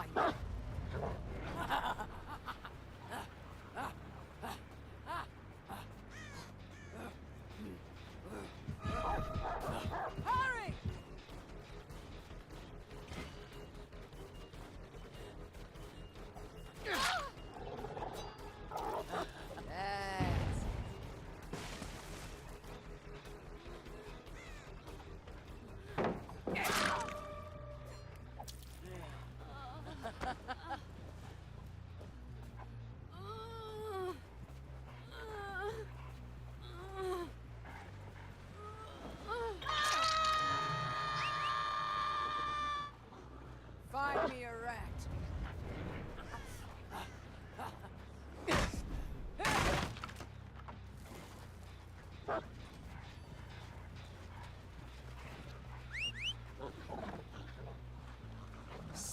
find me. Hurry! That's Find me a rat.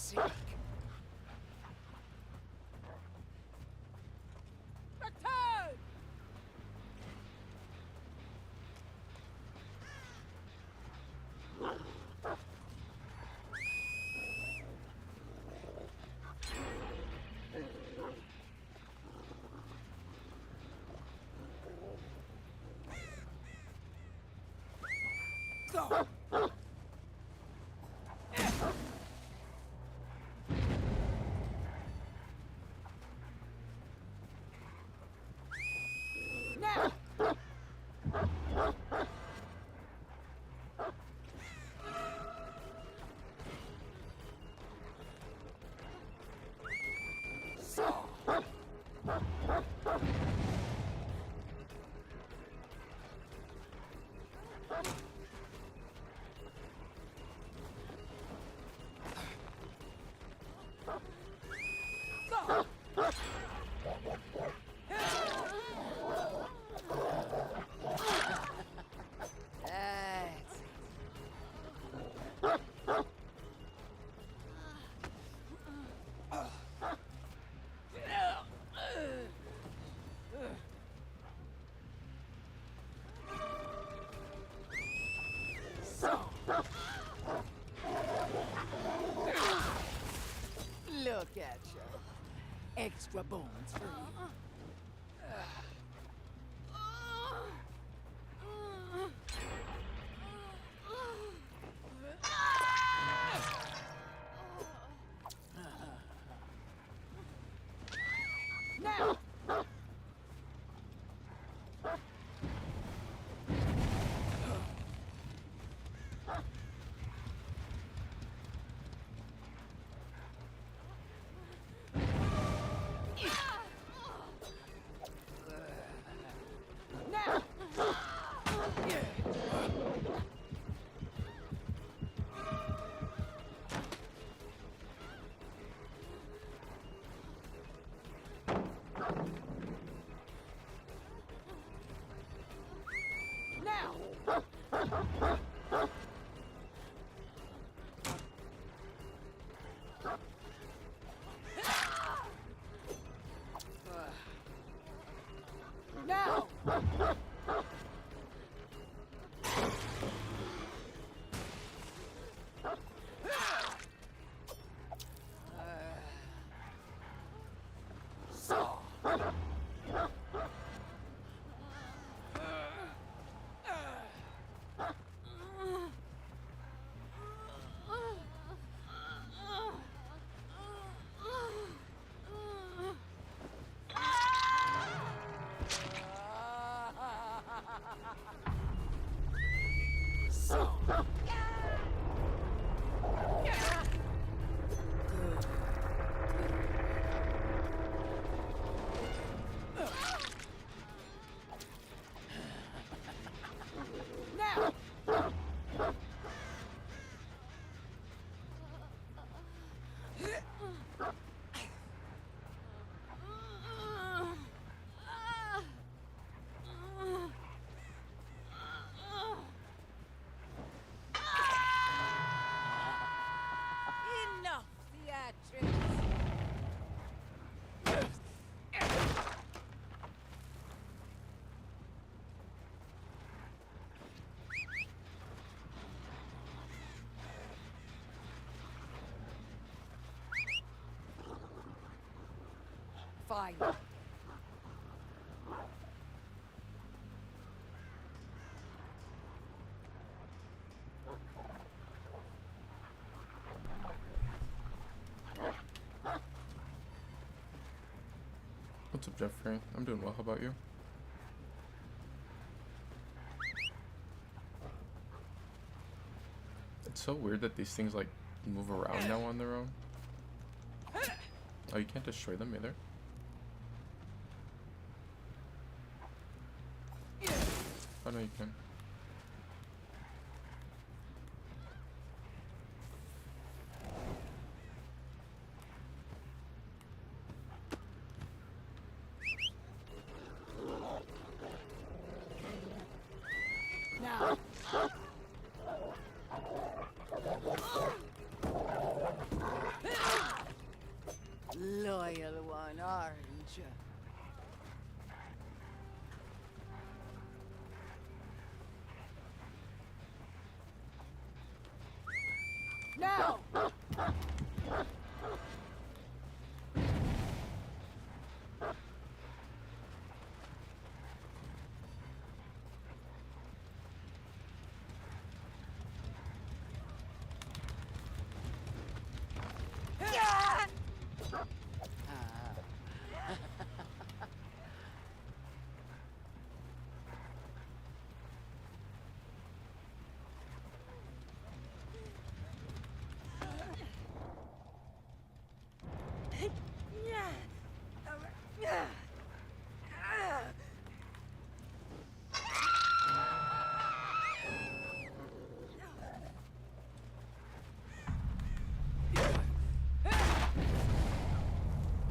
sick. Return! Go! Now! Go! That's so. Look at you. Extra bones for you. Now! Now! Now! Now! So. Fine. What's up, Jeffrey? I'm doing well. How about you? It's so weird that these things like move around now on their own. Oh, you can't destroy them either? Oh, no, you can. Now. Loyal one, aren't you? Now.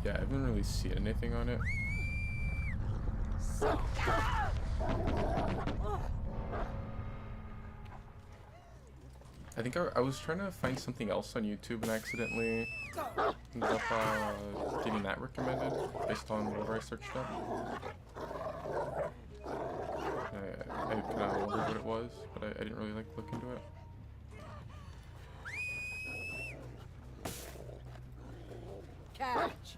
Yeah, I haven't really seen anything on it. I think I was trying to find something else on YouTube and accidentally ended up getting that recommended based on whatever I searched up. I kind of wondered what it was, but I didn't really like look into it. Catch.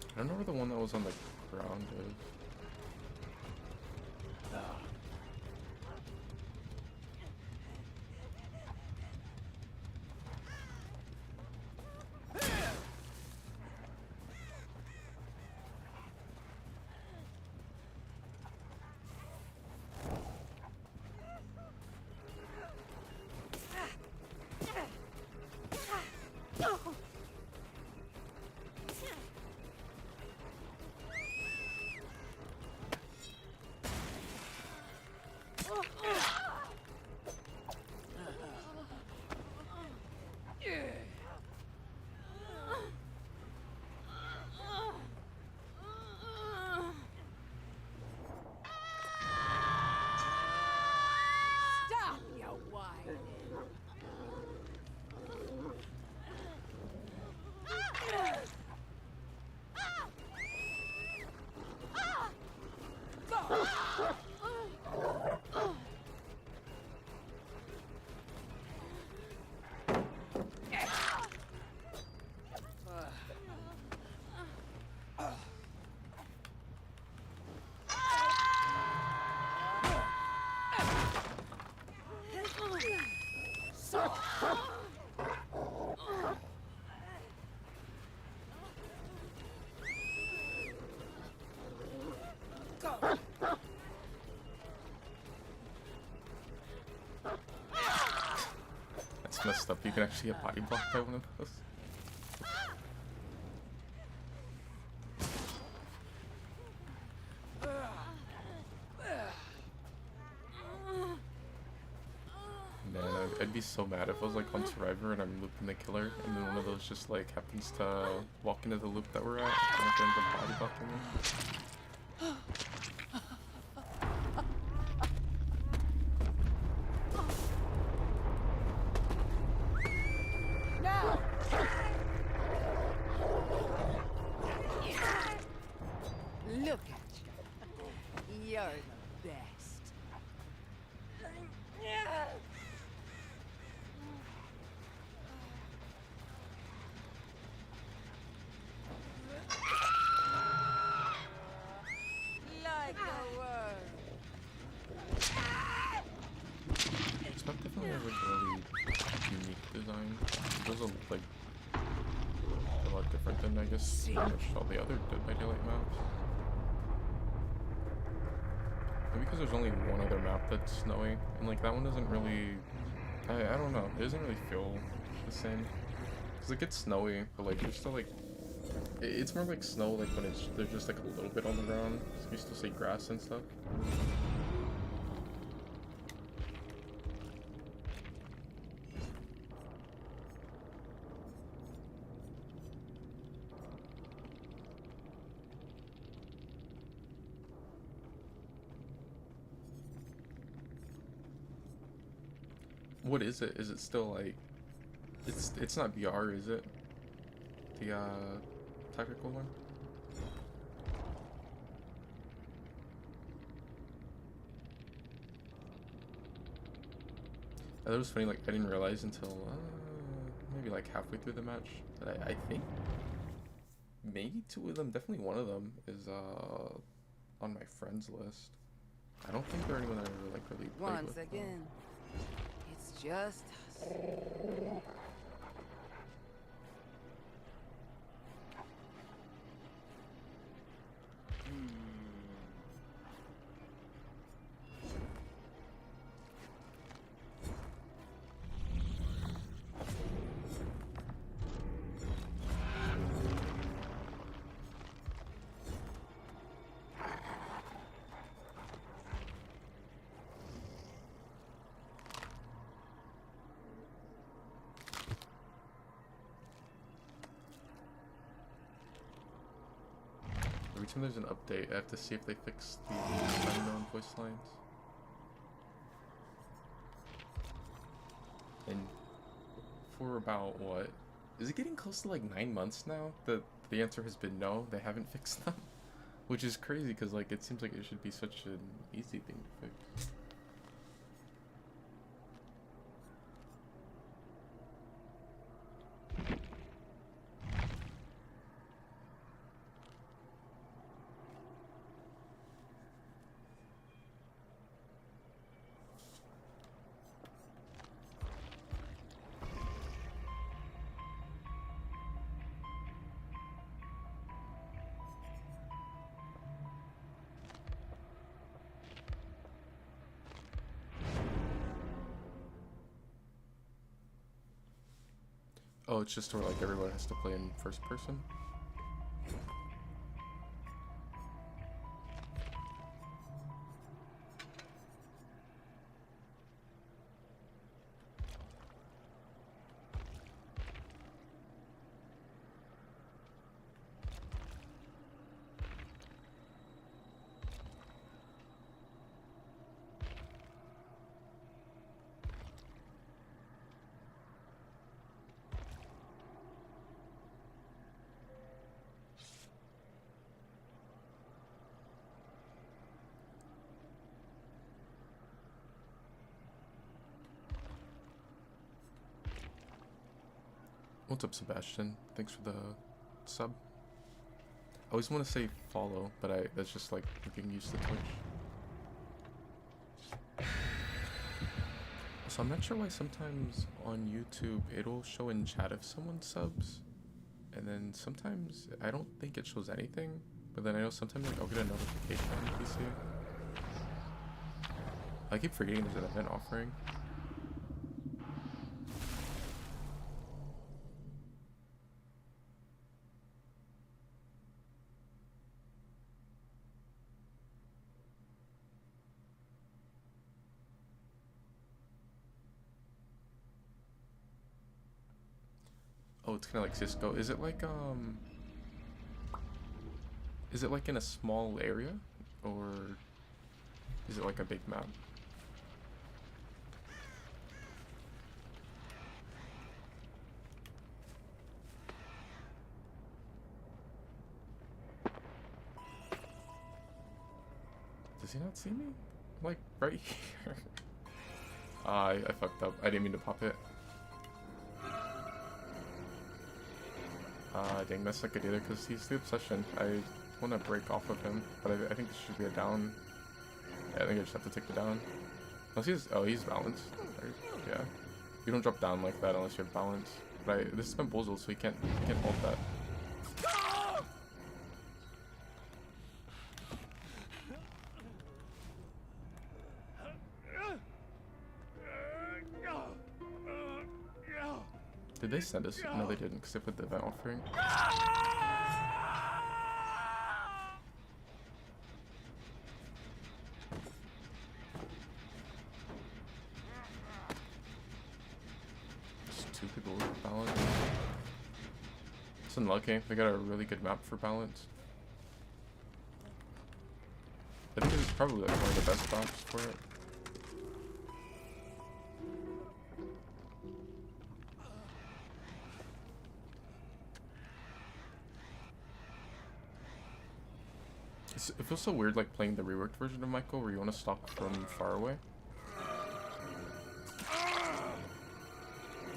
I don't know where the one that was on the ground is. Stop, you whining. That's messed up. You can actually get body blocked by one of those. Man, I'd be so mad if I was like on Survivor and I'm looping the killer, and then one of those just like happens to walk into the loop that we're at and like ends up body blocking me. Now. Look at you. You're the best. Like a worm. This map definitely has like a really unique design. Those are like a lot different than I guess pretty much all the other Dead by Daylight maps. Maybe because there's only one other map that's snowy, and like that one doesn't really, I don't know, it doesn't really feel the same. Cause it gets snowy, but like there's still like, it's more like snow like when there's just like a little bit on the ground, so you still see grass and stuff. What is it? Is it still like, it's not VR, is it? The tactical one? That was funny, like I didn't realize until maybe like halfway through the match that I think maybe two of them, definitely one of them is on my friends list. I don't think they're anyone that I ever like really played Once with. again, it's just us. Every time there's an update, I have to see if they fix the unknown voice lines. And for about what? Is it getting close to like 9 months now that the answer has been no, they haven't fixed them? Which is crazy because like it seems like it should be such an easy thing to fix. Oh, it's just where like everyone has to play in first person? What's up, Sebastian? Thanks for the sub. I always want to say follow, but that's just like getting used to Twitch. So I'm not sure why sometimes on YouTube it'll show in chat if someone subs, and then sometimes I don't think it shows anything, but then I know sometimes like I'll get a notification on PC. I keep forgetting there's an event offering. Oh, it's kind of like Cisco. Is it like in a small area, or is it like a big map? Does he not see me? Like, right here. I fucked up. I didn't mean to pop it. Dang, that's not good either, because he's the obsession. I want to break off of him, but I think this should be a down. Yeah, I think I just have to take the down. Unless he's... Oh, he's balanced. Right? Yeah. You don't drop down like that unless you have balance. But this is bamboozled, so he can't hold that. Did they send us? No, they didn't, because they put the event offering. Just 2 people with balance. It's unlucky. They got a really good map for balance. I think this is probably like one of the best maps for it. It feels so weird like playing the reworked version of Michael where you want to stalk from far away.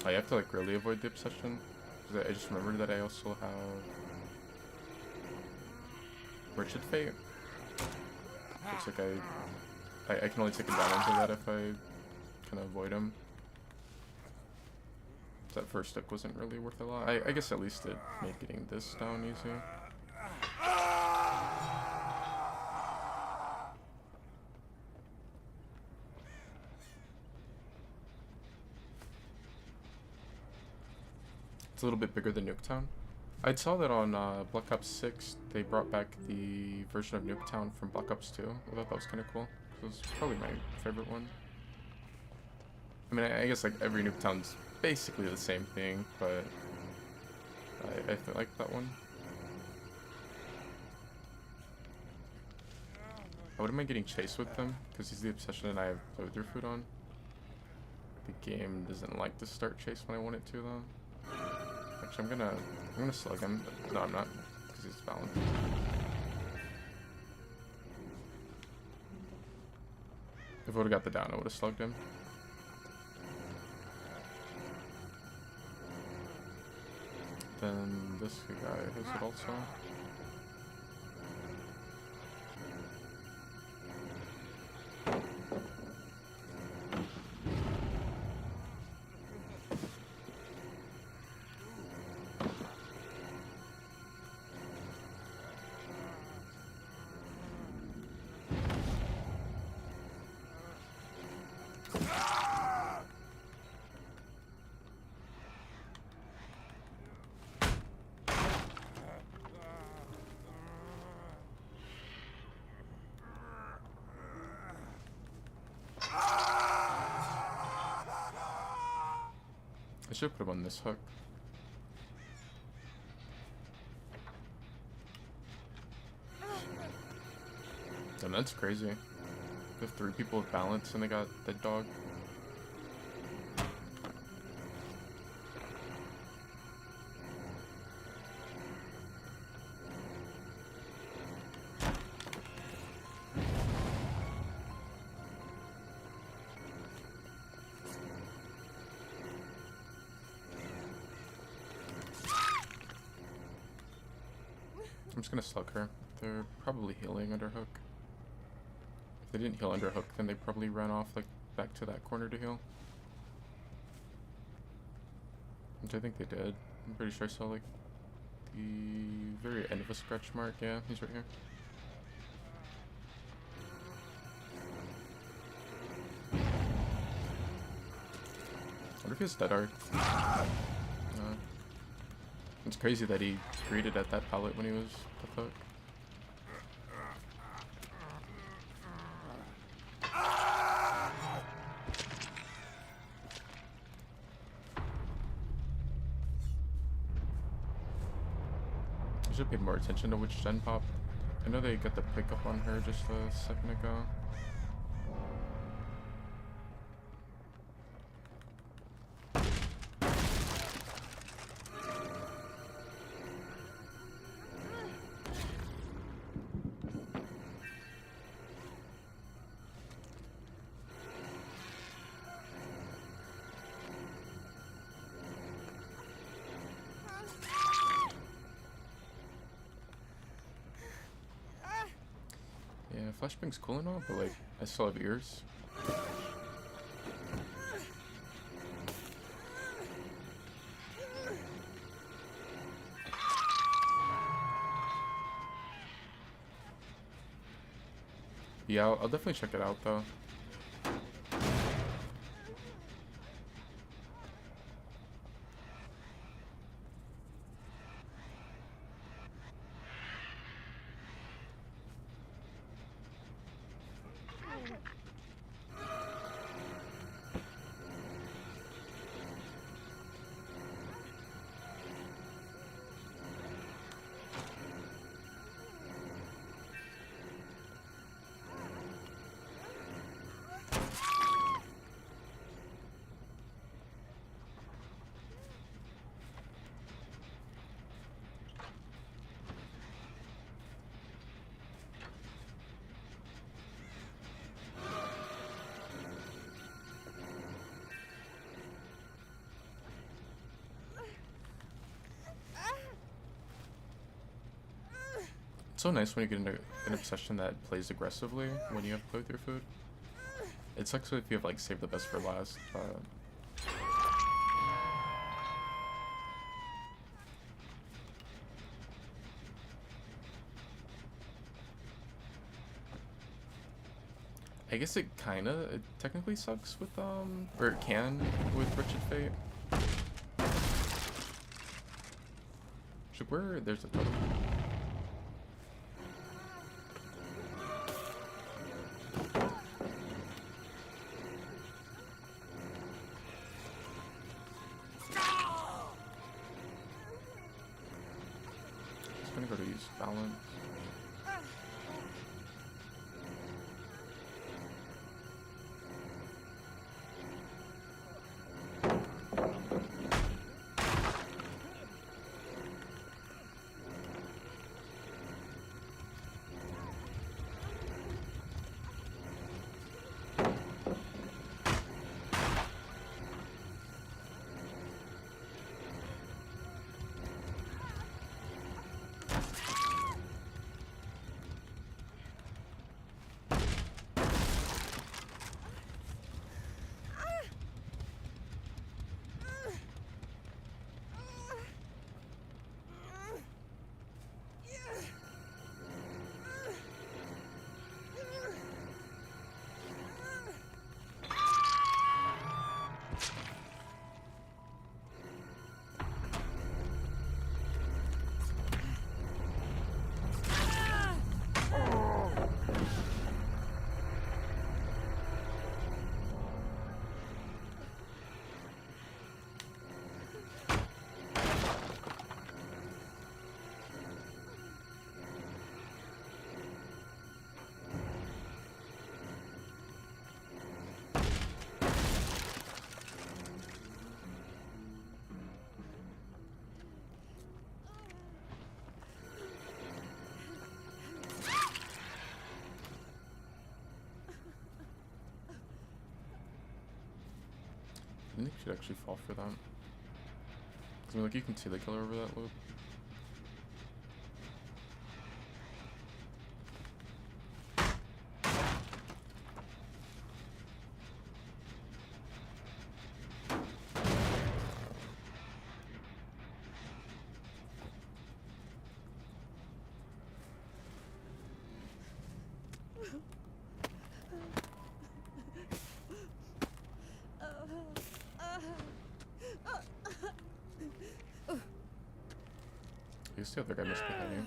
I have to like really avoid the obsession. Because I just remembered that I also have Wretched Fate. Looks like I can only take advantage of that if I can avoid him. That first stick wasn't really worth a lot. I guess at least it made getting this down easy. It's a little bit bigger than Nuketown. I saw that on Black Ops 6, they brought back the version of Nuketown from Black Ops 2. I thought that was kind of cool. It was probably my favorite one. I mean, I guess like every Nuketown's basically the same thing, but I feel like that one. I wouldn't mind getting chased with them, because he's the obsession and I have Loader Food on. The game doesn't like to start chase when I want it to, though. Actually, I'm gonna slug him, but no, I'm not, because he's balanced. If I would've got the down, I would've slugged him. Then this guy has it also. I should put him on this hook. And that's crazy. They have 3 people with balance and they got Dead Dog. I'm just gonna slug her. They're probably healing under hook. If they didn't heal under hook, then they probably ran off like back to that corner to heal. Which I think they did. I'm pretty sure I saw like the very end of a stretch mark. Yeah, he's right here. I wonder if he has dead art. It's crazy that he greeted at that pallet when he was with hook. I should pay more attention to which gen pop. I know they got the pickup on her just a second ago. Yeah, flashbang's cool and all, but like, I still have ears. Yeah, I'll definitely check it out though. It's so nice when you get into an obsession that plays aggressively when you have to play with your food. It sucks if you have like saved the best for last, but I guess it technically sucks with or it can with Wretched Fate. Where there's a totem. Just gonna go to use balance. I think you should actually fall for that. 'Cause I mean, like, you can see the killer over that loop. I guess the other guy must be hiding.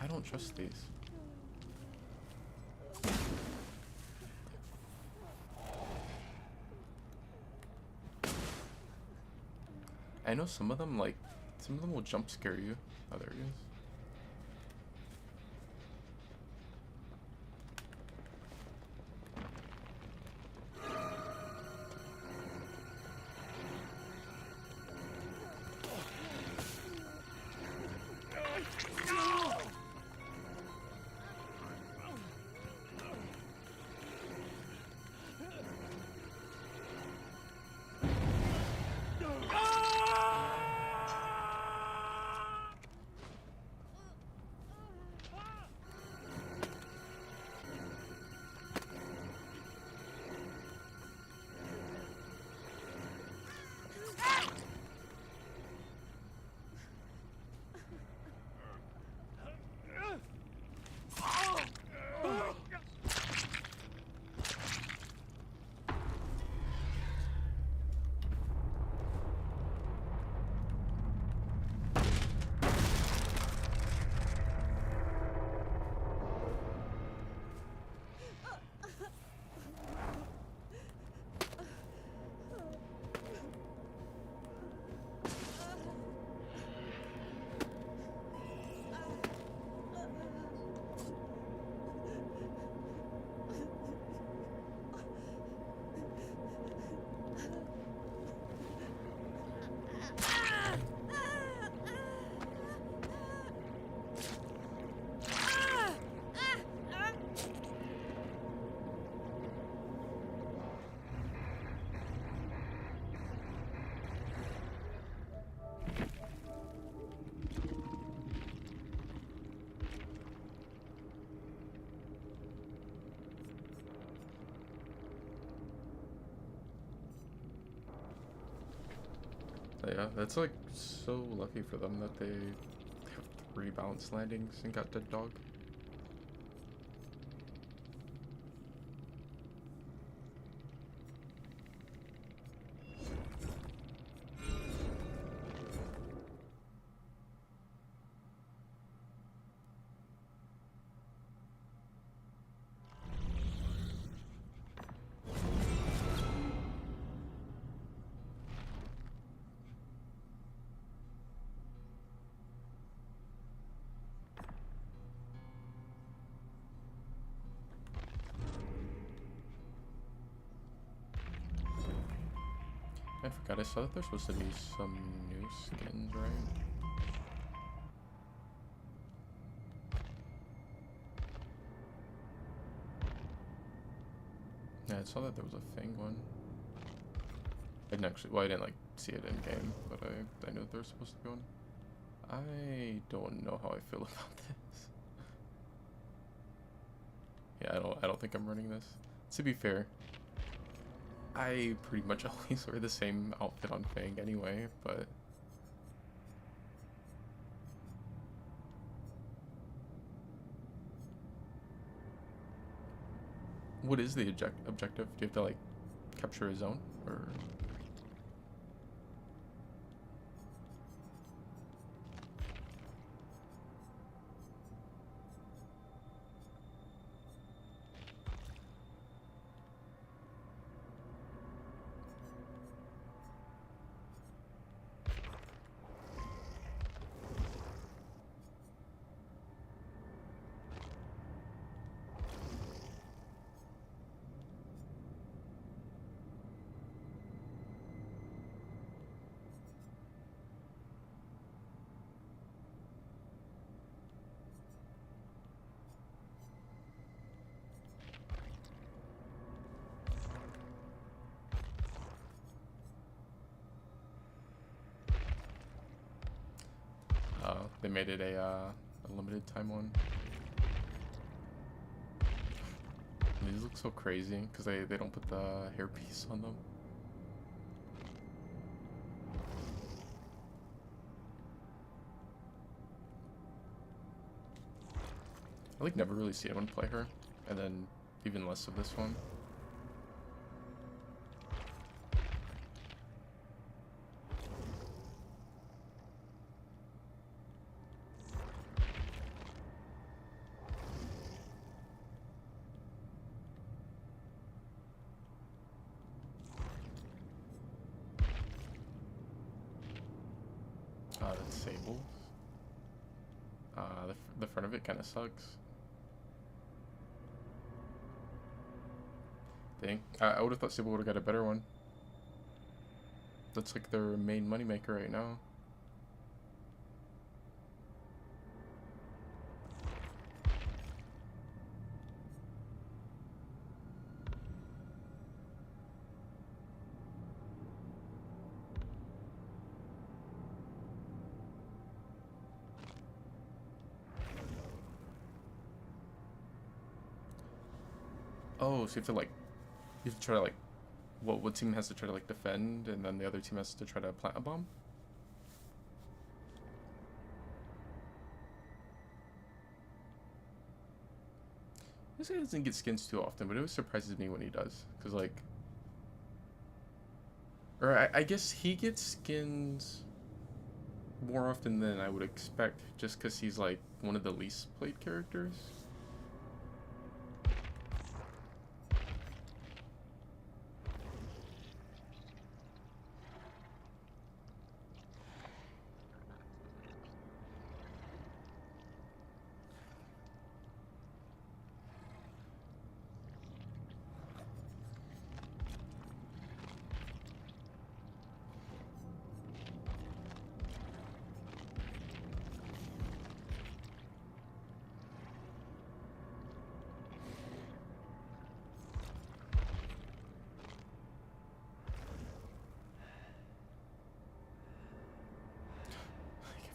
I don't trust these. I know some of them will jump scare you. Oh, there he is. That's like so lucky for them that they have 3 balanced landings and got dead dog. I forgot, I saw that there's supposed to be some new skins, right? Yeah, I saw that there was a Fang one. I didn't actually, well, I didn't like see it in game, but I knew there was supposed to be one. I don't know how I feel about this. Yeah, I don't think I'm running this. To be fair, I pretty much always wear the same outfit on Fang anyway, but what is the objective? Do you have to like capture a zone, or? They made it a limited time one. And these look so crazy because they don't put the hairpiece on them. I like never really see anyone play her, and then even less of this one. That's Sable. The front of it kind of sucks. Dang, I would have thought Sable would have got a better one. That's like their main moneymaker right now. Oh, so you have to like, you have to try to like, one team has to try to like defend, and then the other team has to try to plant a bomb? This guy doesn't get skins too often, but it always surprises me when he does. Because like, or I guess he gets skins more often than I would expect, just because he's like one of the least played characters.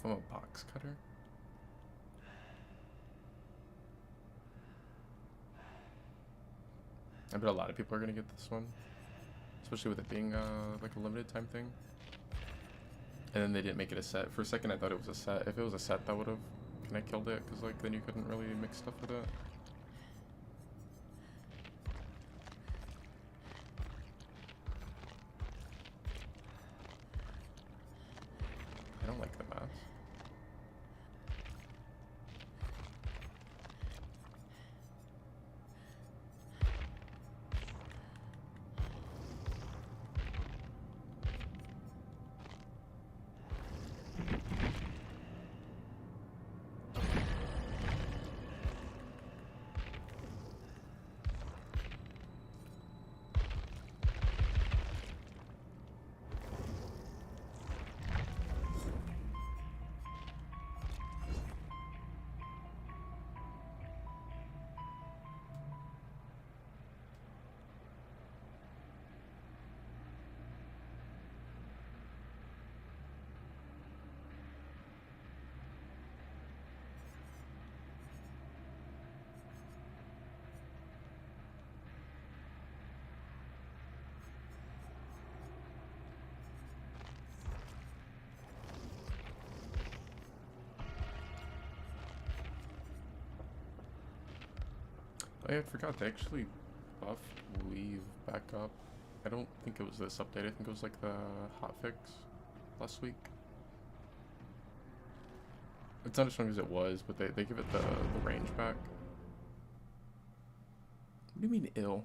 Give him a box cutter. I bet a lot of people are gonna get this one, especially with it being like a limited time thing. And then they didn't make it a set. For a second I thought it was a set. If it was a set, that would have kind of killed it, because like then you couldn't really mix stuff with it. I don't like the mask. Oh yeah, I forgot to actually buff Weave back up. I don't think it was this update. I think it was like the hotfix last week. It's not as strong as it was, but they give it the range back. What do you mean ill?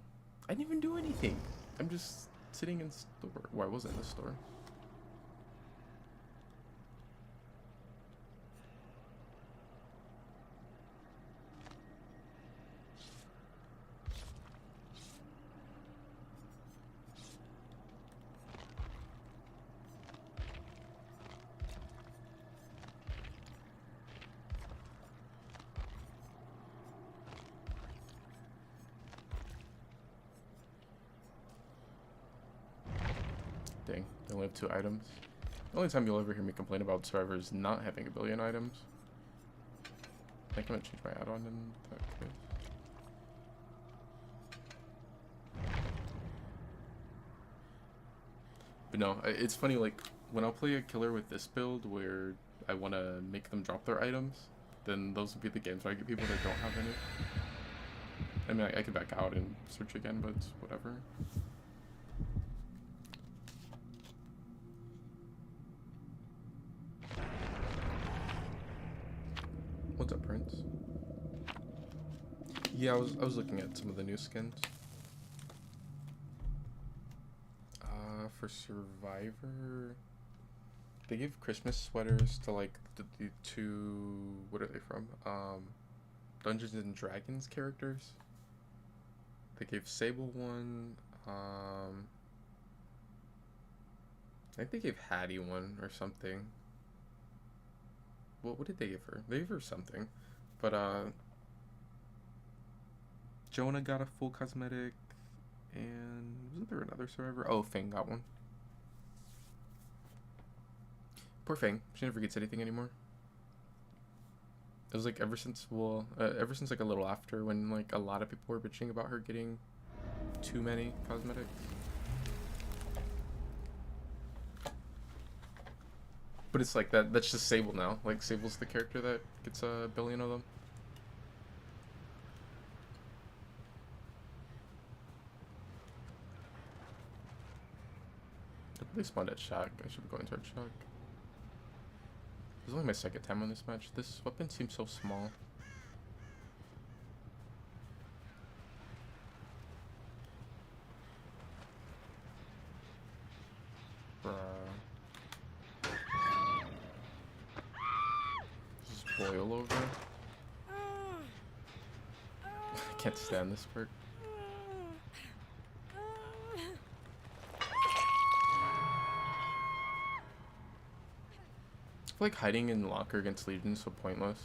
I didn't even do anything. I'm just sitting in store. Well, I was in the store. Dang, they only have 2 items. The only time you'll ever hear me complain about servers not having a billion items. I think I'm gonna change my add-on in that case. But no, it's funny, like, when I'll play a killer with this build where I want to make them drop their items, then those would be the games where I get people that don't have any. I mean, I could back out and search again, but it's whatever. What's up, Prince? Yeah, I was looking at some of the new skins. For Survivor, they give Christmas sweaters to like the 2, what are they from? Dungeons and Dragons characters. They gave Sable one. I think they gave Hattie one or something. What did they give her? They gave her something. But Jonah got a full cosmetic, and wasn't there another survivor? Oh, Fang got one. Poor Fang. She never gets anything anymore. It was like ever since like a little after, when like a lot of people were bitching about her getting too many cosmetics. But it's like that's just Sable now. Like, Sable's the character that gets a billion of them. They spawned at Shack. I should go into our Shack. This is only my second time on this match. This weapon seems so small. Bruh. Just boil over. I can't stand this part. I feel like hiding in locker against Legion is so pointless.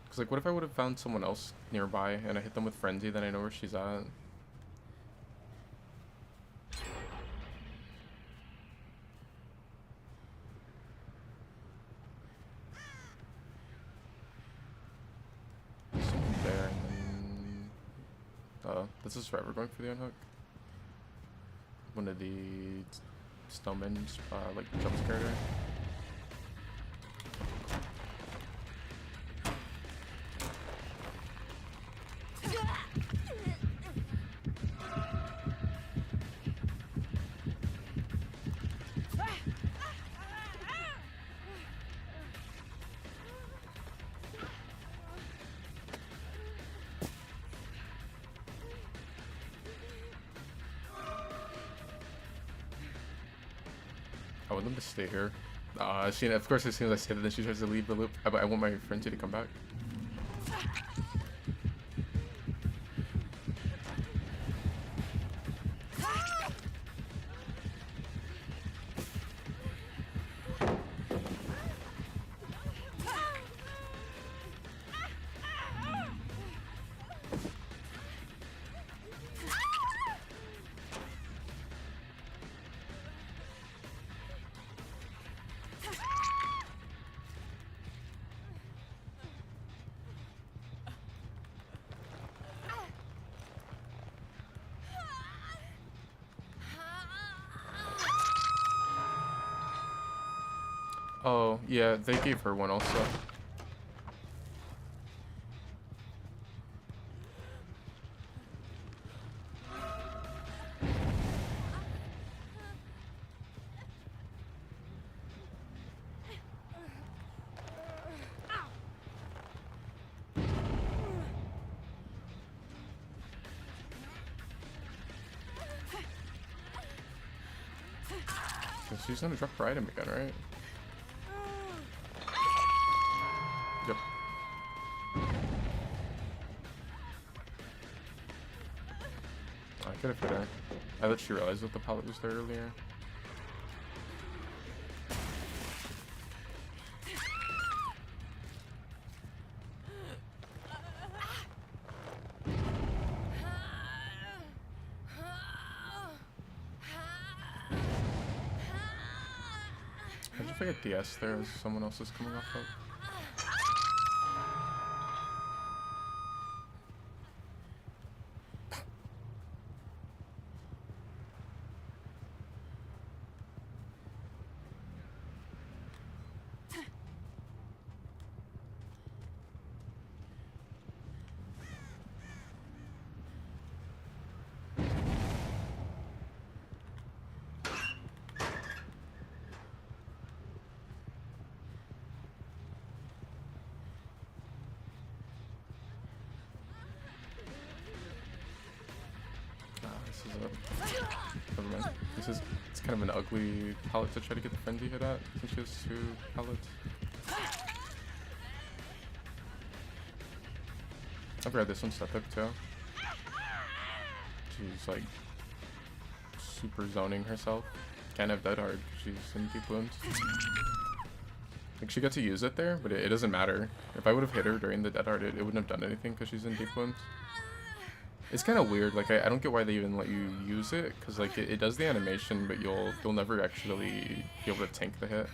Cause like, what if I would have found someone else nearby and I hit them with Frenzy, then I know where she's at. There's someone there, and then this is forever going for the unhook. One of the snowmen like jump scared her. want them to stay here. Of course, as soon as I say that, then she tries to leave the loop. I want my friend to come back. Oh, yeah, they gave her one also. She's gonna drop her item again, right? Yep. I could have hit her. I thought she realized that the pallet was there earlier. How'd you forget DS there as someone else is coming off of? Never mind. It's kind of an ugly pallet to try to get the frenzy hit at, since she has 2 pallets. I've read this one step up too. She's like super zoning herself. Can't have dead hard, she's in deep wounds. Like she got to use it there, but it doesn't matter. If I would have hit her during the dead hard, it wouldn't have done anything because she's in deep wounds. It's kind of weird, like I don't get why they even let you use it, because like it does the animation, but you'll never actually be able to tank the hit.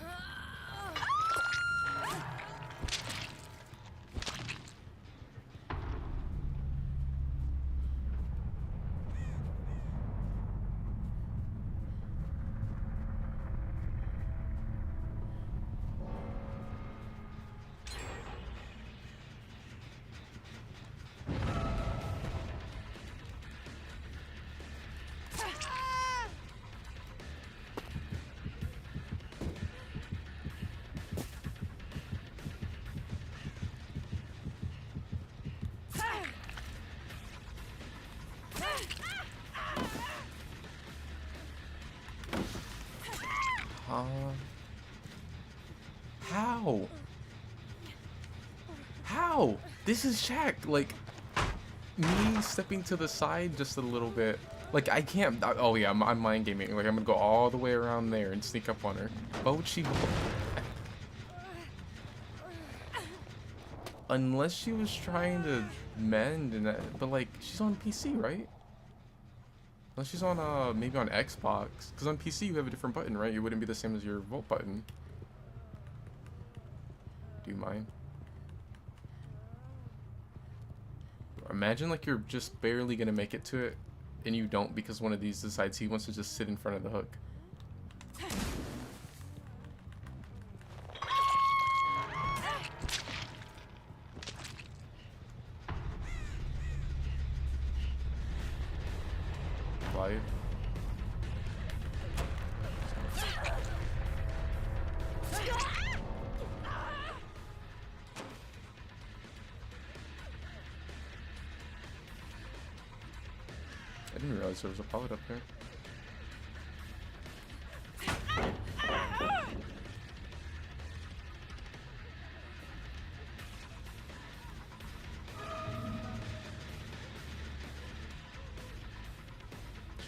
How? How? This is checked. Like, me stepping to the side just a little bit. Like, I can't. Oh, yeah, I'm mind gaming. Like, I'm gonna go all the way around there and sneak up on her. Why would she go? Unless she was trying to mend and that. But, like, she's on PC, right? Unless she's on, maybe on Xbox. Because on PC you have a different button, right? It wouldn't be the same as your Volt button. Do you mind? Imagine, like, you're just barely gonna make it to it, and you don't because one of these decides he wants to just sit in front of the hook. Life. I didn't realize there was a pallet up there.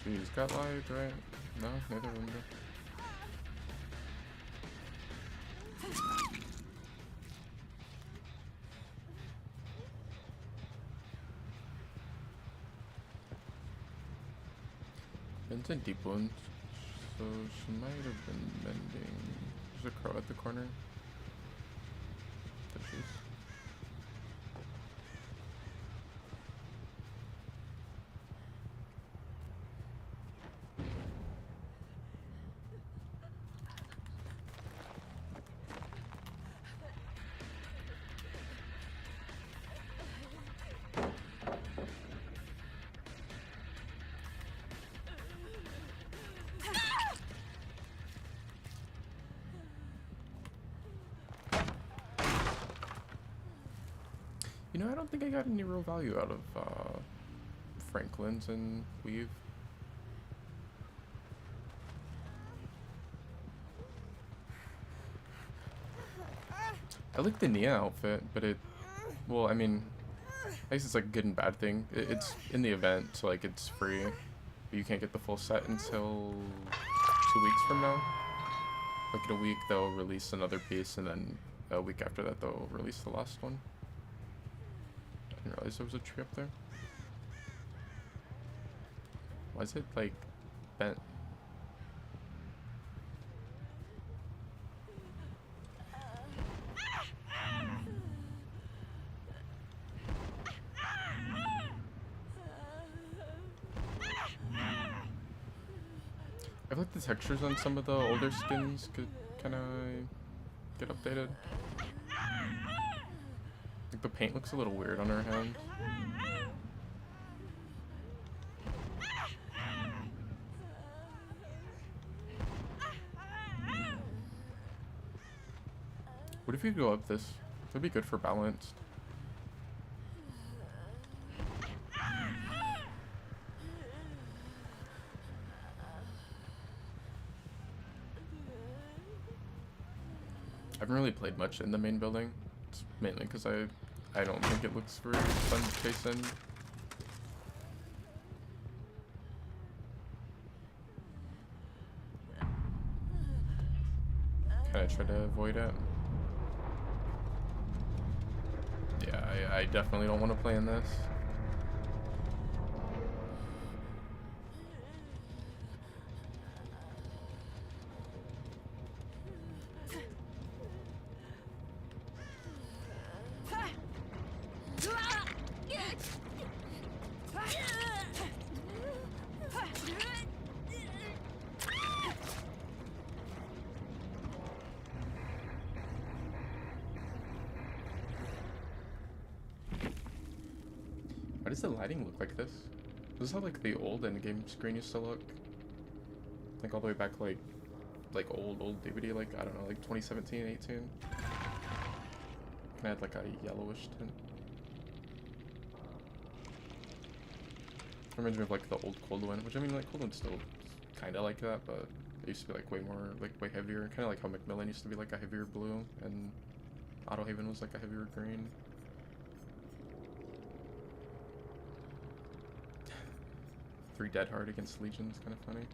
These got light, right? No, neither of them do. Bent and deep wounds, so she might have been mending. There's a crow at the corner. There she is. You know, I don't think I got any real value out of Franklin's and Weave. I like the Nia outfit, but well, I mean, I guess it's like a good and bad thing. It's in the event, so like it's free, but you can't get the full set until 2 weeks from now. Like in a week, they'll release another piece, and then a week after that, they'll release the last one. I didn't realize there was a tree up there. Why is it like bent? I feel like the textures on some of the older skins could kind of get updated. Like the paint looks a little weird on her hand. What if you go up this? That'd be good for balance. I haven't really played much in the main building. It's mainly because I don't think it looks very fun to chase in. Kind of try to avoid it. Yeah, I definitely don't want to play in this. Why does the lighting look like this? This is how like the old endgame screen used to look. Like all the way back like old DVD, like I don't know, like 2017, 18. Kind of had like a yellowish tint. Reminds me of like the old Cold Wind, which I mean like Cold Wind's still kind of like that, but it used to be like way more, like way heavier. Kind of like how Macmillan used to be like a heavier blue and Auto Haven was like a heavier green. 3 Dead Hard against Legion is kind of funny.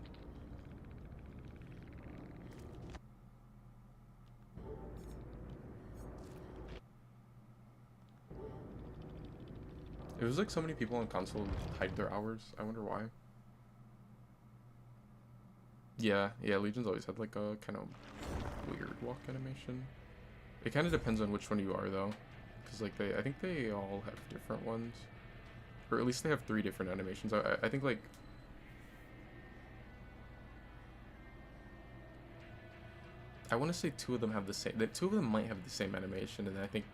It was like so many people on console hide their hours. I wonder why. Yeah, Legion's always had like a kind of weird walk animation. It kind of depends on which one you are though, because like I think they all have different ones. Or at least they have 3 different animations. I think like I want to say 2 of them have the same. That 2 of them might have the same animation, and I think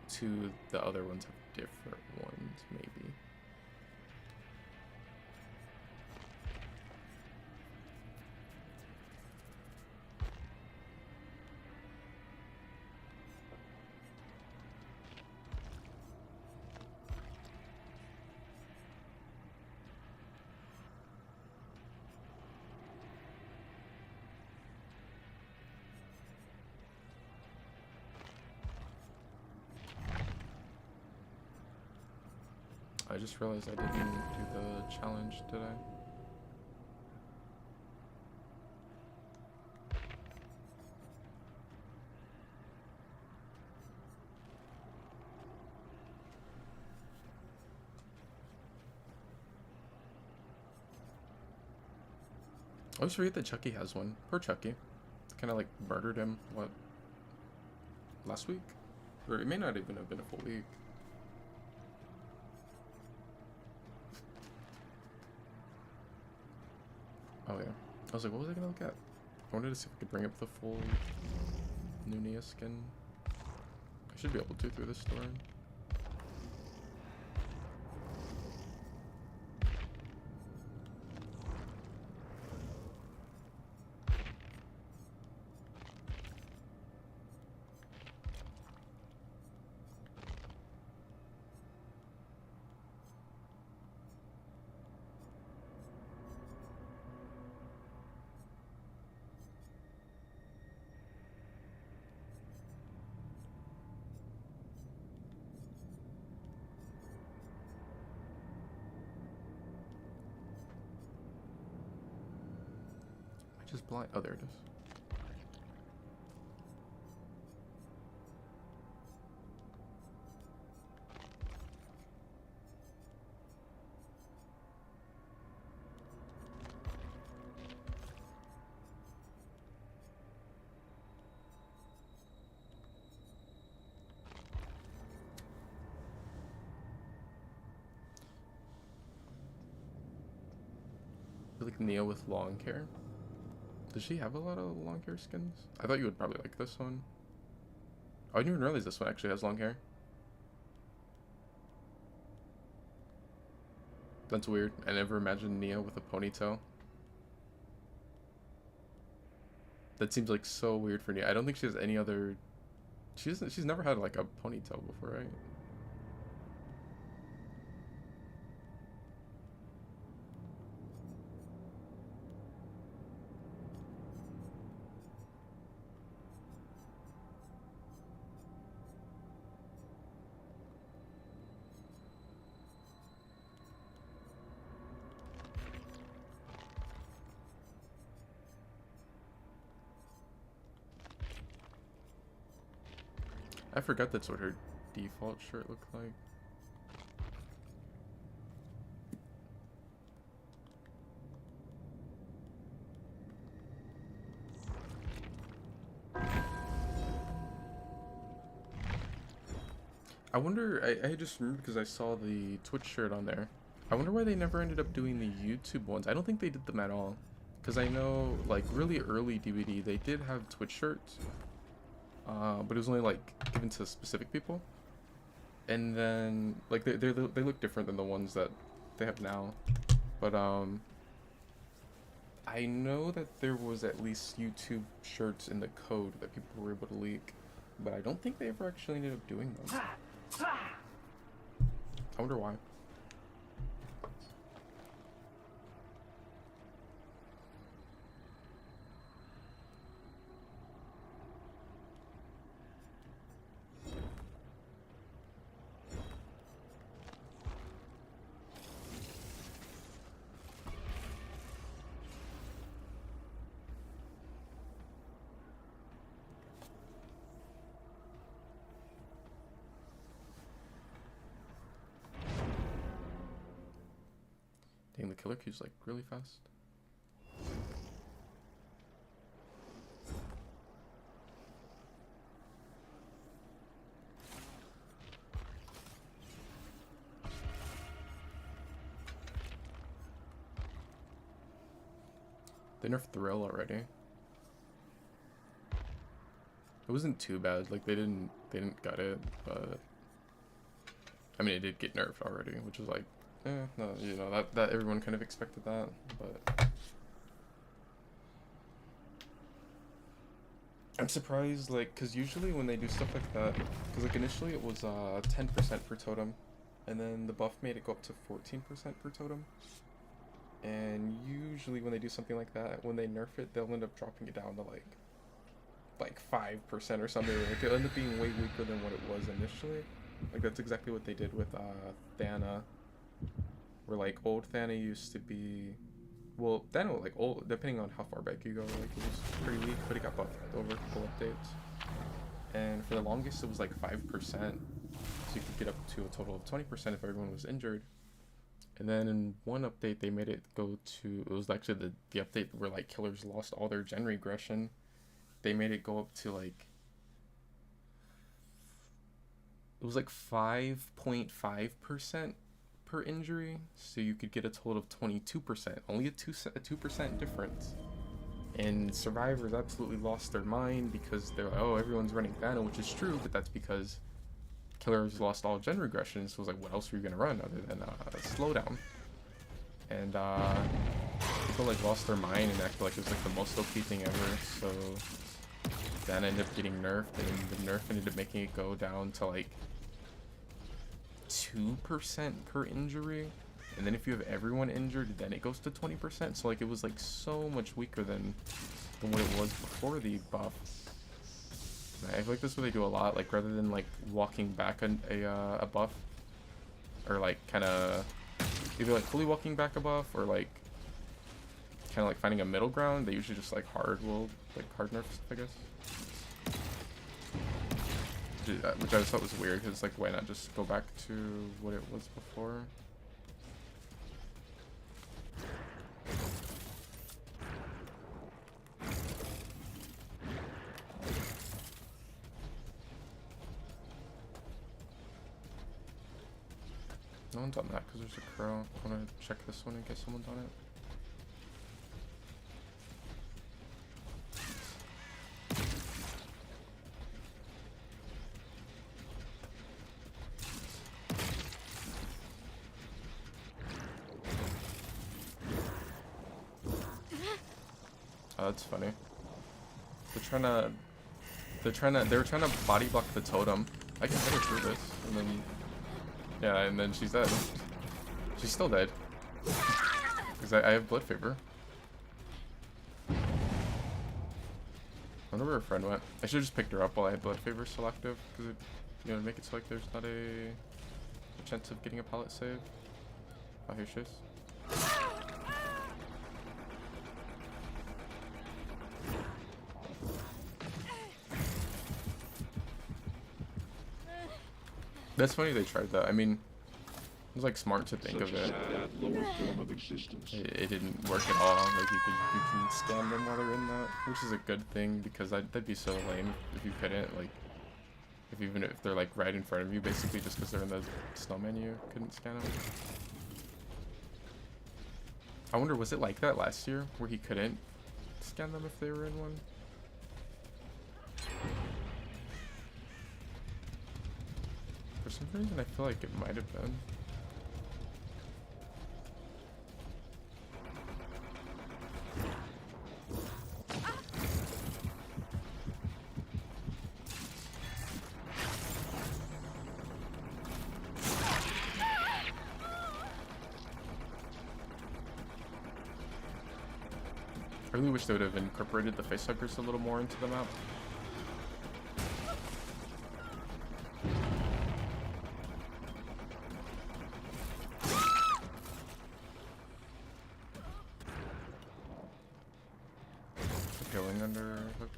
2 the other ones have different ones, maybe. I just realized I didn't do the challenge today. I always forget that Chucky has one. Poor Chucky. Kind of like murdered him, what, last week? Or it may not even have been a full week. Oh yeah. I was like, what was I gonna look at? I wanted to see if I could bring up the full new Nia skin. I should be able to through this store. Just blind. Oh, there it is. I feel like Nia with long hair. Does she have a lot of long hair skins? I thought you would probably like this one. Oh, I didn't even realize this one actually has long hair. That's weird. I never imagined Nia with a ponytail. That seems like so weird for Nia. I don't think she has any other... She's never had like a ponytail before, right? I forgot that's what her default shirt looked like. I wonder, I just remembered because I saw the Twitch shirt on there. I wonder why they never ended up doing the YouTube ones. I don't think they did them at all. Because I know, like, really early DVD, they did have Twitch shirts. But it was only like given to specific people, and then like they look different than the ones that they have now. But I know that there was at least YouTube shirts in the code that people were able to leak, but I don't think they ever actually ended up doing them. I wonder why. Dang, the killer queue's like really fast. They nerfed Thrill already. It wasn't too bad, like they didn't gut it, but I mean it did get nerfed already, which is like, no, you know, that everyone kind of expected that, but I'm surprised, like, because usually when they do stuff like that, because like initially it was 10% per totem, and then the buff made it go up to 14% per totem, and usually when they do something like that, when they nerf it, they'll end up dropping it down to like 5% or something. Like it'll end up being way weaker than what it was initially. Like that's exactly what they did with Thana Where like old Thana used to be, well, Thana like old depending on how far back you go, like it was pretty weak, but it got buffed over full updates. And for the longest, it was like 5%, so you could get up to a total of 20% if everyone was injured. And then in one update, they made it go to, it was actually the update where like killers lost all their gen regression. They made it go up to like, it was like 5.5% per injury, so you could get a total of 22%, only a 2% difference. And survivors absolutely lost their mind because they're like, oh, everyone's running Thana, which is true, but that's because killers lost all gen regression, so it was like, what else are you gonna run other than slowdown? And people like lost their mind and acted like it was like the most OP thing ever, so Thana ended up getting nerfed, and the nerf ended up making it go down to like 2% per injury, and then if you have everyone injured, then it goes to 20%. So like it was like so much weaker than what it was before the buff. And I feel like this is what they do a lot, like rather than like walking back a buff, or like kind of either like fully walking back a buff or like kind of like finding a middle ground, they usually just like hard nerfs, I guess. Which I just thought was weird, because like, why not just go back to what it was before? No one's on that because there's a crow. I want to check this one in case someone's on it. Oh, that's funny. They were trying to body block the totem. I can hit her through this, and then yeah, and then she's dead. She's still dead because I have blood fever. I wonder where her friend went. I should have just picked her up while I had blood fever still active, because it, you know, make it so like there's not a chance of getting a pallet save. Oh, here she is. That's funny they tried that. I mean, it was like smart to think of it. It didn't work at all. Like you can scan them while they're in that, which is a good thing, because that'd be so lame if you couldn't, like, even if they're like right in front of you, basically just because they're in the snow menu, couldn't scan them. I wonder, was it like that last year where he couldn't scan them if they were in one? For some reason, I feel like it might have been. I really wish they would have incorporated the facehuggers a little more into the map. Healing under hook.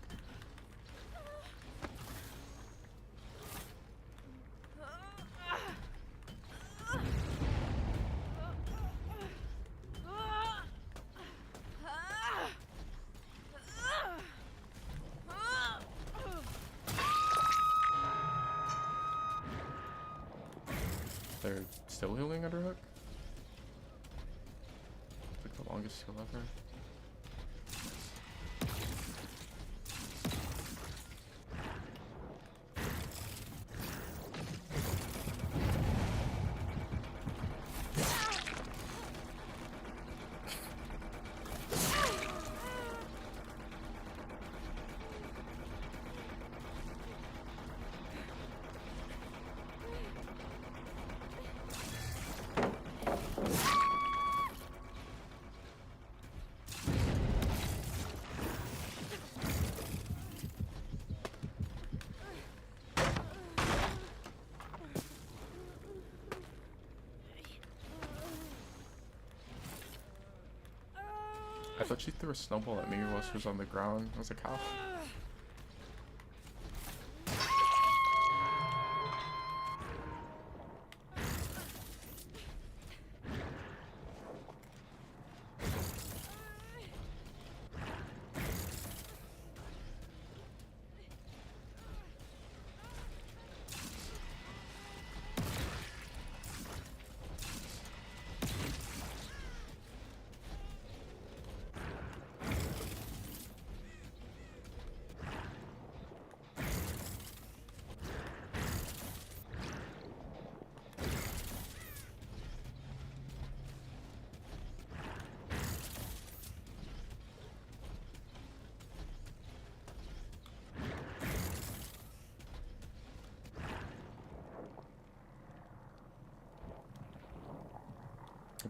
They're still healing under hook? It's like the longest heal ever. thought she threw a snowball at me while she was on the ground. I was like, how?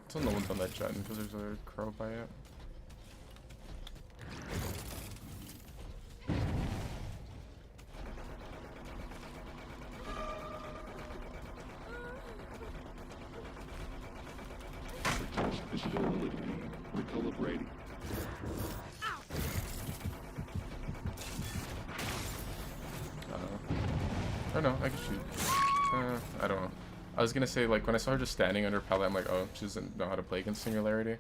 It's on the ones on that gen because there's a crow by it. Visibility recalibrating. Or no, I can shoot. I don't know. I was gonna say, like, when I saw her just standing under pallet, I'm like, oh, she doesn't know how to play against Singularity.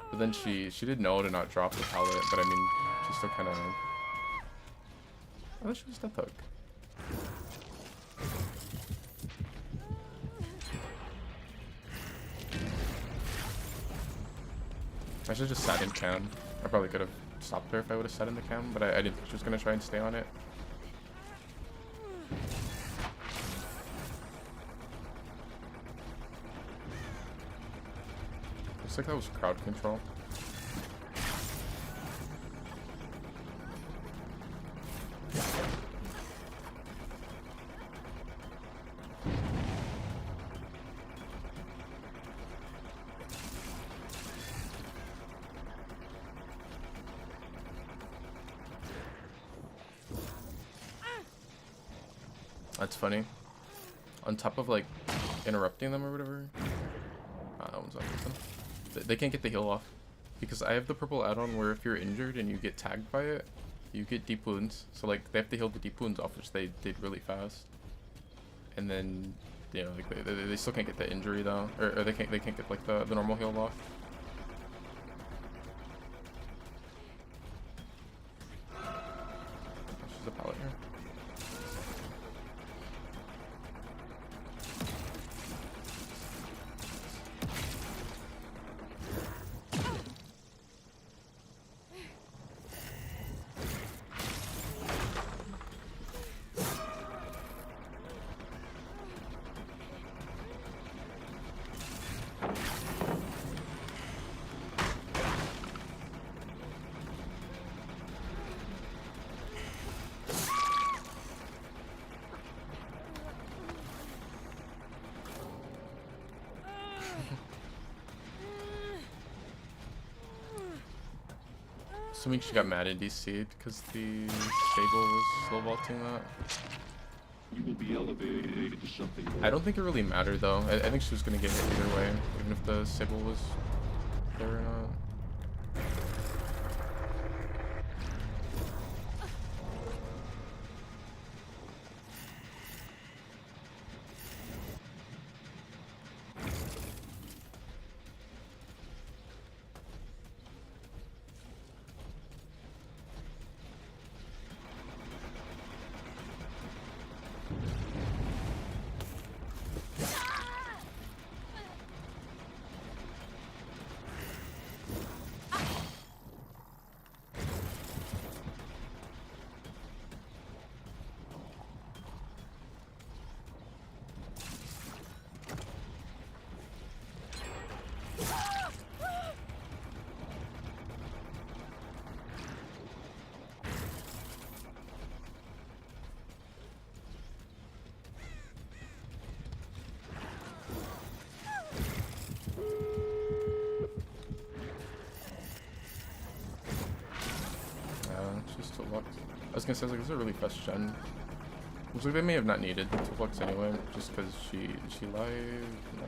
But then she did know to not drop the pallet, but I mean, she still kind of... I thought she was Death Hook. I should have just sat in cam. I probably could have stopped her if I would have sat in the cam, but I didn't think she was gonna try and stay on it. Looks like that was crowd control. That's funny. On top of like interrupting them or whatever. That one's not good. They can't get the heal off because I have the purple add-on where if you're injured and you get tagged by it, you get deep wounds. So like they have to heal the deep wounds off, which they did really fast. And then, you know, like they still can't get the injury though, or they can't get like the normal heal off. There's a pallet here. Assuming she got mad in DC'd because the Sable was slow vaulting that. You will be elevated to something more. I don't think it really mattered though. I think she was gonna get hit either way, even if the Sable was there or not. I was gonna say, like, this is a really fast gen. Looks like they may have not needed the flux anyway, just because she live, no.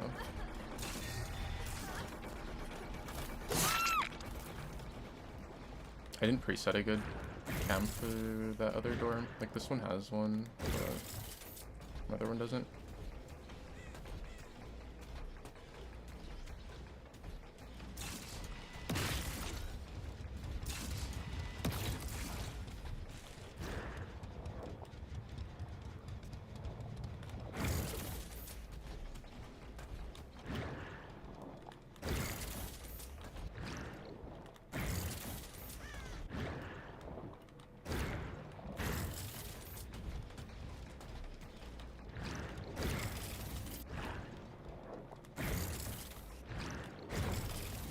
I didn't preset a good cam for that other door. Like this one has one, but the other one doesn't.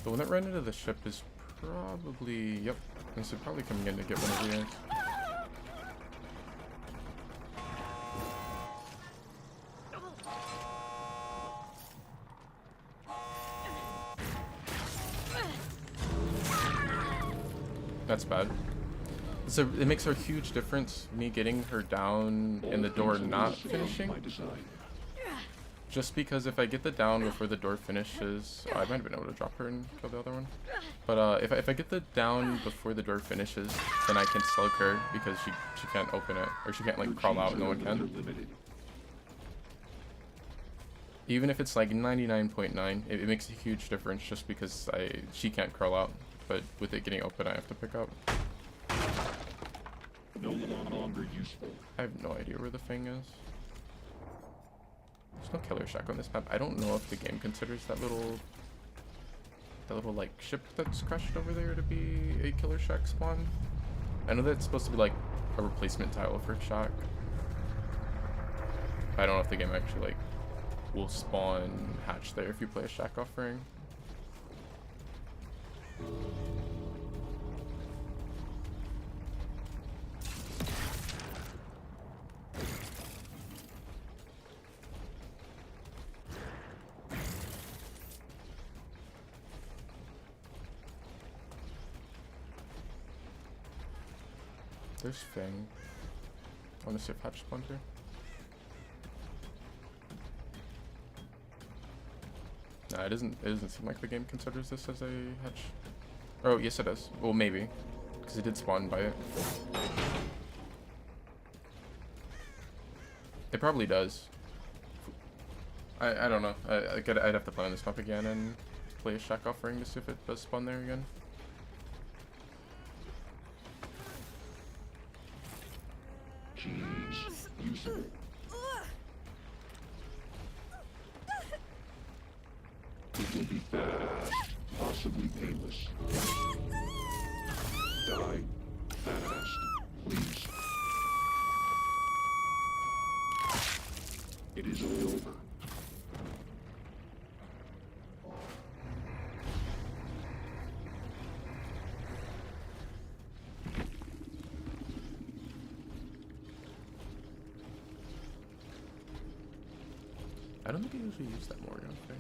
The one that ran into the ship is probably, yep, this is probably coming in to get one of you guys. That's bad. So it makes a huge difference, me getting her down and the door not finishing. Just because if I get the down before the door finishes, I might have been able to drop her and kill the other one. But if I get the down before the door finishes, then I can silk her because she can't open it, or she can't like crawl out. No one can. Even if it's like 99.9, it makes a huge difference just because she can't crawl out. But with it getting open, I have to pick up. No longer useful. I have no idea where the thing is. There's no killer shack on this map. I don't know if the game considers that little like ship that's crashed over there to be a killer shack spawn. I know that's supposed to be like a replacement tile for shack. I don't know if the game actually like will spawn hatch there if you play a shack offering. There's Fang. I want to see if hatch spawned here. Nah, it doesn't seem like the game considers this as a hatch. Oh, yes it does. Well, maybe. Because it did spawn by it. It probably does. I don't know. I'd have to play on this map again and play a shack offering to see if it does spawn there again. It will be fast, possibly painless. Die fast, please. It is over. I don't think I usually use that Morgan thing.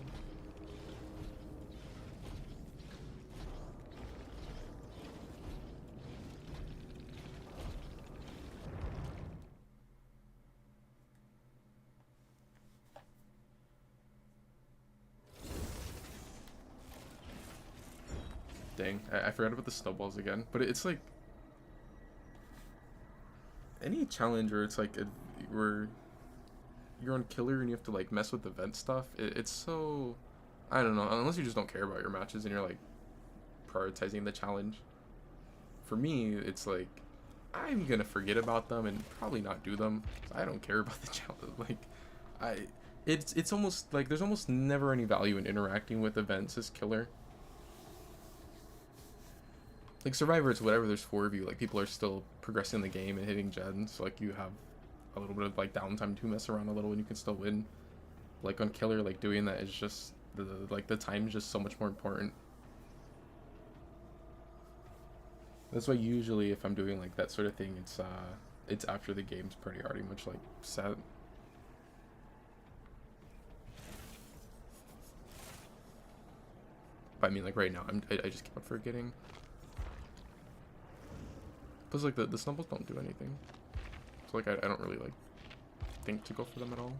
Dang, I forgot about the snowballs again. But it's like any challenge where it's like where you're on killer and you have to like mess with the vent stuff. It's so, I don't know, unless you just don't care about your matches and you're like prioritizing the challenge. For me, it's like I'm gonna forget about them and probably not do them. I don't care about the challenge. Like it's almost like there's almost never any value in interacting with events as killer. Like Survivor, it's whatever, there's 4 of you, like people are still progressing the game and hitting gens, so like you have a little bit of like downtime to mess around a little and you can still win. Like on killer, like doing that is just the time is just so much more important. That's why usually if I'm doing like that sort of thing, it's after the game's pretty already much like set. But I mean, like right now, I just keep on forgetting. Plus, like the snowballs don't do anything, so like I don't really like think to go for them at all.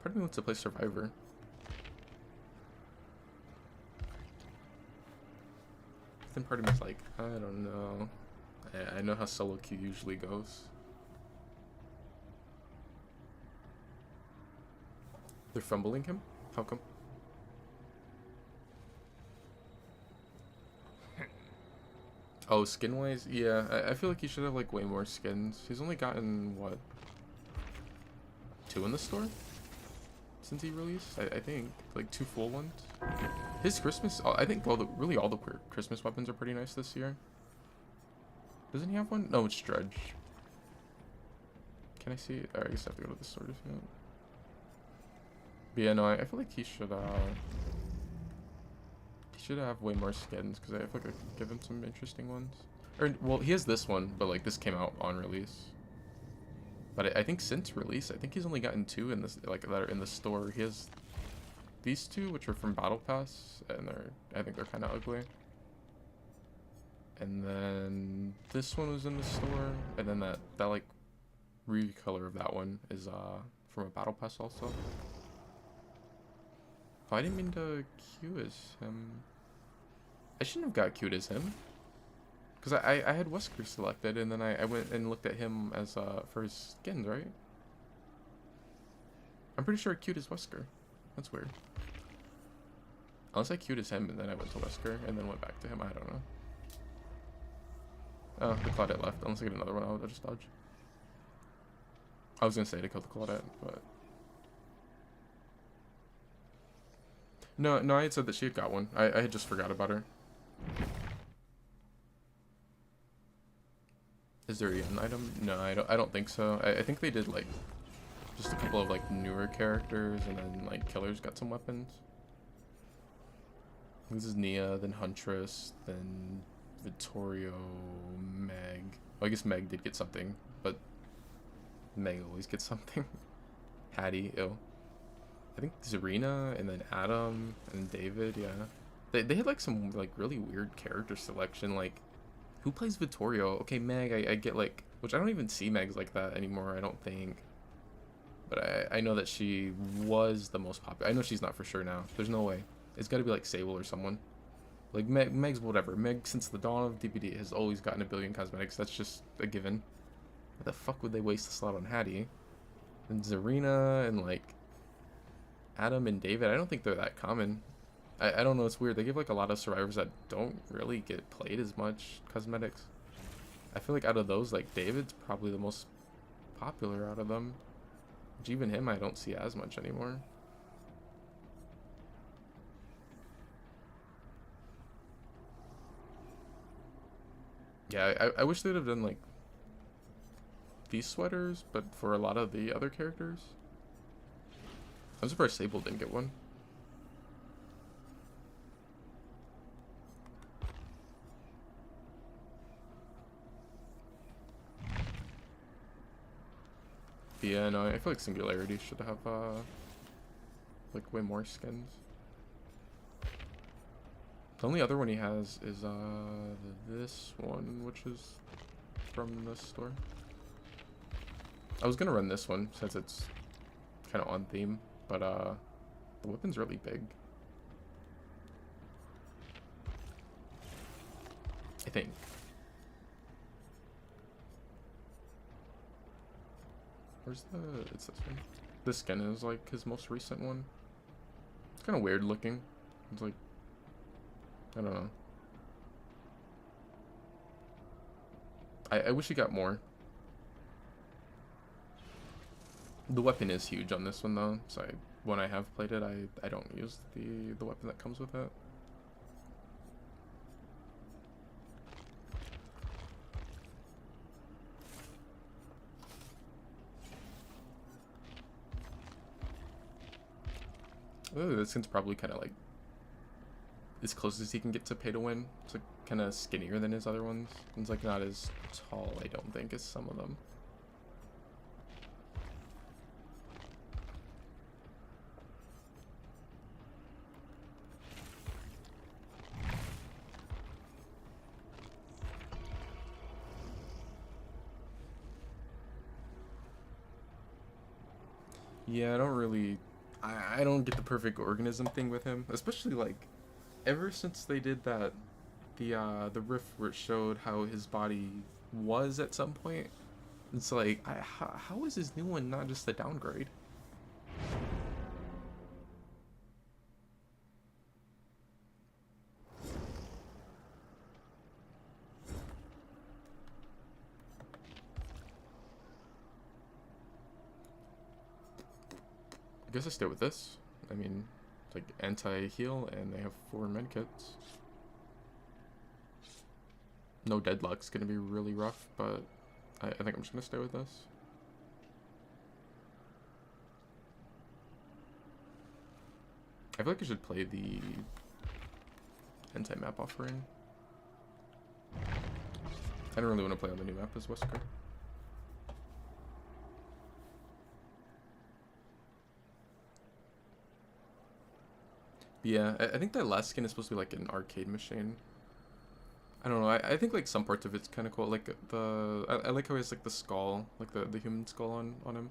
Part of me wants to play Survivor. Then part of me is like, I don't know. I know how solo queue usually goes. They're fumbling him? How come? Oh, skin-wise? Yeah, I feel like he should have, like, way more skins. He's only gotten, what? 2 in the store? Since he released? I think. Like, 2 full ones? His Christmas... I think really all the Christmas weapons are pretty nice this year. Doesn't he have one? No, it's Dredge. Can I see it? I guess I have to go to the store to see it. But yeah, no, I feel like he should have way more skins, because I feel like I could give him some interesting ones. Or, well, he has this one, but like this came out on release. But I think since release, I think he's only gotten 2 in this, like, that are in the store. He has these 2, which are from Battle Pass, and I think they're kind of ugly. And then this one was in the store, and then that like recolor of that one is from a Battle Pass also. Oh, I didn't mean to queue as him. I shouldn't have got queued as him. Because I had Wesker selected, and then I went and looked at him as for his skins, right? I'm pretty sure I queued as Wesker. That's weird. Unless I queued as him, and then I went to Wesker, and then went back to him. I don't know. Oh, the Claudette left. Unless I get another one, I'll just dodge. I was going to say to kill the Claudette, but... No, I had said that she had got one. I had just forgot about her. Is there an item? No, I don't think so. I think they did like just a couple of like newer characters, and then like killers got some weapons. This is Nia, then Huntress, then Vittorio, Meg. Well, I guess Meg did get something, but Meg always gets something. Hattie, ew. I think Zarina, and then Adam, and David, yeah. They had like some like really weird character selection, like who plays Vittorio? Okay, Meg, I get like, which I don't even see Megs like that anymore, I don't think. But I know that she was the most popular. I know she's not for sure now. There's no way. It's gotta be like Sable or someone. Like Meg's whatever. Meg, since the dawn of DBD, has always gotten a billion cosmetics. That's just a given. Why the fuck would they waste a slot on Hattie? And Zarina and like Adam and David, I don't think they're that common. I don't know, it's weird. They give like a lot of survivors that don't really get played as much cosmetics. I feel like out of those, like David's probably the most popular out of them. Which even him I don't see as much anymore. Yeah, I wish they'd have done like these sweaters, but for a lot of the other characters. I'm surprised Sable didn't get one. Yeah, no, I feel like Singularity should have like way more skins. The only other one he has is this one, which is from this store. I was gonna run this one since it's kind of on theme, but the weapon's really big. I think. Where's the... it's this one. This skin is like his most recent one. It's kind of weird looking. It's like... I don't know. I wish he got more. The weapon is huge on this one though, so when I have played it, I don't use the weapon that comes with it. Ooh, this skin's probably kind of like as close as he can get to pay to win. It's like kind of skinnier than his other ones. It's like not as tall, I don't think, as some of them. Yeah, I don't really I don't get the perfect organism thing with him, especially like ever since they did that the riff where it showed how his body was at some point. It's like, how is his new one not just a downgrade? I guess I stay with this. I mean, it's like anti-heal, and they have 4 medkits. No deadlock's gonna be really rough, but I think I'm just gonna stay with this. I feel like I should play the anti-map offering. I don't really want to play on the new map as Wesker. But yeah, I think that last skin is supposed to be like an arcade machine. I don't know, I think like some parts of it's kind of cool, like I like how he has like the skull, like the human skull on him.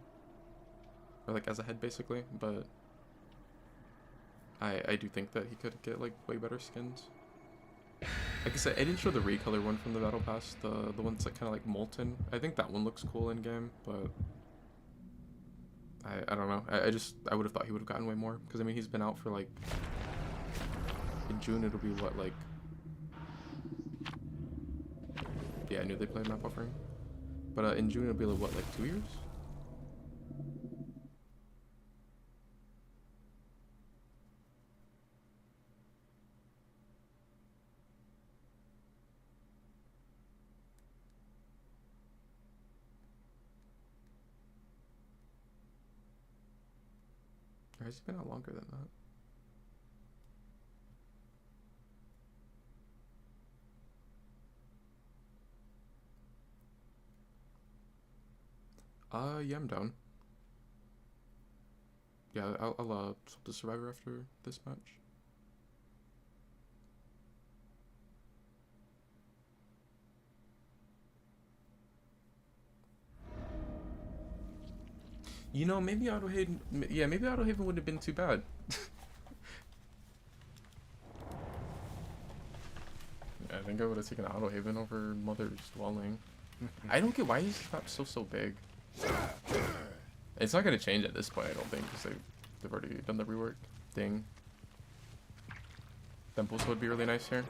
Or like as a head basically, but I do think that he could get like way better skins. Like I said, I didn't show the recolor one from the battle pass, the one that's like kind of like molten. I think that one looks cool in game, but I don't know. I would have thought he would have gotten way more, because I mean he's been out for like, in June it'll be what, like, yeah, I knew they played map offering, but in June it'll be like what, like 2 years? Or has he been out longer than that? Yeah, I'm down. Yeah, I'll swap the Survivor after this match. You know, maybe Autohaven, yeah, maybe Autohaven wouldn't have been too bad. Yeah, I think I would have taken Autohaven over Mother's Dwelling. I don't get why is this map so big. It's not gonna change at this point, I don't think, because they've already done the rework thing. Temples would be really nice here.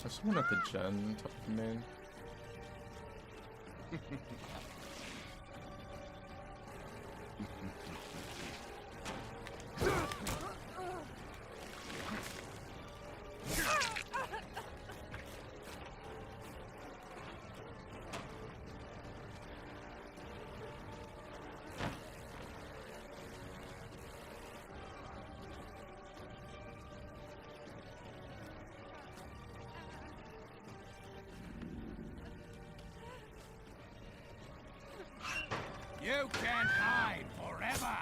There's someone at the gen top of the main. You can't hide forever.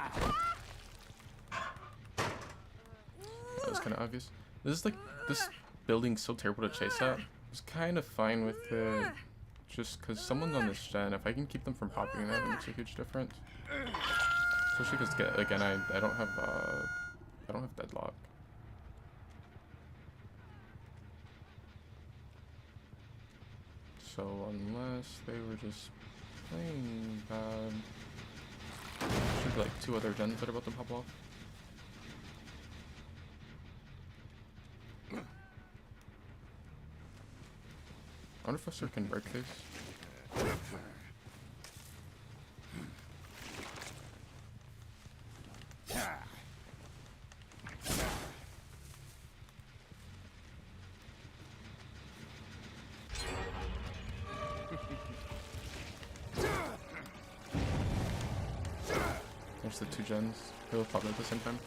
That was kind of obvious. This is like, this building's so terrible to chase at. I was kind of fine with it, just because someone's on this gen. If I can keep them from popping that, it makes a huge difference. Especially because again, I don't have deadlock. So unless they were just playing bad, should be like 2 other gens that are about to pop off. I wonder if Buster can break this. There's the 2 gens. They'll pop at the same time.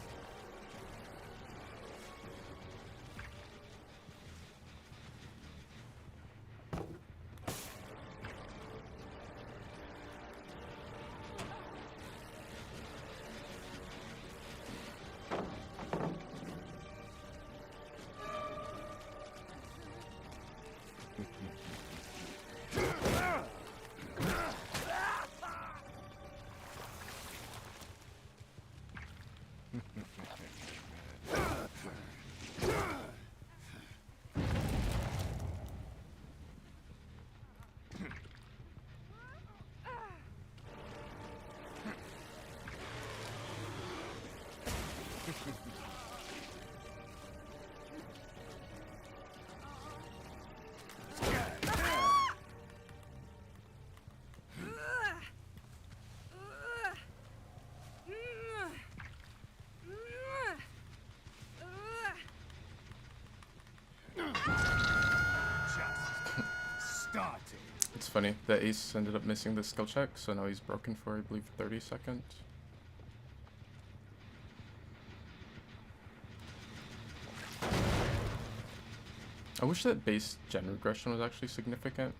It's funny, the ace ended up missing the skill check, so now he's broken for, I believe, 30 seconds. I wish that base gen regression was actually significant.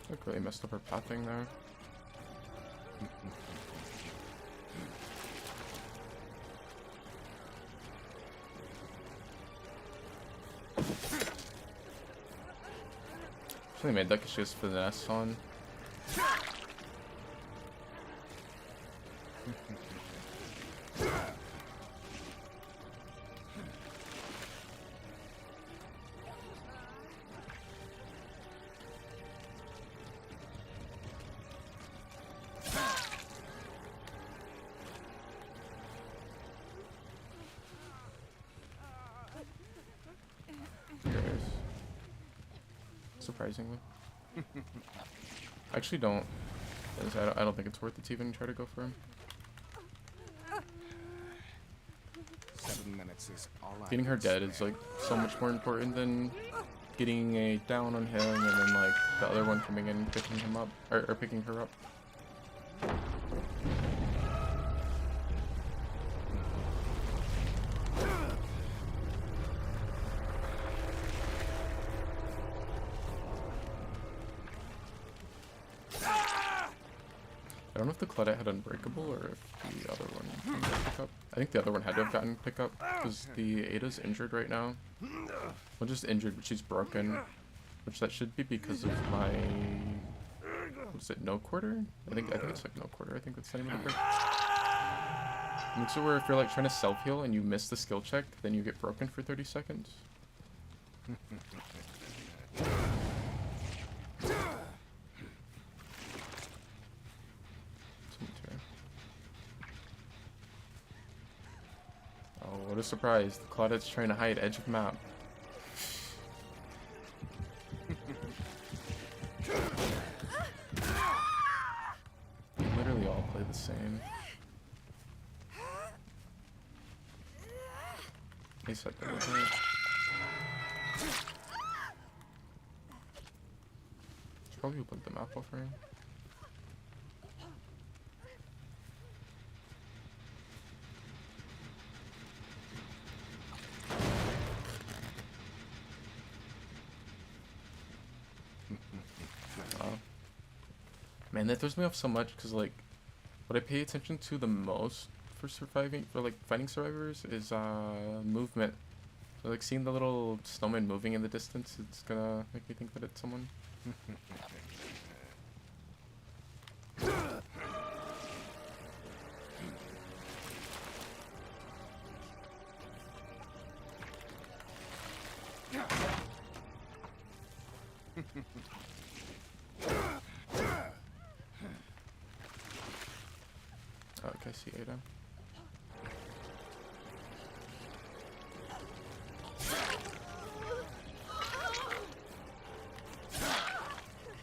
Like really messed up her pathing there. Actually made that because she has finesse on. Surprisingly. I actually don't. I don't think it's worth it to even try to go for him. 7 minutes is all I Getting her can dead is spare. like so much more important than getting a down on him and then like the other one coming in and picking him up or picking her up. I don't know if the Claudette had Unbreakable or if the other one can pick up. I think the other one had to have gotten pick up because the Ada's injured right now. Well, just injured, but she's broken, which that should be because of my. What is it? No quarter? I think it's like no quarter. I think that's the name of the break. Makes it where if you're like trying to self heal and you miss the skill check, then you get broken for 30 seconds. Oh, what a surprise. The Claudette's trying to hide edge of map. They literally all play the same. They said that was right. Should probably open the map offering. Man, that throws me off so much because, like, what I pay attention to the most for surviving, for, like, fighting survivors is, movement. So, like, seeing the little snowman moving in the distance, it's gonna make me think that it's someone. Oh, okay, I see Ada.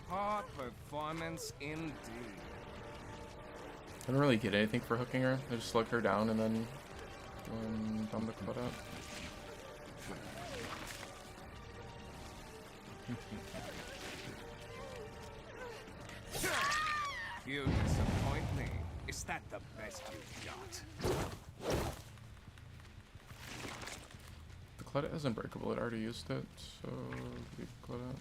Hot performance indeed. I don't really get anything for hooking her. I just slug her down and then down the club out. You disappoint me. Is that the best you've got? The Cludet is unbreakable, it already used it, so leave Cludet.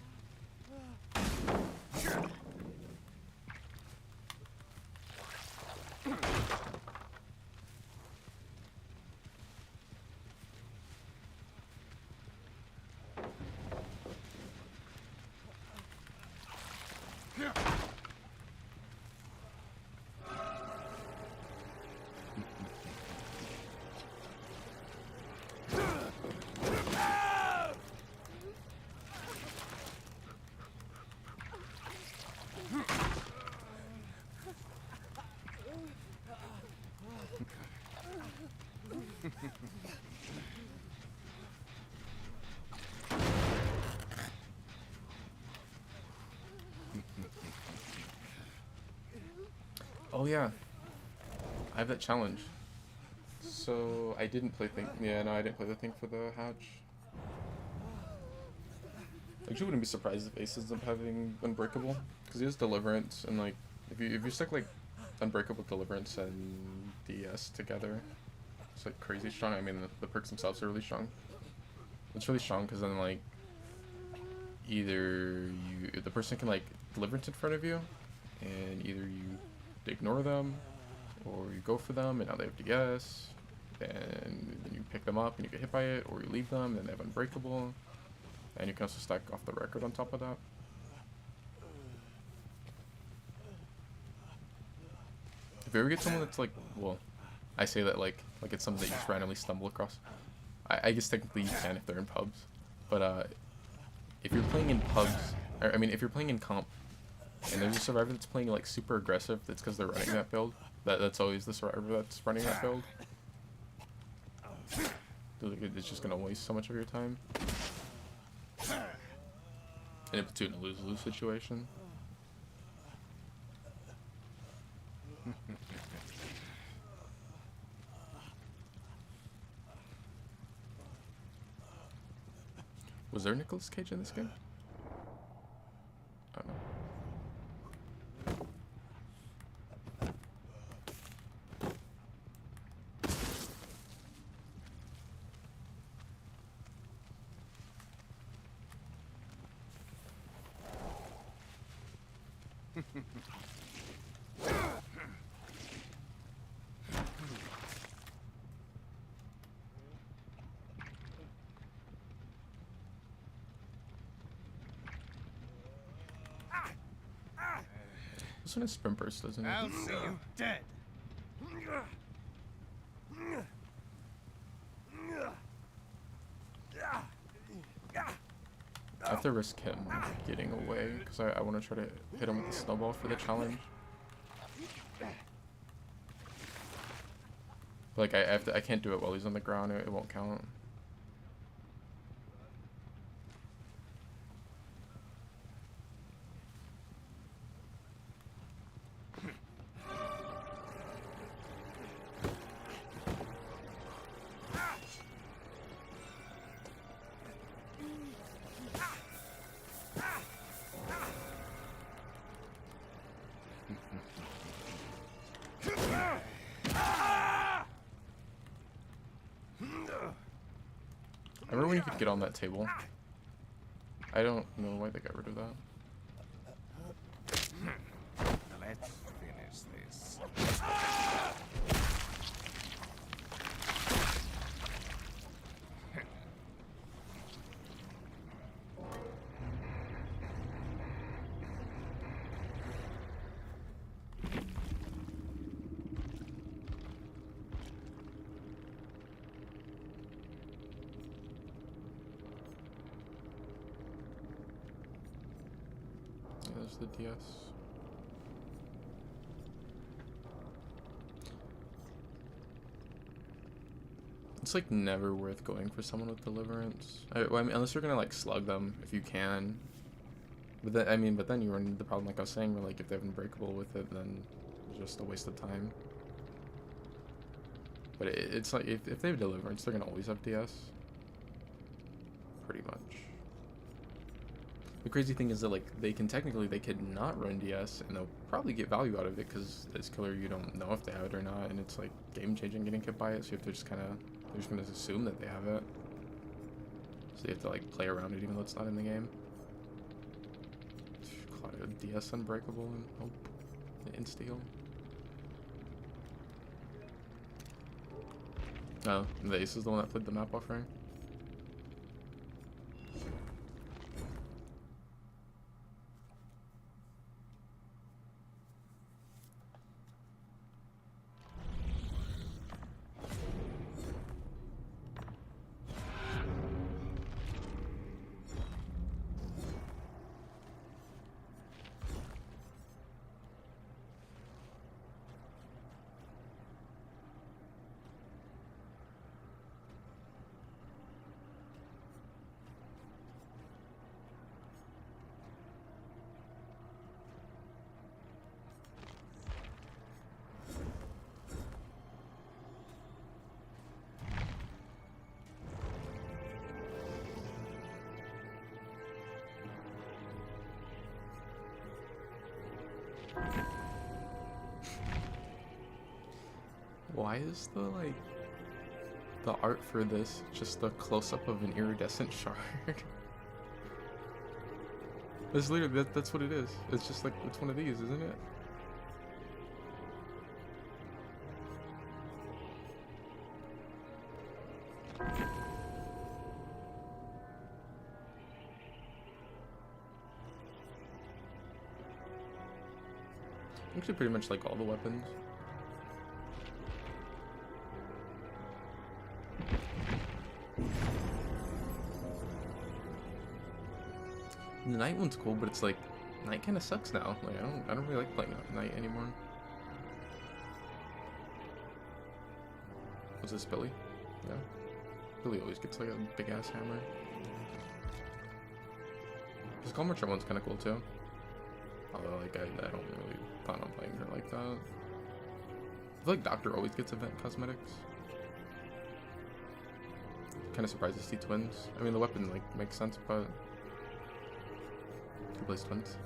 Oh yeah, I have that challenge. So I didn't play thing. Yeah, no, I didn't play the thing for the hatch. I actually wouldn't be surprised if Ace ends up having Unbreakable, because he has Deliverance, and like if you stick like Unbreakable, Deliverance, and DS together, it's like crazy strong. I mean the perks themselves are really strong. It's really strong because then like either the person can like Deliverance in front of you, and either you ignore them, or you go for them and now they have DS, and then you pick them up and you get hit by it, or you leave them and they have Unbreakable, and you can also stack off the record on top of that. If you ever get someone that's like, well, I say that like it's something that you just randomly stumble across. I guess technically you can if they're in pubs, but if you're playing in pubs, I mean if you're playing in comp, and there's a survivor that's playing like super aggressive, that's because they're running that build. That's always the survivor that's running that build. It's just gonna waste so much of your time. And it puts you in a lose-lose situation. Was there Nicolas Cage in this game? I don't know. This one has sprint burst, doesn't it? I'll see you dead. I have to risk him getting away because I want to try to hit him with the snowball for the challenge. Like I can't do it while he's on the ground. It won't count. I remember when you could get on that table. I don't know why they got rid of that. Let's finish this. There's the DS. It's like never worth going for someone with Deliverance. Well, I mean, unless you're gonna like slug them if you can. But then, but then you run into the problem like I was saying, where like if they have Unbreakable with it, then it's just a waste of time. But it's like, if they have Deliverance, they're gonna always have DS. Pretty much. The crazy thing is that, like, they could not run DS, and they'll probably get value out of it, because as killer, you don't know if they have it or not, and it's, like, game-changing getting hit by it, so you have to just kind of, they're just going to assume that they have it. So you have to, like, play around it, even though it's not in the game. DS Unbreakable, and hope. Insta-heal. Oh, the Ace is the one that played the map offering. Why is the art for this just a close-up of an iridescent shard? It's literally, that's what it is. It's just like, it's one of these, isn't it? Actually, pretty much like all the weapons. The night one's cool, but it's like, night kind of sucks now. Like, I don't really like playing night anymore. Was this Billy? Yeah. Billy always gets like a big ass hammer. This Calmercher one's kind of cool too. Although, like, I don't really plan on playing her like that. I feel like Doctor always gets event cosmetics. Kind of surprised to see twins. I mean, the weapon, like, makes sense, but who plays twins?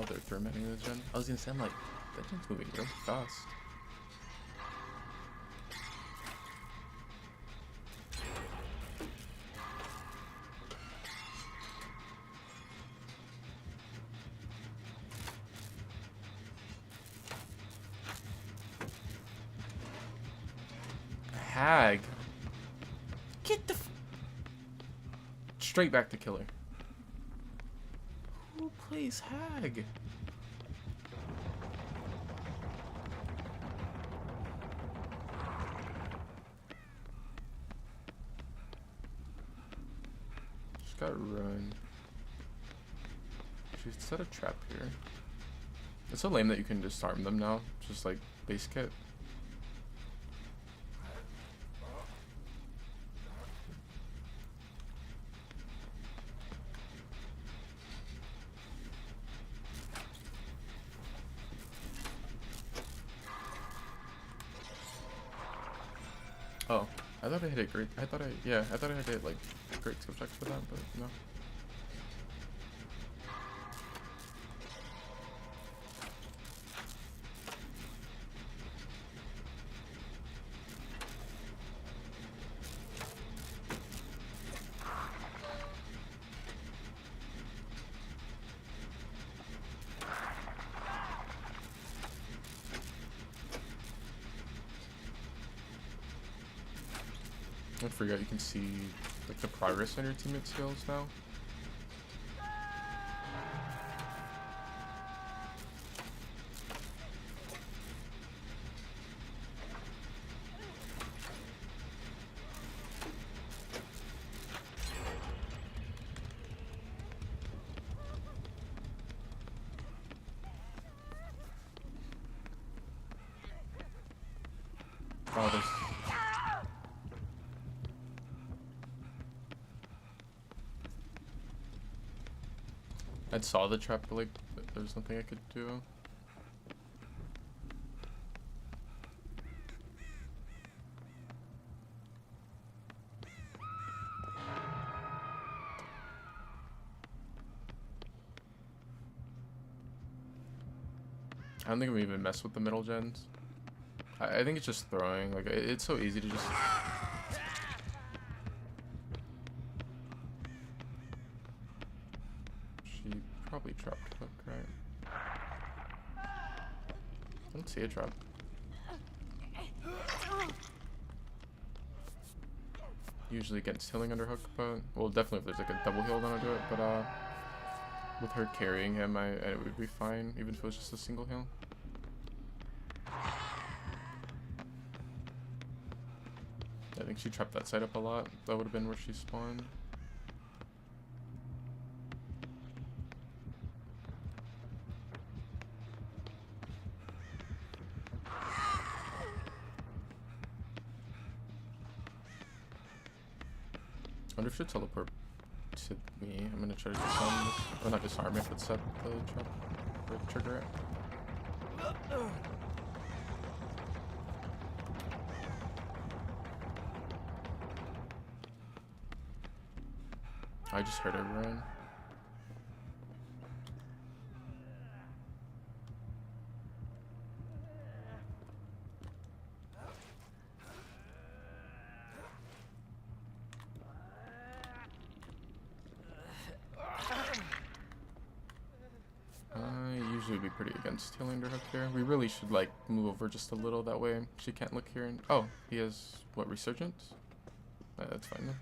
Oh, they're fermenting the gen. I was gonna say, I'm like, that gen's moving real fast. Hag. Get the straight back to killer. Who plays Hag? Just gotta run. She set a trap here. It's so lame that you can disarm them now. Just like base kit. Oh, I thought I hit it great. I thought I had it like great skill checks for that, but no. I forgot you can see like the progress on your teammate skills now. Oh, there's I saw the trap, but like, there's nothing I could do. I don't think I'm even mess with the middle gens. I think it's just throwing. Like, it's so easy to just. She probably dropped hook, right? I don't see a drop. Usually against healing under hook, but well, definitely if there's like a double heal, then I'll do it. But with her carrying him, it would be fine, even if it was just a single heal. I think she trapped that side up a lot. That would have been where she spawned. I wonder if she'll teleport to me. I'm gonna try to disarm this. Or not disarm it, but set the trap or trigger it. I just heard her run. I usually be pretty against healing her hook here. We really should like move over just a little, that way she can't look here. And oh, he has what, resurgence? That's fine then.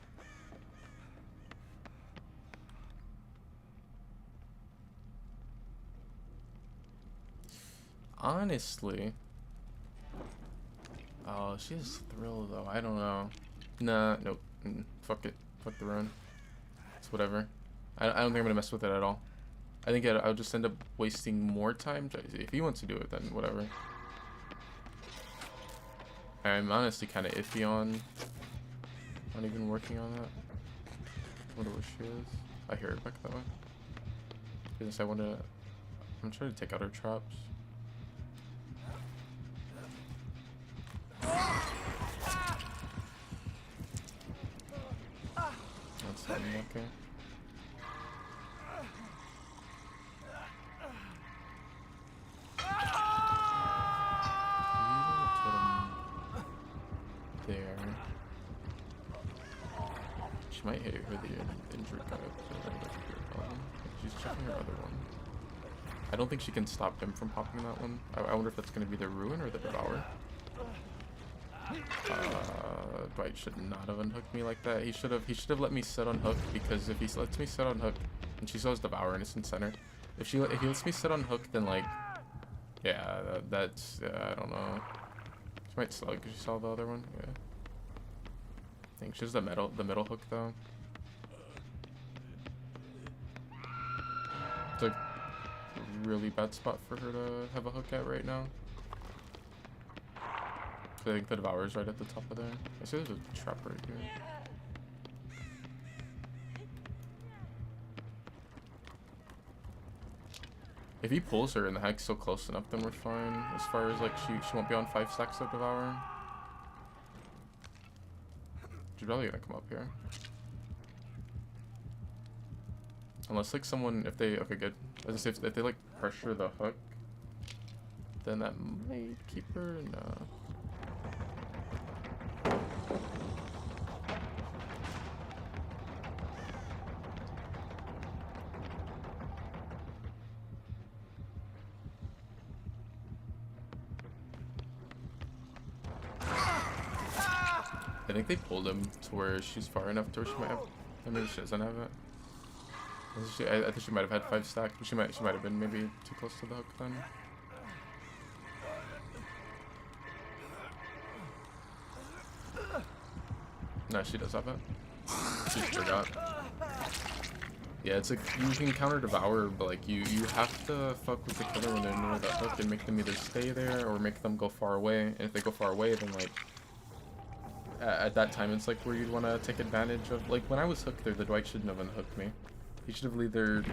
Honestly, oh, she has thrill though. I don't know. Nah, nope. Fuck it. Fuck the run. It's whatever. I don't think I'm gonna mess with it at all. I think I'll just end up wasting more time. If he wants to do it, then whatever. I'm honestly kind of iffy on not even working on that. I wonder where she is. I hear it back that way. Because I want to. I'm trying to take out her traps. That's something okay. She might hit her the injured guy. She's checking her other one. I don't think she can stop him from popping that one. I wonder if that's going to be the Ruin or the Devourer. Dwight should not have unhooked me like that. He should have let me sit on hook, because if he lets me sit on hook and she saws Devour and it's in center, if he lets me sit on hook, then like, yeah, that's I don't know. She might slug because she saw the other one. Yeah. I think she's the middle hook though. It's like a really bad spot for her to have a hook at right now. I think the Devourer's right at the top of there. I see there's a trap right here. If he pulls her and the hack's still close enough, then we're fine. As far as like she won't be on 5 stacks of Devourer. She's probably gonna come up here. Unless like someone, if they, okay good. As I say, if they like pressure the hook, then that might keep her, no. I think they pulled him to where she's far enough to where she might have. I mean, she doesn't have it. I think she might have had 5 stacks, but she might have been maybe too close to the hook then. No, she does have it. She just forgot. Yeah, it's like you can counter Devour, but like you have to fuck with the killer when they're near the hook and make them either stay there or make them go far away. And if they go far away, then like at that time it's like where you'd want to take advantage of, like when I was hooked there, the Dwight shouldn't have unhooked me. He should have either,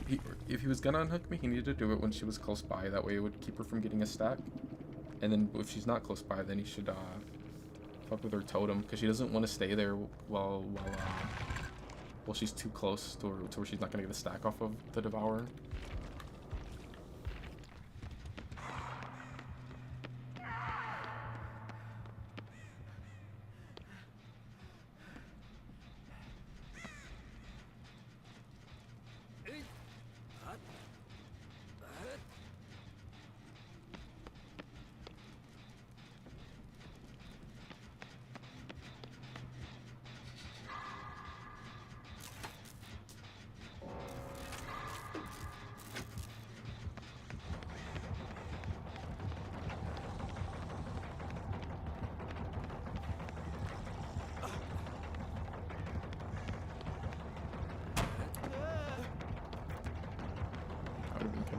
if he was gonna unhook me, he needed to do it when she was close by. That way it would keep her from getting a stack. And then if she's not close by, then he should fuck with her totem, because she doesn't want to stay there while she's too close to where she's not gonna get a stack off of the Devourer.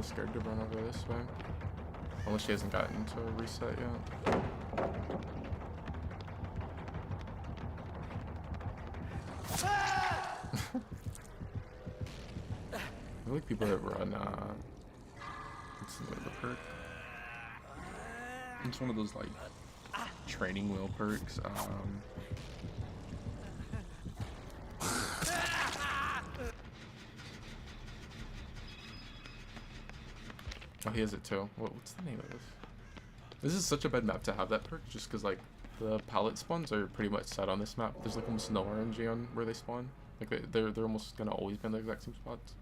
Scared to run over this way. Unless she hasn't gotten to a reset yet. I feel like people that run, what's the name of the perk? It's one of those like training wheel perks. Oh, he has it too. What's the name of this? This is such a bad map to have that perk, just because like the pallet spawns are pretty much set on this map. There's like almost no RNG on where they spawn. Like they're almost gonna always be in the exact same spots.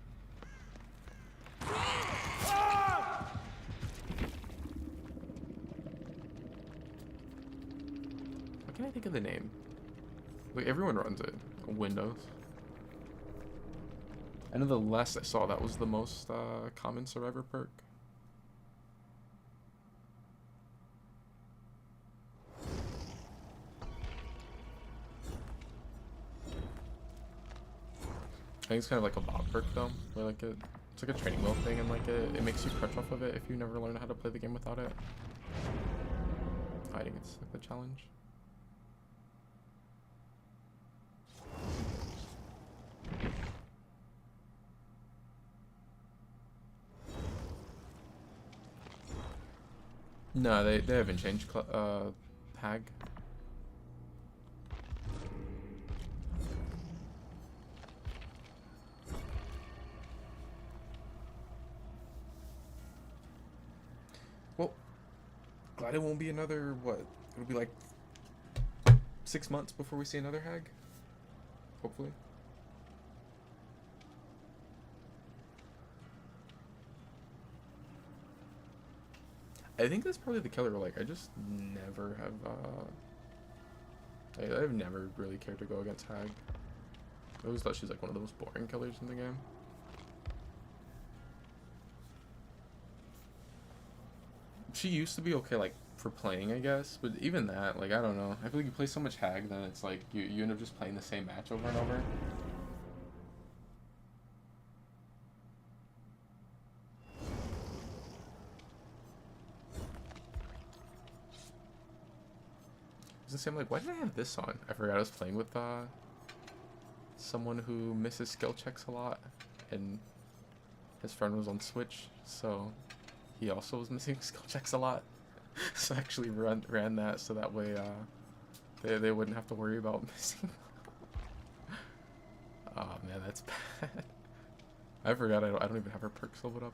What can I think of the name? Like everyone runs it. Windows. I know the last I saw that was the most common survivor perk. I think it's kind of like a bot perk though, where like it's like a training wheel thing, and like it makes you crutch off of it if you never learn how to play the game without it. I think it's like the challenge. No, they haven't changed Hag. Well, glad it won't be another, what? It'll be like 6 months before we see another Hag. Hopefully. I think that's probably the killer. Like, I just never have, I've never really cared to go against Hag. I always thought she's like one of the most boring killers in the game. She used to be okay, like, for playing, I guess, but even that, like, I don't know. I feel like you play so much Hag, then it's like, you end up just playing the same match over and over. It's the same, like, why did I have this on? I forgot I was playing with, someone who misses skill checks a lot, and his friend was on Switch, so he also was missing skill checks a lot. So I actually ran that so that way they wouldn't have to worry about missing. Oh man, that's bad. I forgot I don't even have her perks leveled up.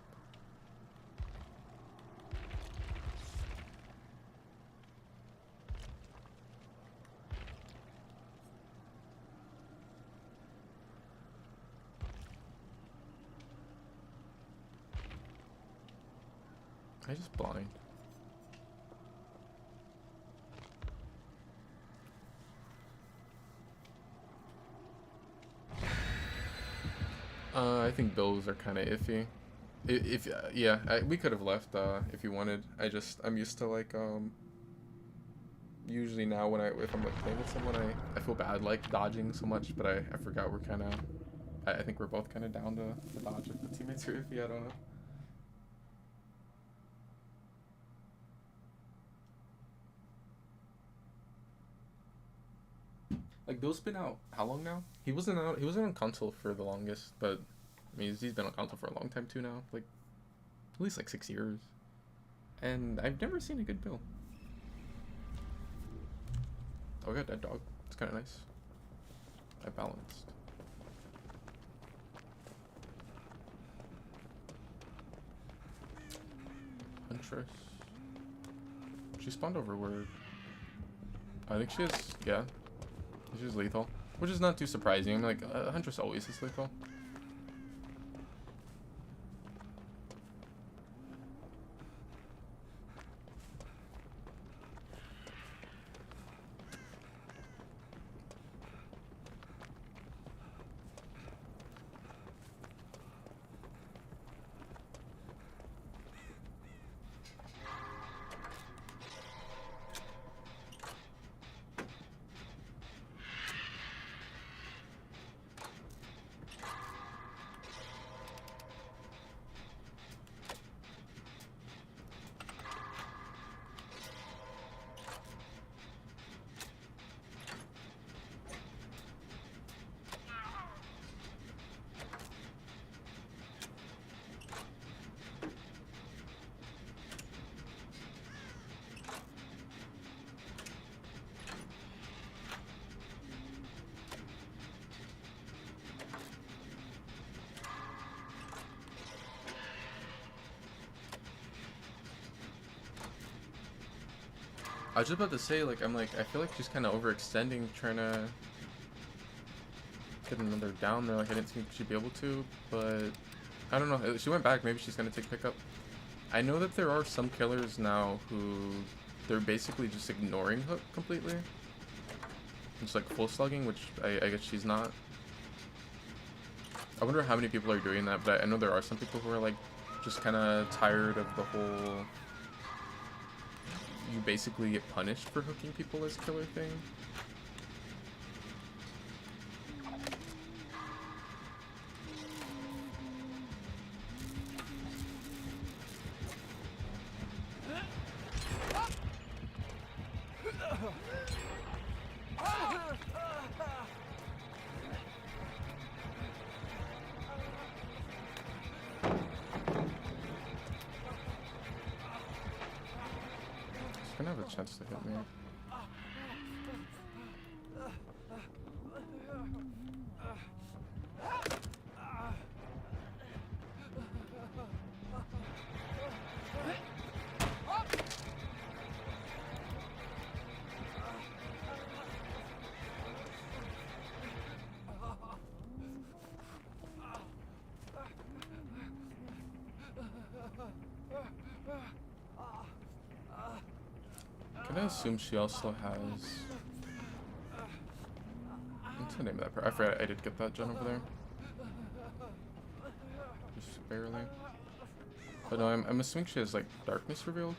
I just blind. I think bills are kind of iffy. If yeah, we could have left if you wanted. I'm used to like usually now when if I'm like playing with someone I feel bad like dodging so much, but I forgot we're kind of I think we're both kind of down to dodge if the teammates are iffy. I don't know. Like Bill's been out how long now? He wasn't on console for the longest, but I mean he's been on console for a long time too now, like at least like 6 years. And I've never seen a good Bill. Oh, I got that dog. It's kind of nice. I balanced. Huntress. She spawned over where I think she is, yeah. She's lethal, which is not too surprising. I mean, like, Huntress always is lethal. I was just about to say, like, I feel like she's kind of overextending, trying to get another down there. Like, I didn't think she'd be able to, but I don't know. She went back. Maybe she's going to take pickup. I know that there are some killers now who they're basically just ignoring hook completely. It's like full slugging, which I guess she's not. I wonder how many people are doing that, but I know there are some people who are, like, just kind of tired of the whole you basically get punished for hooking people as killer thing. Gonna have a chance to hit me. gonna assume she also has. What's the name of that? I forgot. I did get that gen over there. Just barely. But no, I'm assuming she has like darkness revealed.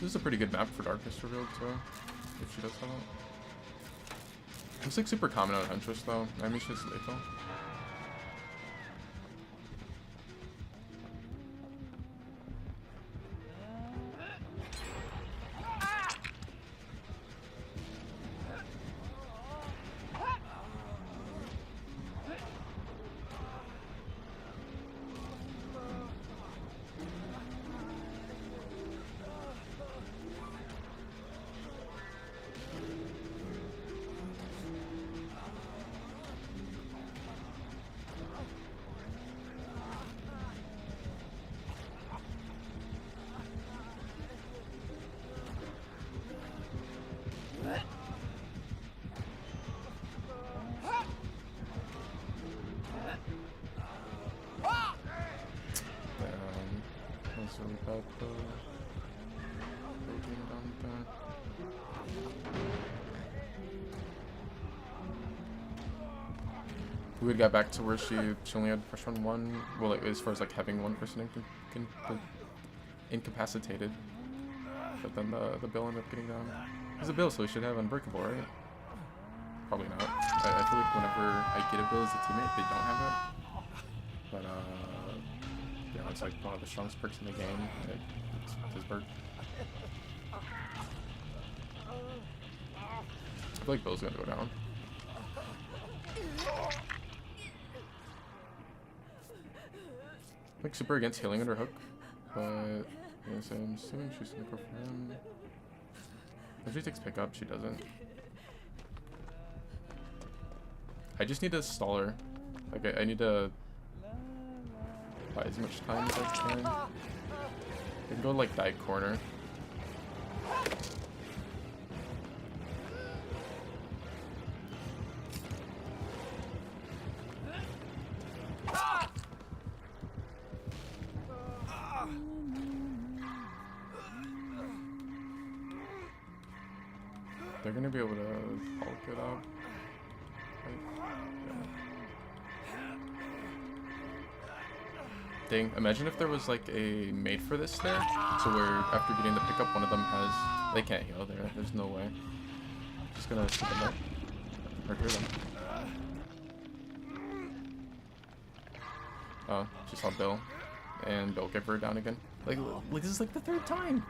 This is a pretty good map for darkness revealed too, if she does have it. It's like super common on Huntress though. I mean, she's lethal. We would get back to where she only had pressure on one. Well, like, as far as like having one person incapacitated, but then the bill ended up getting down. He's a bill, so he should have unbreakable, right? Probably not. I feel like whenever I get a bill as a teammate, they don't have it. But you know, it's like one of the strongest perks in the game. It's his bird. I feel like Bill's gonna go down. Like super against healing under hook, but yes, I'm assuming she's gonna go for him. If she takes pickup, she doesn't. I just need to stall her. Like I need to buy as much time as I can. I can go like dive corner. They're gonna be able to bulk it up. Dang, imagine if there was like a mate for this there, so where after getting the pickup, one of them has, they can't heal there. There's no way. Just gonna stick them up or hear them. Oh, she saw Bill, and Bill gave her down again. Like this is like the third time.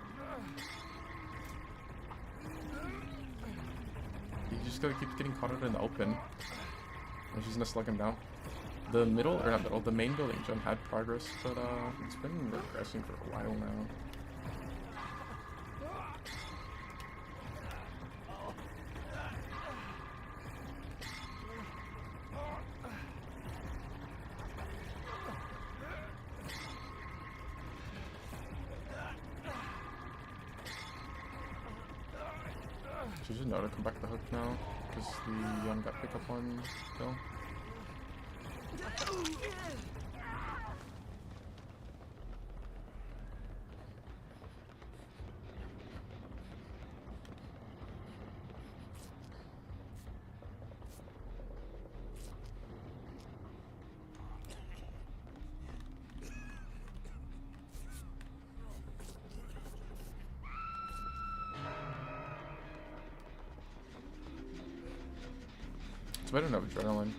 You just gotta keep getting caught out in the open. And she's gonna slug him down. The middle, or not middle, the main building jump had progress, but it's been regressing for a while now. She should know to come back to the hook now, because the young got pick up on Bill. So I don't have adrenaline.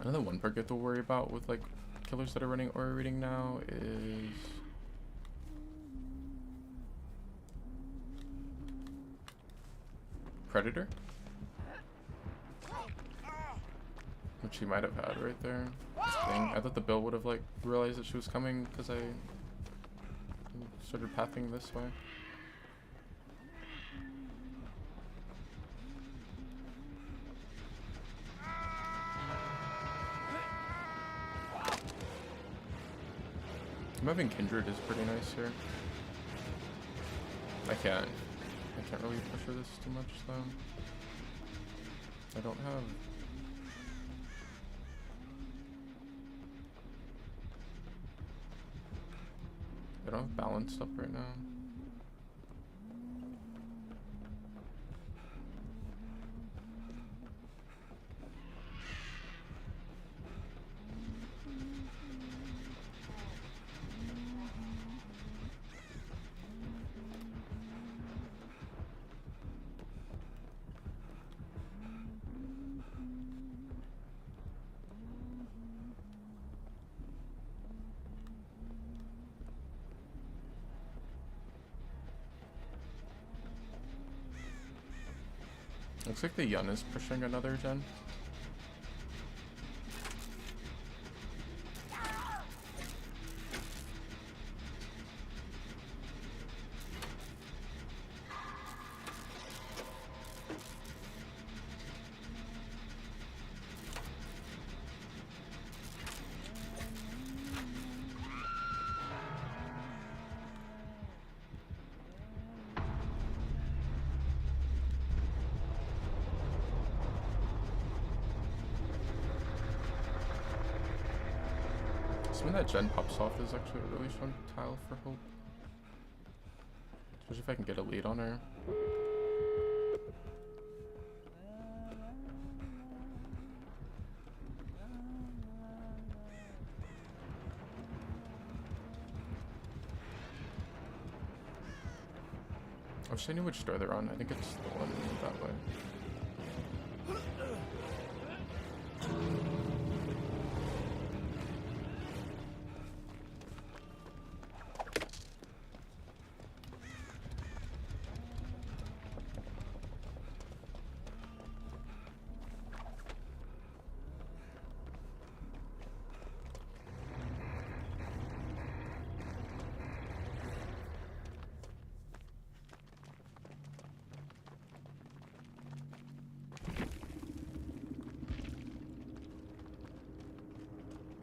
Another one perk you have to worry about with like killers that are running aura reading now is Predator, which she might have had right there. Dang, I thought the bill would have like realized that she was coming because I started pathing this way. I'm having Kindred is pretty nice here. I can't really push her this too much though. I don't have. I don't have balanced up right now. Looks like the Yun is pushing another gen. When that gen pops off is actually a really strong tile for hope. Especially if I can get a lead on her. I wish I knew which store they're on. I think it's the one that way.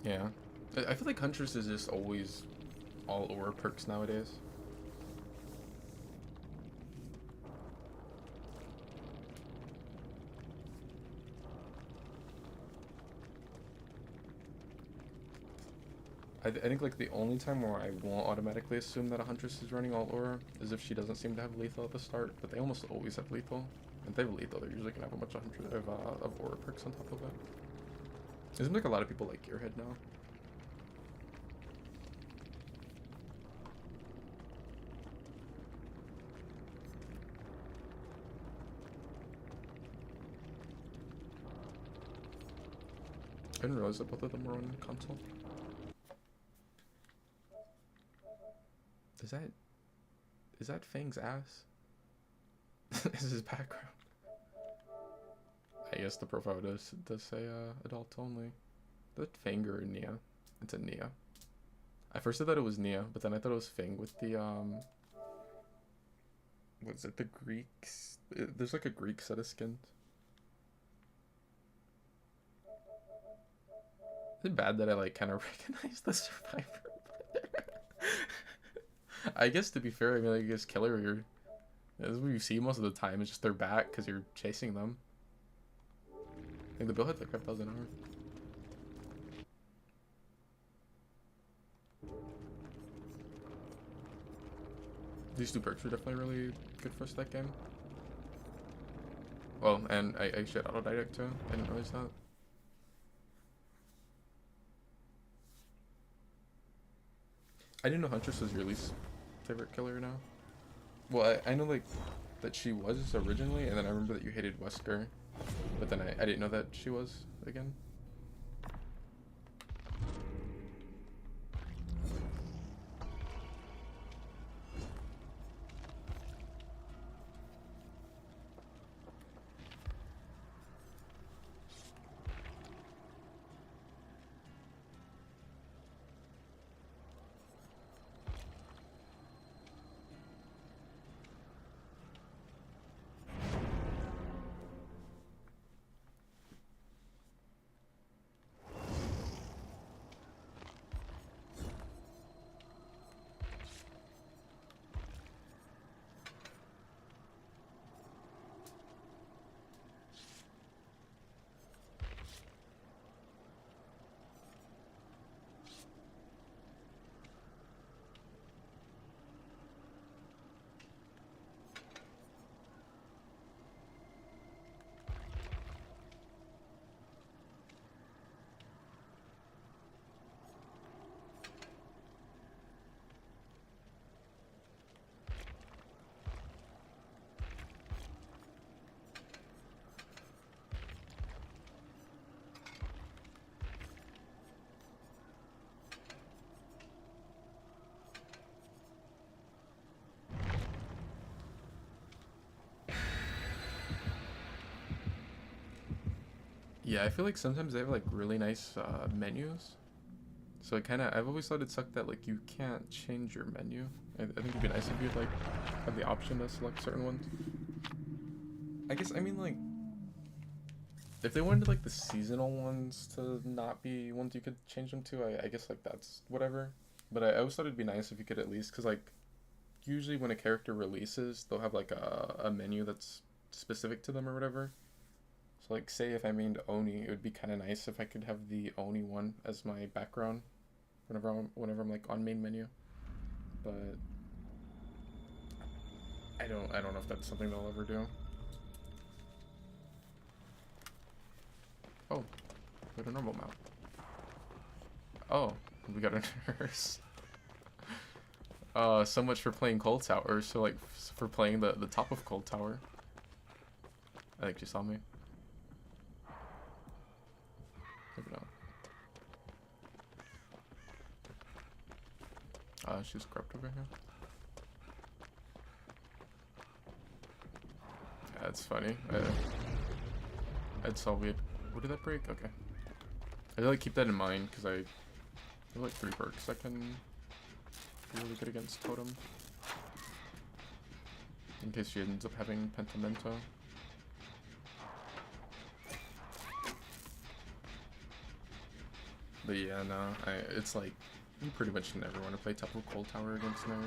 Yeah. I feel like Huntress is just always all aura perks nowadays. I think like the only time where I won't automatically assume that a Huntress is running all aura is if she doesn't seem to have lethal at the start, but they almost always have lethal. And if they have lethal, they're usually gonna have a bunch of aura perks on top of it. It seems like a lot of people like Gearhead now. I didn't realize that both of them were on console. Is that Fang's ass? Is his background? I guess the profile does say adult only. Is that Fang or Nia? It's a Nia. I first thought it was Nia, but then I thought it was Fang with the was it the Greeks? There's like a Greek set of skins. Is it bad that I like kind of recognize the survivor? I guess to be fair, I mean, like, I guess killer, that's what you see most of the time. It's just they're back because you're chasing them. I think the bill hit like 5,000 hours. These two perks were definitely really good for us that game. Well, and I actually had auto-didact too. I didn't realize that. I didn't know Huntress was your least favorite killer now. Well, I know like that she was originally, and then I remember that you hated Wesker, but then I didn't know that she was again. Yeah, I feel like sometimes they have like really nice menus. So it kind of, I've always thought it sucked that like you can't change your menu. I think it'd be nice if you'd like have the option to select certain ones. I guess, I mean, like, if they wanted like the seasonal ones to not be ones you could change them to, I guess like that's whatever. But I always thought it'd be nice if you could at least, because like usually when a character releases, they'll have like a menu that's specific to them or whatever. So like say if I mained Oni, it would be kind of nice if I could have the Oni one as my background whenever I'm like on main menu. But I don't know if that's something they'll ever do. Oh, we got a normal map. Oh, we got a nurse. So much for playing Cold Tower. So like for playing the top of Cold Tower. I think you saw me. Maybe not. She's crept over here. Yeah, that's funny. I'd saw weird. What did that break? Okay. I like keep that in mind because I have like 3 perks I can be really good against Totem. In case she ends up having Pentamento. But yeah, no, it's like, you pretty much never want to play top of Cold Tower against Nurse.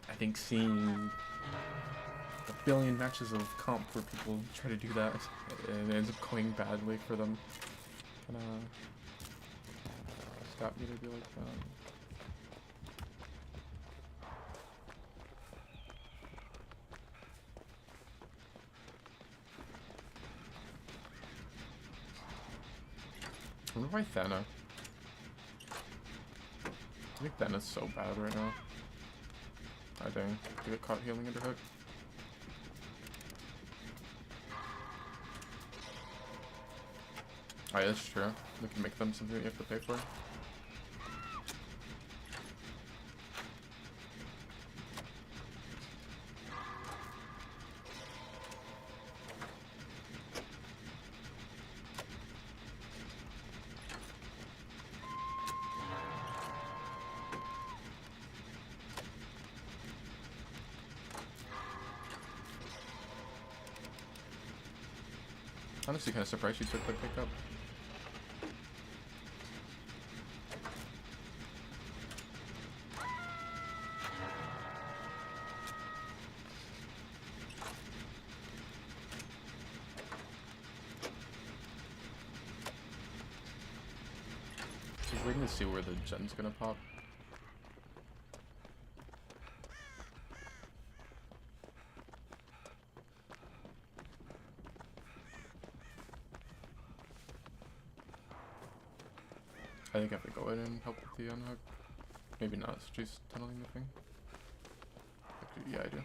I think seeing a billion matches of comp where people try to do that and it ends up going badly for them kinda stop me to be like that. I wonder why Thana. I think Thana's so bad right now. I think to get caught healing under hook. Oh yeah, that's true. We can make them something that you have to pay for. Honestly, kind of surprised she took the pickup. Just waiting to see where the gen's gonna pop. I think I have to go in and help with the unhook. Maybe not, she's tunneling the thing. Actually, yeah, I do.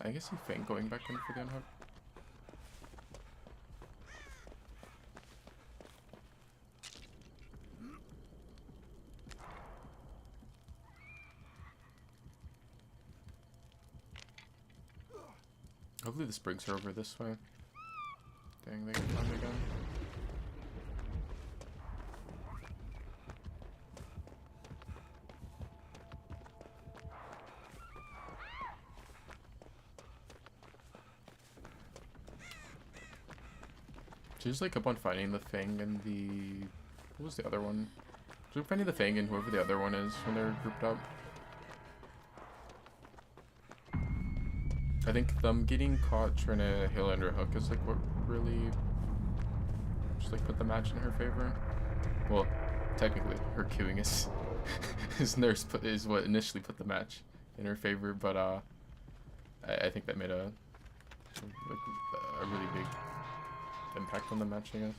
I guess he feint going back in for the unhook. Hopefully this brings her over this way. Dang, they can find me again. She's like up on finding the Fang and the... What was the other one? She's finding the Fang and whoever the other one is when they're grouped up. I think them getting caught trying to heal under hook is like what really just like put the match in her favor. Well, technically her queuing is his nurse is what initially put the match in her favor, but I think that made a really big impact on the match, I guess.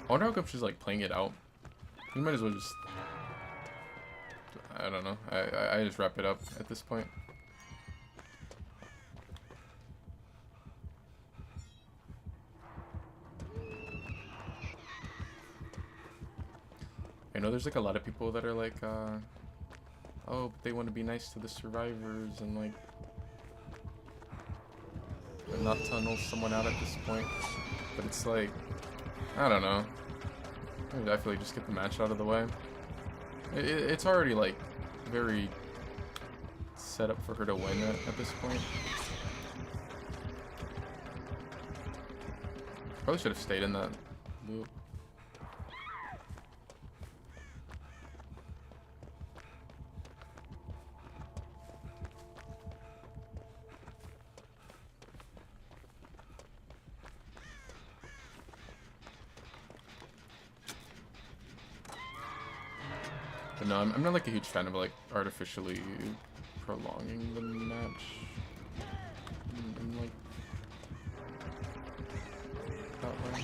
I wonder how come she's like playing it out. You might as well just, I don't know. I just wrap it up at this point. I know there's like a lot of people that are like, oh, but they want to be nice to the survivors and like not tunnel someone out at this point. But it's like, I don't know. I feel like just get the match out of the way. It's already like very set up for her to win at this point. Probably should have stayed in that loop. But no, I'm not like a huge fan of like artificially prolonging the match. I'm like that way.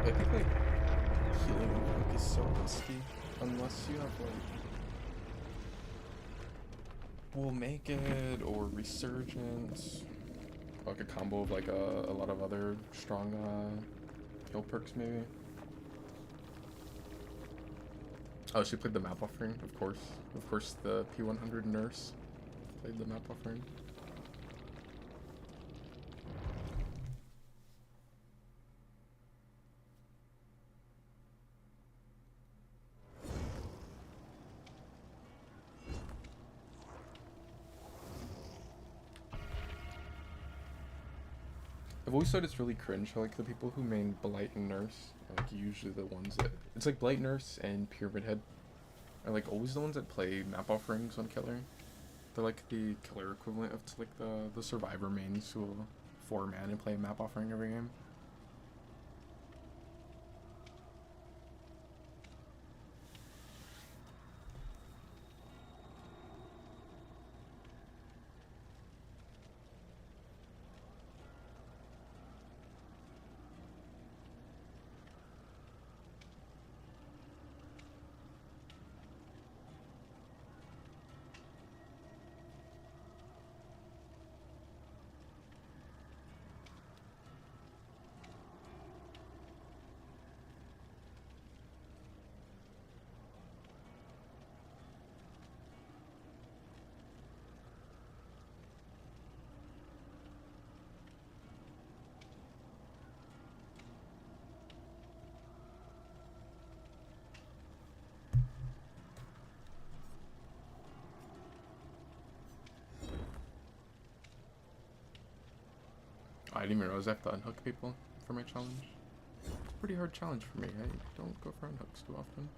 I think like healing on hook is so risky unless you have like Will Make It or Resurgence, like a combo of like a lot of other strong heal perks maybe. Oh, she played the map offering, of course the P100 nurse played the map offering. I've always thought it's really cringe how like the people who main Blight and Nurse are like usually the ones that it's like Blight Nurse and Pyramid Head are like always the ones that play map offerings on Killer. They're like the Killer equivalent of to like the Survivor mains who will 4-man and play map offering every game. I didn't even realize I have to unhook people for my challenge. It's a pretty hard challenge for me. I don't go for unhooks too often.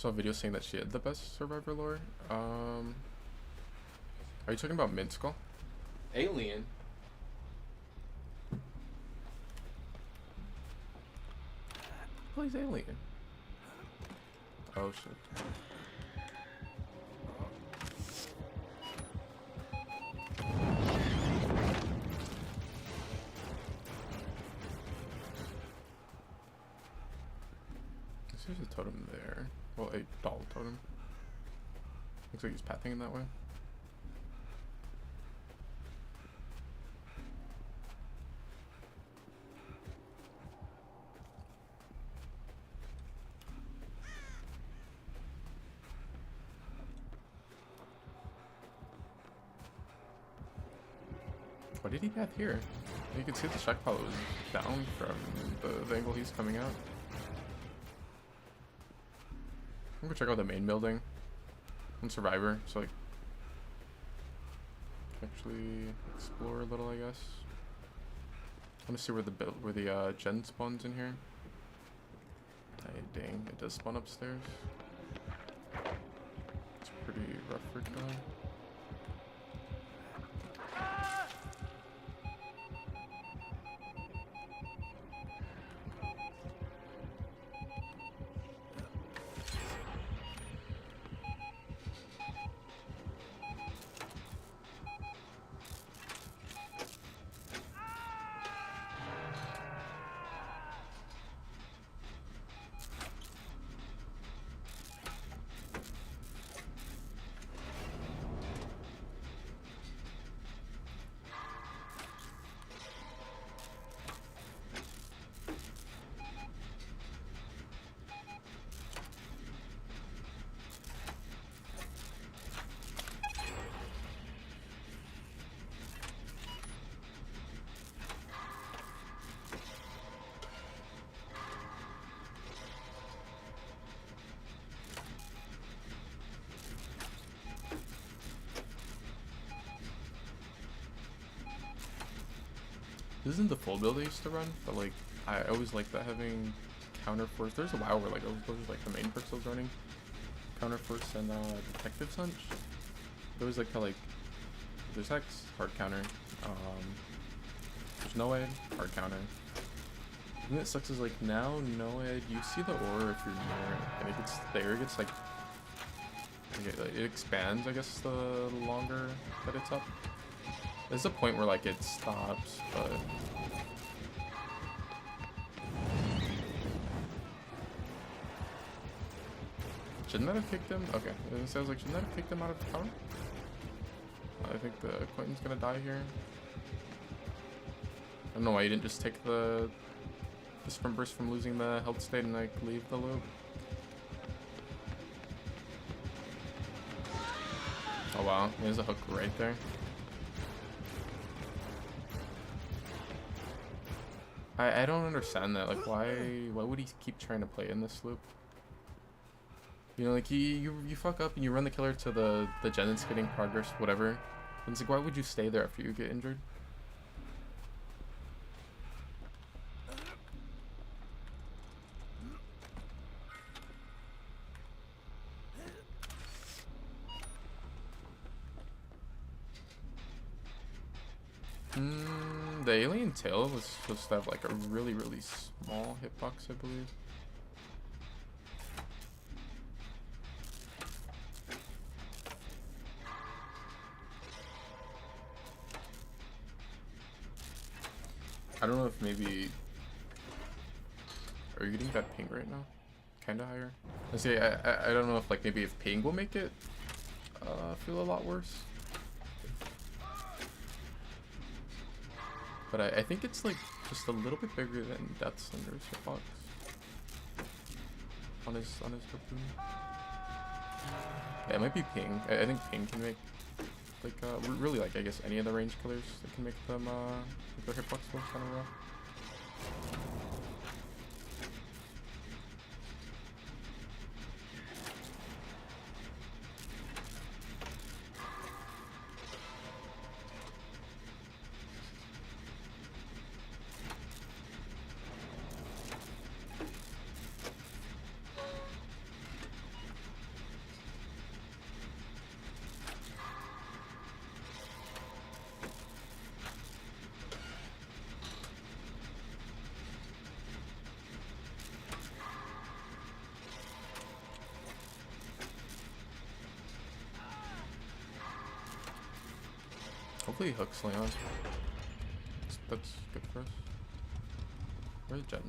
saw a video saying that she had the best survivor lore. Are you talking about Mint Skull? Alien. Who plays Alien? Oh shit. There's a totem there. Well, a doll totem. Looks like he's pathing in that way. Why did he path here? You can see the shock pile was down from the angle he's coming out. I'm gonna check out the main building and Survivor, so like actually explore a little, I guess. I want to see where the gen spawns in here. Dang, it does spawn upstairs. It's pretty rough for killing. This isn't the full build I used to run, but like I always liked that having counter force. There's a while where like those were like the main perks I was running. Counter force and detective hunch. I always like how like there's X, hard counter. There's no aid, hard counter. And it sucks is like now no aid, you see the aura if you're near it, and it gets there, it gets like it expands, I guess, the longer that it's up. There's a point where like it stops, but shouldn't that have kicked him? Okay, it sounds like shouldn't that have kicked him out of the tower? I think the Quentin's gonna die here. I don't know why you didn't just take the sprint burst from losing the health state and like leave the loop. Oh wow, there's a hook right there. I don't understand that. Like, why would he keep trying to play in this loop? You know, like you fuck up and you run the killer to the gen that's getting progress, whatever. And it's like, why would you stay there after you get injured? The alien tail was supposed to have like a really small hitbox, I believe. I don't know if maybe... Are you getting that ping right now? Kinda higher. Let's see, I don't know if like maybe if ping will make it feel a lot worse. But I think it's like just a little bit bigger than Death Slender's hitbox on his harpoon. Yeah, it might be ping. I think ping can make like really like I guess any of the range killers that can make them make their hitbox feel kind of rough. Hopefully he hooks Leon. That's good for us. Where are the gems?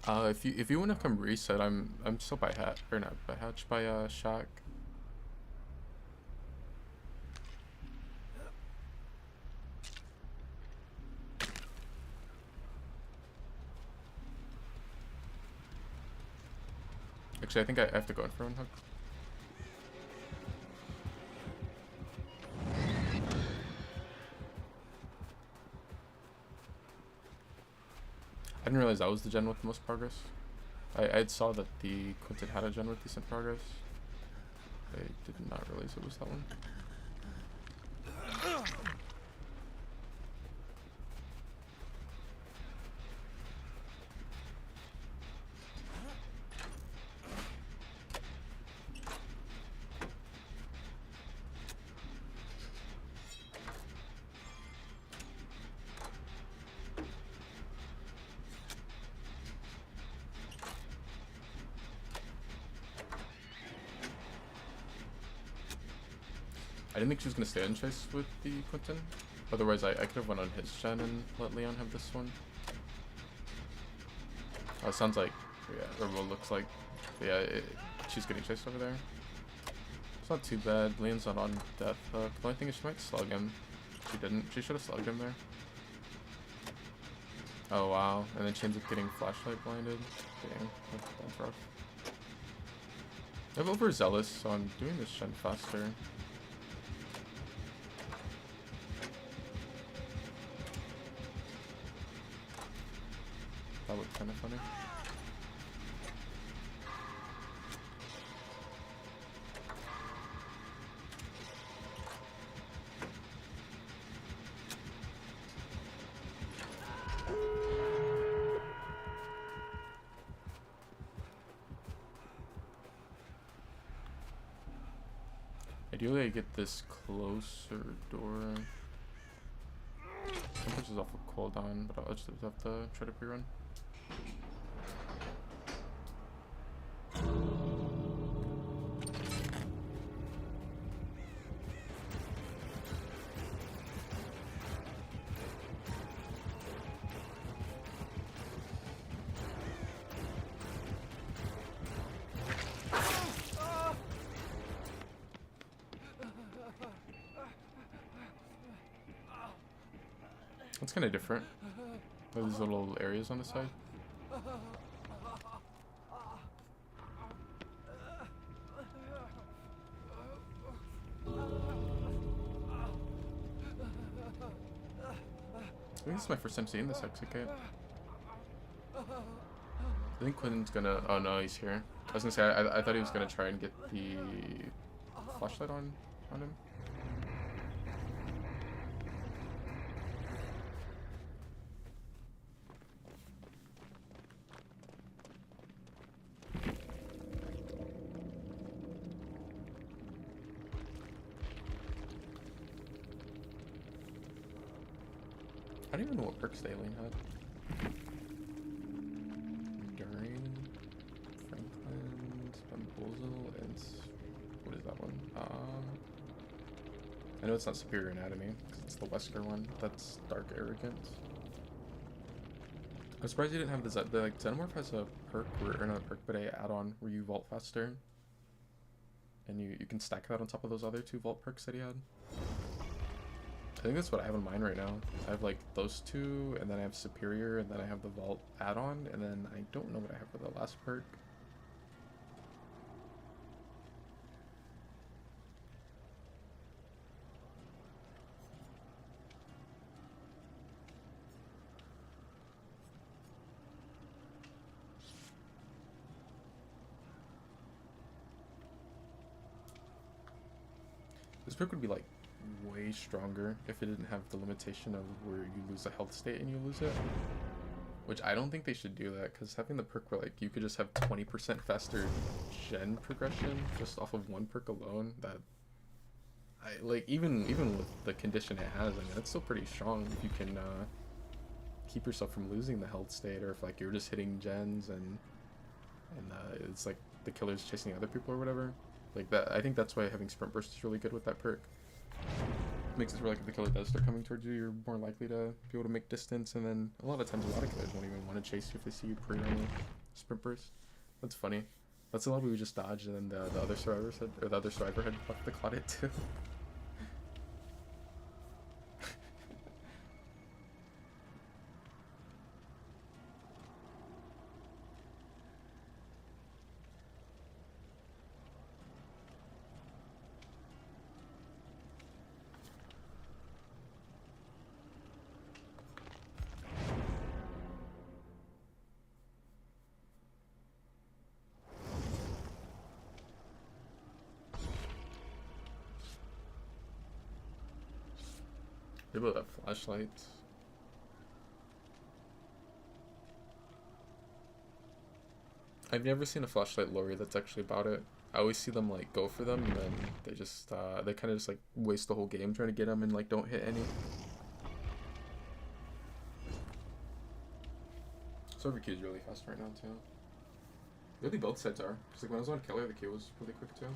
1, 2. If you want to come reset, I'm still by Hatch, or not by Hatch, by Shack. Actually, I think I have to go in for one hook. I didn't realize that was the gen with the most progress. I saw that the Quintet had a gen with decent progress. I did not realize it was that one. I didn't think she was going to stay in chase with the Quinton. Otherwise, I could have went on his gen and let Leon have this one. It sounds like, yeah, or what looks like, yeah, she's getting chased over there. It's not too bad. Leon's not on death hook. The only thing is she might slug him. She didn't. She should have slugged him there. Oh, wow. And then she ends up getting flashlight blinded. Dang, that's rough. I'm overzealous, so I'm doing this gen faster. That looked kind of funny. Ideally, I get this closer door. Sometimes it's off of cooldown, but I'll just have to try to pre-run. It's kind of different. These little areas on the side. I think this is my first time seeing this exit gate. I think Quinn's gonna. Oh no, he's here. I was gonna say I thought he was gonna try and get the flashlight on him. I don't even know what perks Aileen had. During Franklin's Bamboozle and what is that one? I know it's not Superior Anatomy because it's the Wesker one. That's Dark Arrogance. I'm surprised you didn't have the like Xenomorph has a perk or not a perk, but a add-on where you vault faster, and you can stack that on top of those other 2 vault perks that he had. I think that's what I have in mind right now. I have like those 2, and then I have Superior, and then I have the Vault add-on, and then I don't know what I have for the last perk. This perk would be like way stronger if it didn't have the limitation of where you lose a health state and you lose it, which I don't think they should do that, because having the perk where like you could just have 20% faster gen progression just off of 1 perk alone, that I like even with the condition it has, I mean that's still pretty strong if you can keep yourself from losing the health state, or if like you're just hitting gens and it's like the killer's chasing other people or whatever. Like that, I think that's why having sprint burst is really good with that perk. Makes it where like if the killer does start coming towards you, you're more likely to be able to make distance, and then a lot of times a lot of killers won't even want to chase you if they see you pretty early. Sprint burst. That's funny. That's a lot we just dodged, and then the other survivor said, or the other survivor had fucked the caught it too. They both have flashlights. I've never seen a flashlight lorry that's actually about it. I always see them like go for them, and then they just they kind of just like waste the whole game trying to get them and like don't hit any. Server queue is really fast right now too. Really, both sides are. Cause like when I was on Keller, the queue was really quick too.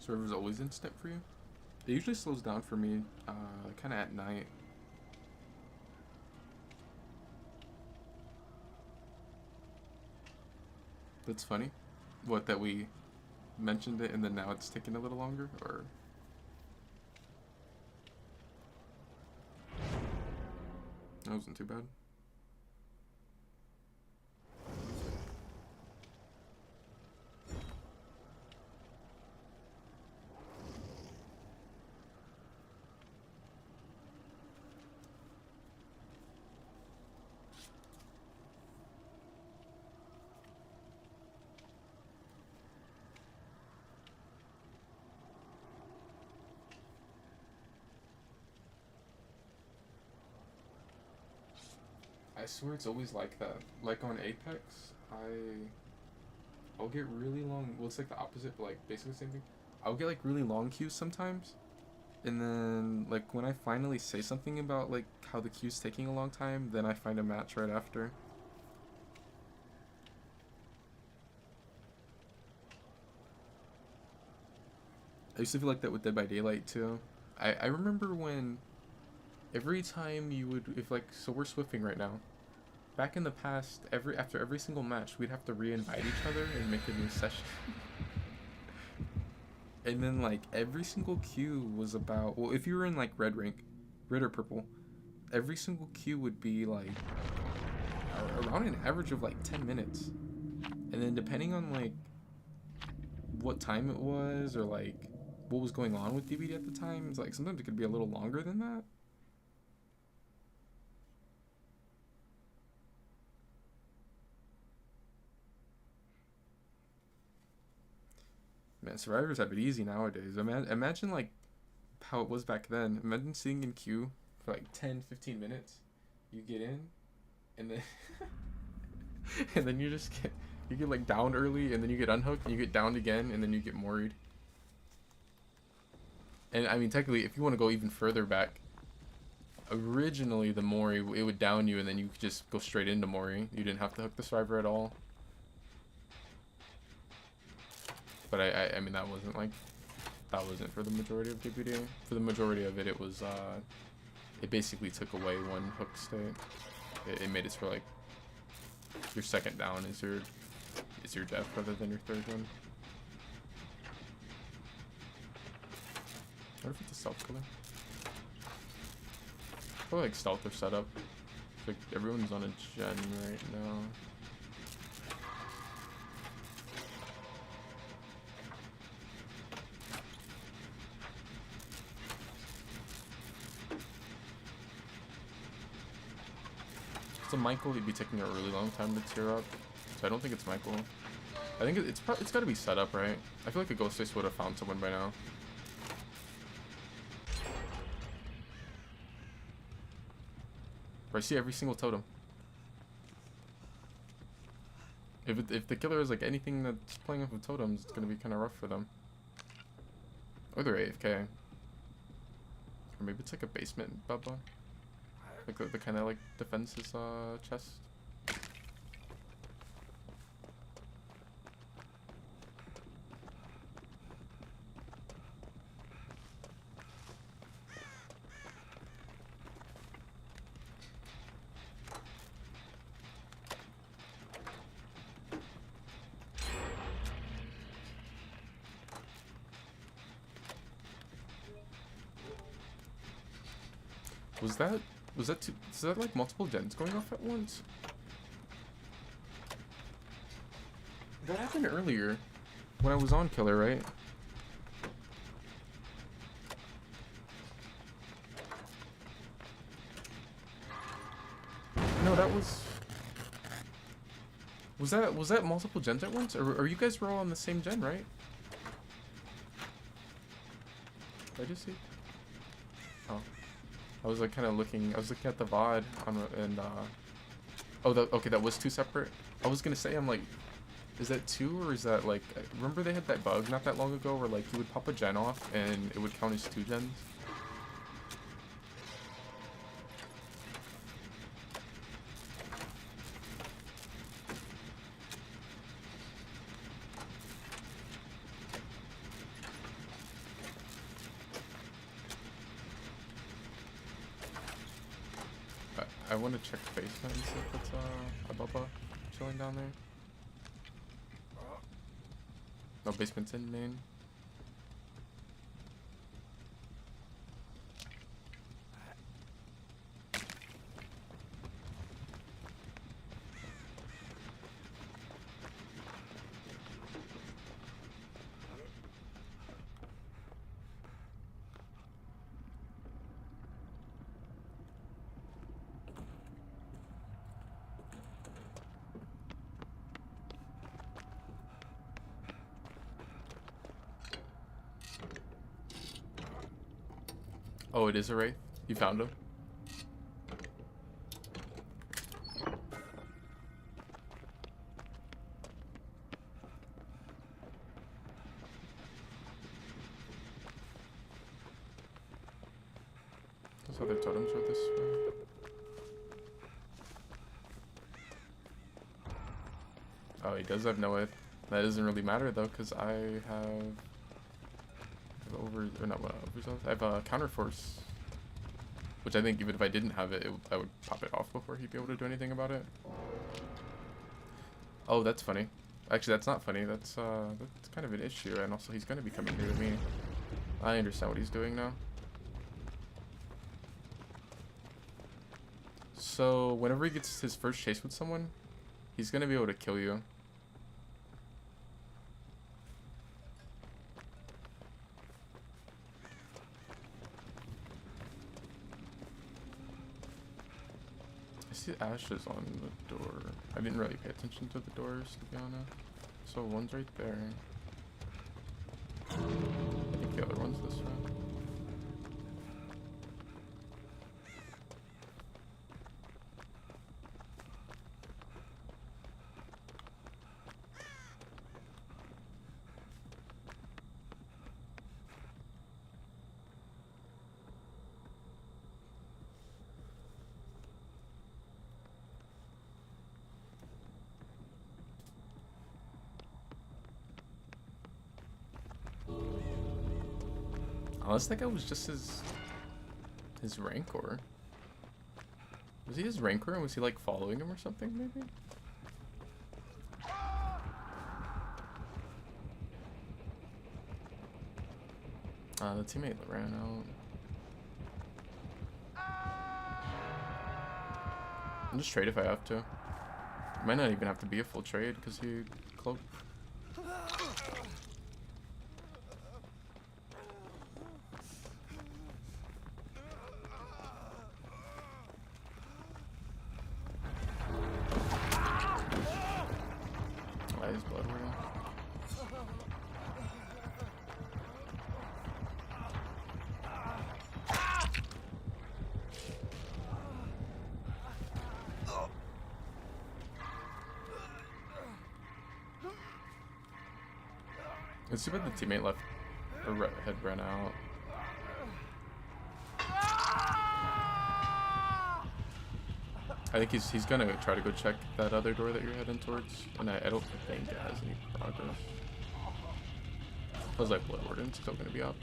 Server's always instant for you? It usually slows down for me, kind of at night. That's funny. What, that we mentioned it and then now it's taking a little longer, or? That wasn't too bad. I swear it's always like that. Like on Apex, I'll get really long, well it's like the opposite, but like basically the same thing. I'll get like really long queues sometimes, and then like when I finally say something about like how the queue's taking a long time, then I find a match right after. I used to feel like that with Dead by Daylight too. I remember when every time you would, if like, so we're Swifting right now. Back in the past, after every single match, we'd have to re-invite each other and make a new session. And then like every single queue was about, well, if you were in like red or purple, every single queue would be like around an average of like 10 minutes. And then depending on like what time it was or like what was going on with DVD at the time, it's like sometimes it could be a little longer than that. Man, survivors have it easy nowadays. Imagine like how it was back then. Imagine sitting in queue for like 10-15 minutes. You get in, and then and then you get like downed early, and then you get unhooked, and you get downed again, and then you get moried. And I mean, technically, if you want to go even further back, originally the mori, it would down you, and then you could just go straight into mori. You didn't have to hook the survivor at all. But I mean, that wasn't for the majority of DPD. For the majority of it, it was, it basically took away one hook state. It made it so like, your second down is your death rather than your third one. What if it's a self-killer? probably like stealth or setup. It's like everyone's on a gen right now. So Michael, he'd be taking a really long time to tier up. So I don't think it's Michael. I think it's got to be set up, right? I feel like a Ghost Face would have found someone by now. I see every single totem. If the killer is like anything that's playing off of totems, it's gonna be kind of rough for them. Or they're AFK. Or maybe it's like a basement bubba. Like the kind of like defends his chest. Is that like multiple gens going off at once? That happened earlier when I was on killer, right? No, that was that multiple gens at once? Or you guys were all on the same gen, right? Did I just see? Oh. I was like kind of looking. I was looking at the VOD and oh, okay, that was two separate. I was gonna say, I'm like, is that two or is that like? Remember they had that bug not that long ago where like you would pop a gen off and it would count as two gens. I want to check basement and see if it's a bubba chilling down there. No, basement's in main. Oh, it is a Wraith? You found him? Those other totems are this way. Oh, he does have no it. That doesn't really matter though, because I have I have a counter force, which I think even if I didn't have it, I would pop it off before he'd be able to do anything about it. Oh, that's funny. Actually, that's not funny. That's kind of an issue, and also he's gonna be coming near me. I understand what he's doing now. So whenever he gets his first chase with someone, he's gonna be able to kill you. I see ashes on the door. I didn't really pay attention to the doors, to be honest. So one's right there. I think the other one's this way. Unless that guy was just his Rancor. Was he his Rancor and was he like following him or something maybe? The teammate ran out. I'll just trade if I have to. It might not even have to be a full trade because he cloaked. Why is blood running? It's too bad the teammate left, or had run out. I think he's gonna try to go check that other door that you're heading towards, and I don't think it has any progress. Feels like Blood Warden's still gonna be up.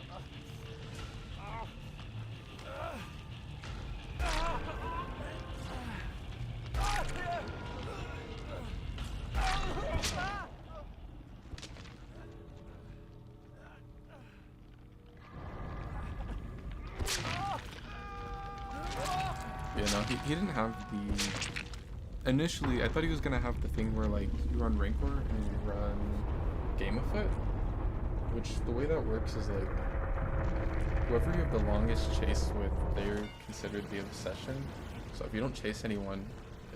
Yeah, no, he didn't have the... Initially, I thought he was gonna have the thing where, like, you run Rancor and you run Game of Foot. Which, the way that works is, like, whoever you have the longest chase with, they're considered the obsession. So if you don't chase anyone,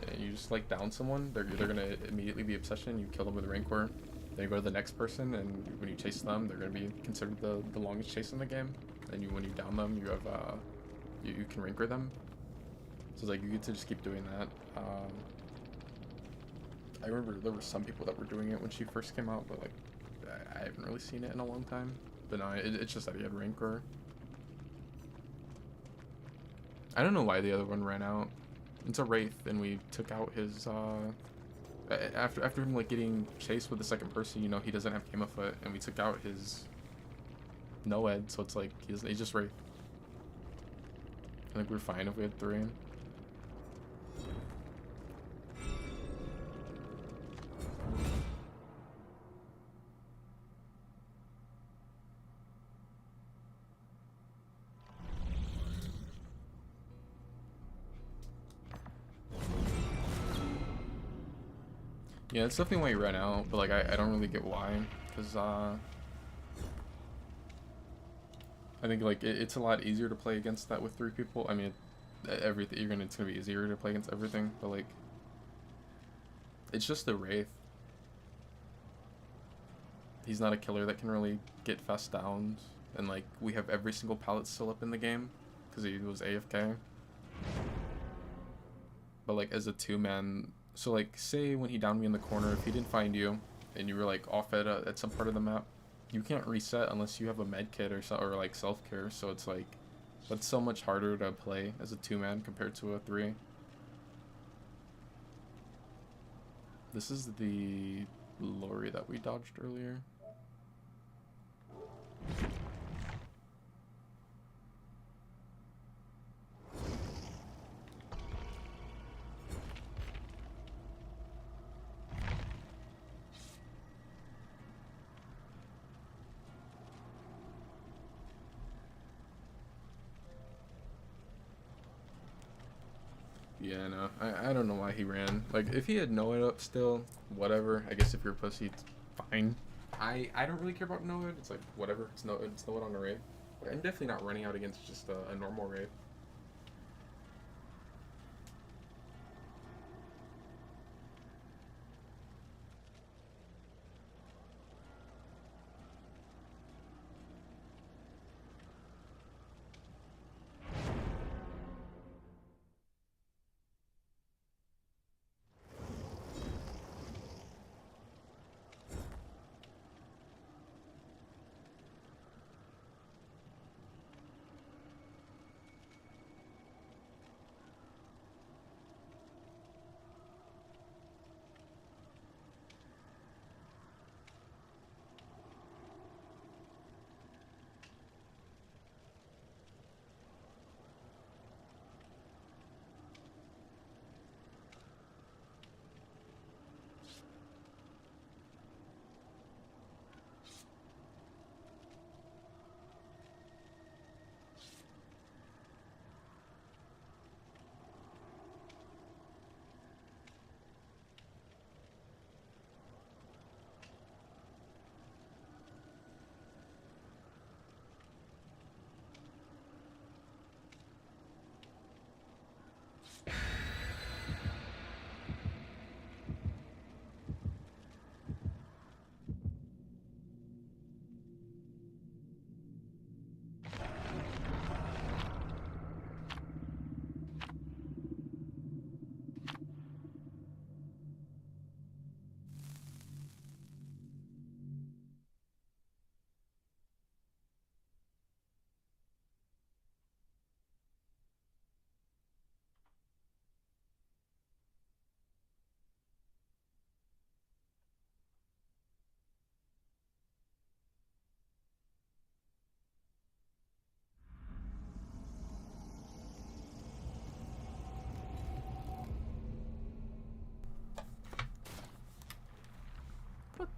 and you just, like, down someone, they're gonna immediately be obsession, you kill them with Rancor. Then you go to the next person, and when you chase them, they're gonna be considered the longest chase in the game. And when you down them, you have, you can Rancor them. So it's like you get to just keep doing that. I remember there were some people that were doing it when she first came out, but like I haven't really seen it in a long time. But no, it's just that he had Rancor. I don't know why the other one ran out. It's a Wraith, and we took out his after him like getting chased with the second person. You know, he doesn't have Game of Foot, and we took out his Noed, so it's like he's just Wraith. I think we're fine if we had 3. Yeah, it's definitely why you ran out, but like I don't really get why, because I think like it's a lot easier to play against that with 3 people. I mean, everything it's gonna be easier to play against everything, but like it's just the Wraith. He's not a killer that can really get fast downs, and like we have every single pallet still up in the game because he was AFK. But like as a 2-man, so like say when he downed me in the corner, if he didn't find you and you were like off at some part of the map, you can't reset unless you have a med kit or like self-care. So it's like that's so much harder to play as a 2-man compared to a 3. This is the lorry that we dodged earlier. Yeah, no, I don't know why he ran. Like, if he had Noed up still, whatever. I guess if you're a pussy, it's fine. I don't really care about Noed. It's like, whatever. It's Noed on a raid. But I'm definitely not running out against just a normal raid.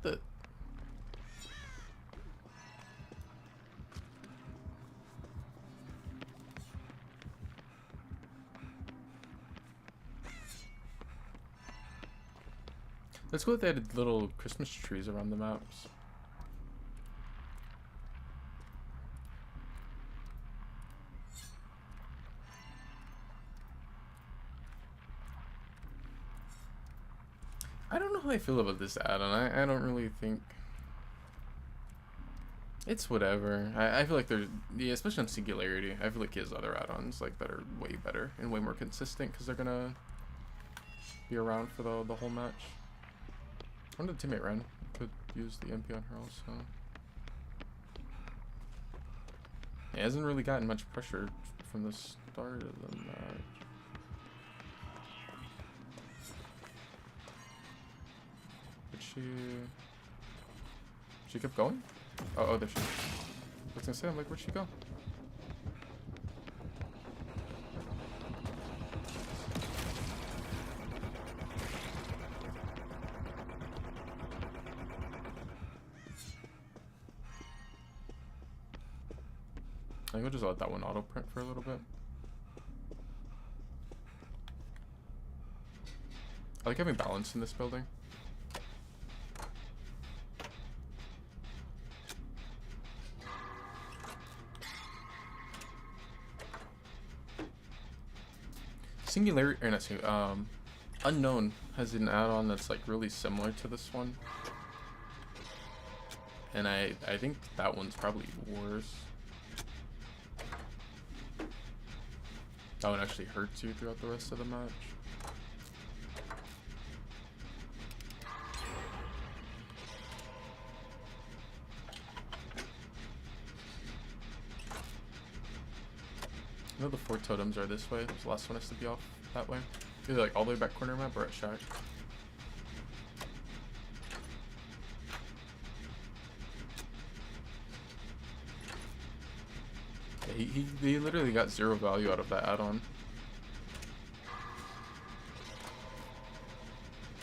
the? Let's go with they added little Christmas trees around the maps. I don't know how I feel about this add-on. I don't really think it's whatever. I feel like there's, yeah, especially on Singularity, I feel like he has other add-ons like that are way better and way more consistent because they're gonna be around for the whole match. I wonder if teammate Ren could use the MP on her also. He hasn't really gotten much pressure from the start of the match. But she kept going? Oh, there she is. I was gonna say, I'm like, where'd she go? I think we'll just let that one auto print for a little bit. I like having balance in this building. Singularity, or not Singularity, Unknown has an add-on that's like really similar to this one. And I think that one's probably worse. That one actually hurts you throughout the rest of the match. I know the 4 totems are this way. The last one has to be off that way. Either like all the way back corner map or at Shack. Yeah, he literally got 0 value out of that add-on.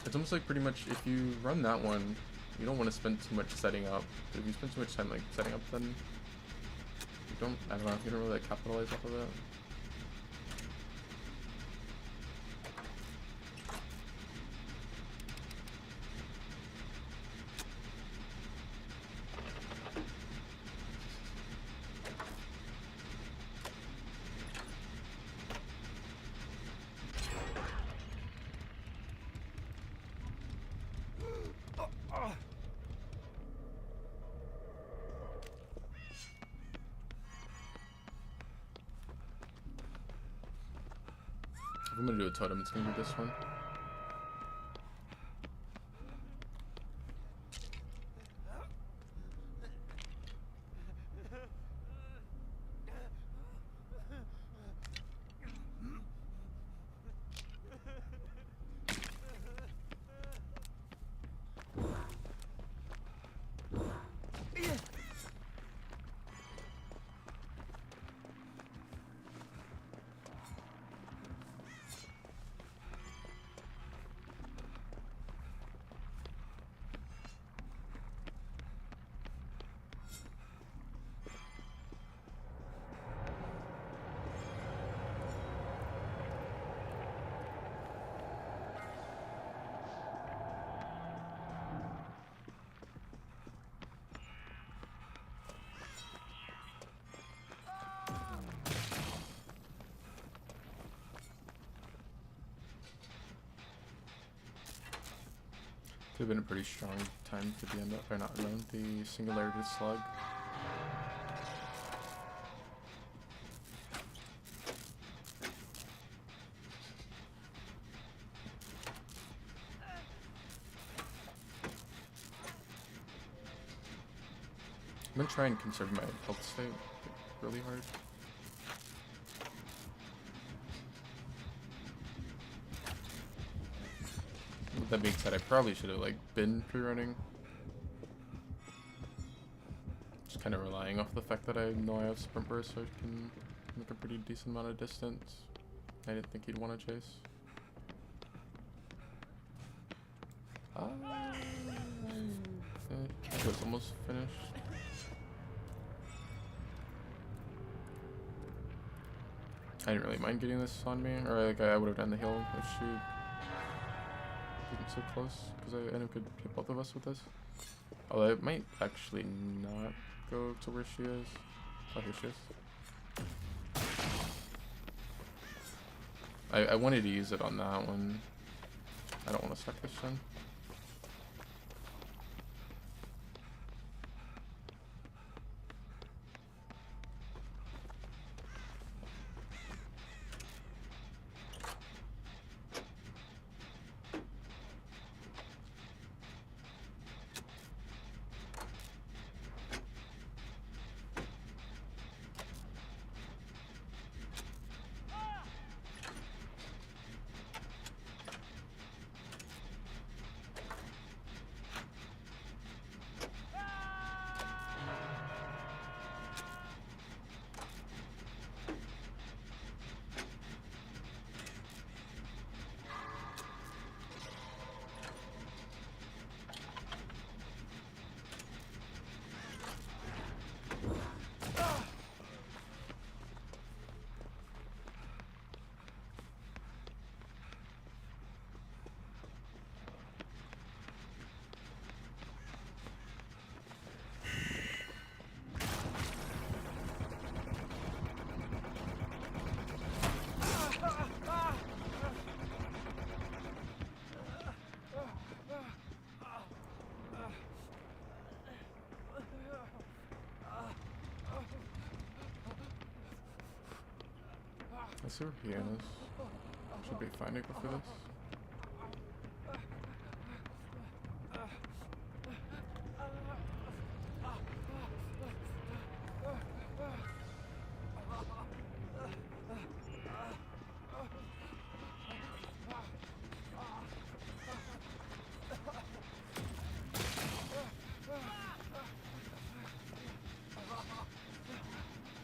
It's almost like pretty much if you run that one, you don't want to spend too much setting up. If you spend too much time like setting up, then you don't. I don't know. You don't really like capitalize off of it. If I'm gonna do a totem, it's gonna be this one. Could have been a pretty strong time to be end up, or not around the Singularity slug. I'm gonna try and conserve my health state really hard. With that being said, I probably should have like been pre-running. Just kind of relying off the fact that I know I have sprint burst, so I can make a pretty decent amount of distance. I didn't think he'd want to chase. It was almost finished. I didn't really mind getting this on me, or like I would have done the hill if she didn't so close, because I could hit both of us with this. Although it might actually not go to where she is. Oh, here she is. I wanted to use it on that one. I don't want to suck this gen. I see where he is. Should be fine to go for this.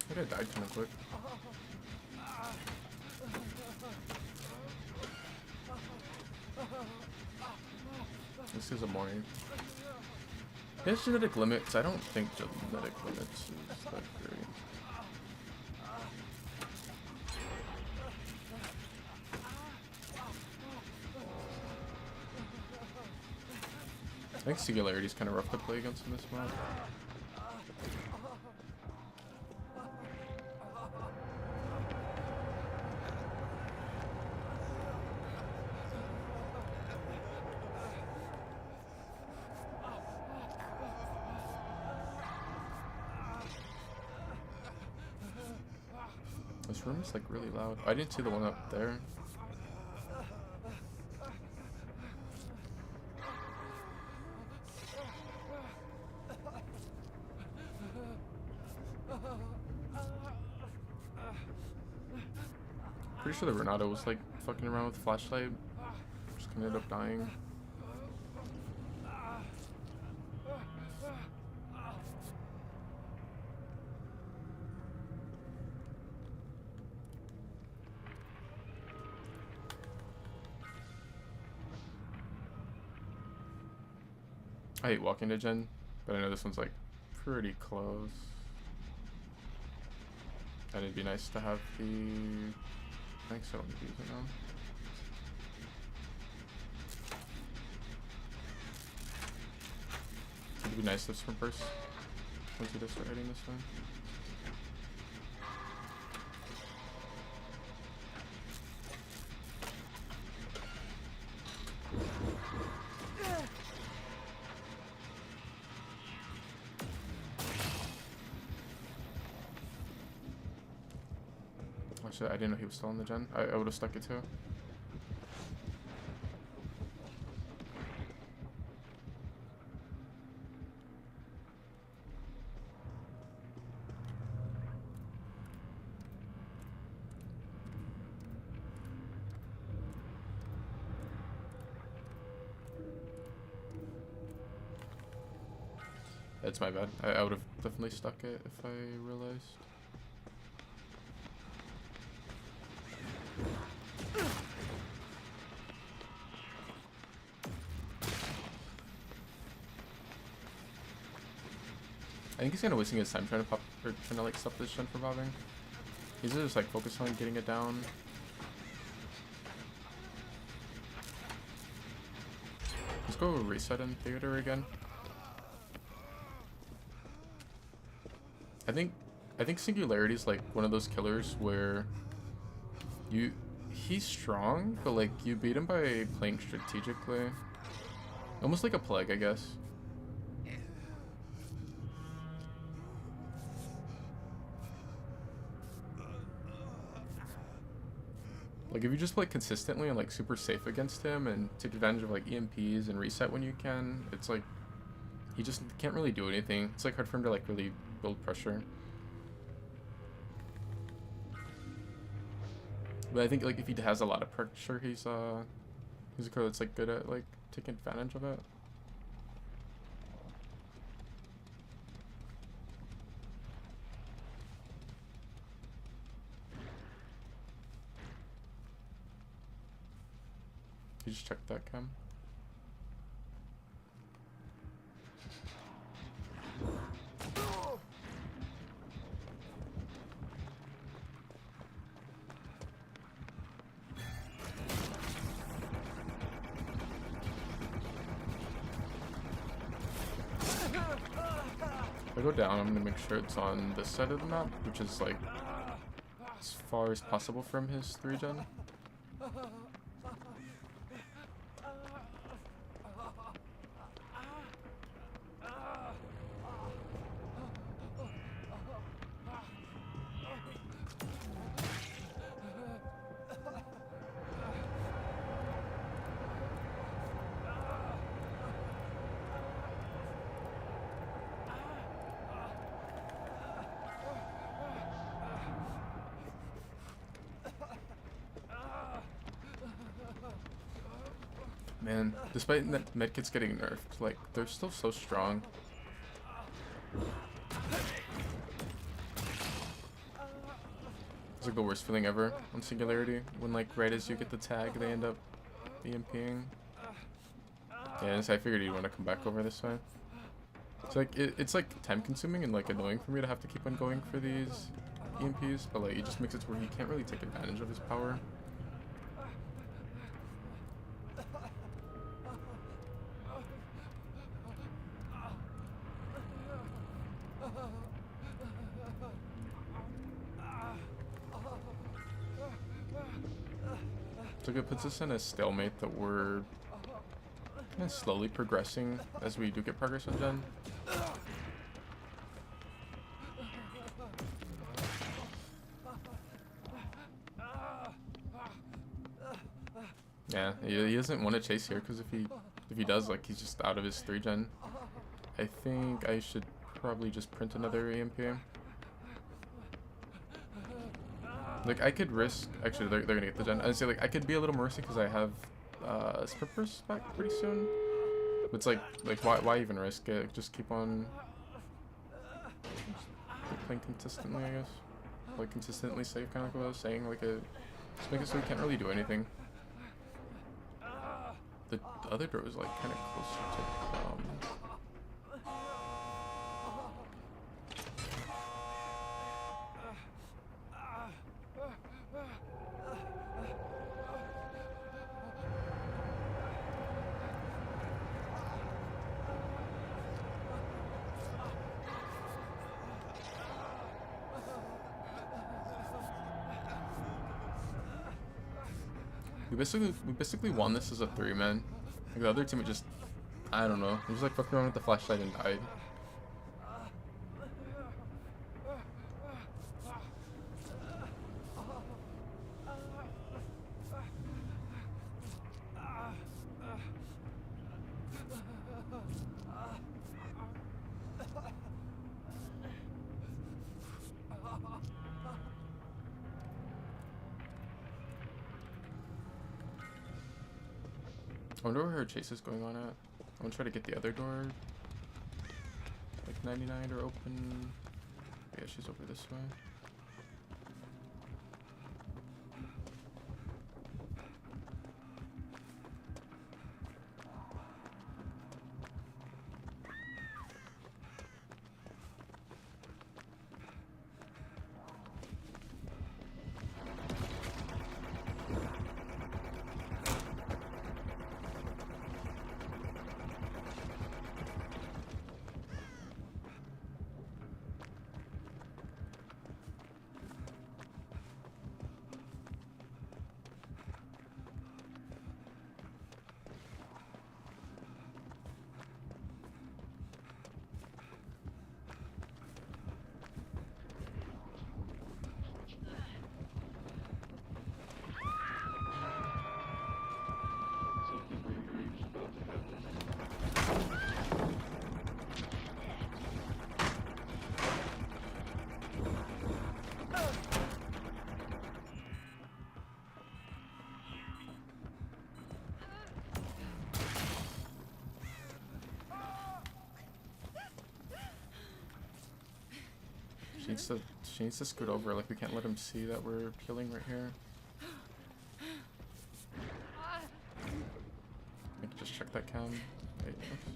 I think I died kind of quick. This is a morning. His genetic limits, I don't think genetic limits is that great. I think Singularity is kind of rough to play against in this map. This room is like really loud. I didn't see the one up there. Pretty sure the Renato was like fucking around with flashlight. Just gonna end up dying. I hate walking to gen, but I know this one's like pretty close. And it'd be nice to have the... I think so, I don't use it now. It'd be nice to swim first once you just start hitting this way. Actually, I didn't know he was still on the gen. I would have stuck it too. It's my bad. I would have definitely stuck it if I realized. I think he's kind of wasting his time trying to pop, or trying to like stop this gen from popping. He's just like focused on getting it down. Let's go reset in theater again. I think Singularity is like one of those killers where he's strong, but like you beat him by playing strategically. Almost like a plague, I guess. Like if you just play consistently and like super safe against him and take advantage of like EMPs and reset when you can, it's like he just can't really do anything. It's like hard for him to like really build pressure. But I think like if he has a lot of pressure, he's a killer that's like good at like taking advantage of it. You just check that cam. If I go down, I'm gonna make sure it's on this side of the map, which is like as far as possible from his 3-gen. Man, despite that medkits getting nerfed, like, they're still so strong. It's like the worst feeling ever on Singularity, when like right as you get the tag, they end up EMPing. Yeah, so I figured you'd want to come back over this way. It's like, it's like time consuming and like annoying for me to have to keep on going for these EMPs, but like it just makes it to where he can't really take advantage of his power. So it puts us in a stalemate that we're kind of slowly progressing as we do get progress on gen. Yeah, he doesn't want to chase here because if he does, like, he's just out of his 3-gen. I think I should probably just print another EMP. Like, I could risk... Actually, they're gonna get the gen. I'd say, like, I could be a little more risky because I have Sprippers back pretty soon. But it's like why even risk it? Just keep on playing consistently, I guess. Like, consistently safe, kind of like what I was saying. Like, just make it so we can't really do anything. The other door is, like, kind of closer to... We basically won this as a 3-man. Like, the other team, just, I don't know, it was like fucking around with the flashlight and died. I wonder where her chase is going on at. I'm gonna try to get the other door. Like 99 or open. Yeah, she's over this way. She needs to scoot over. Like we can't let him see that we're healing right here. I can just check that cam. Wait, oops.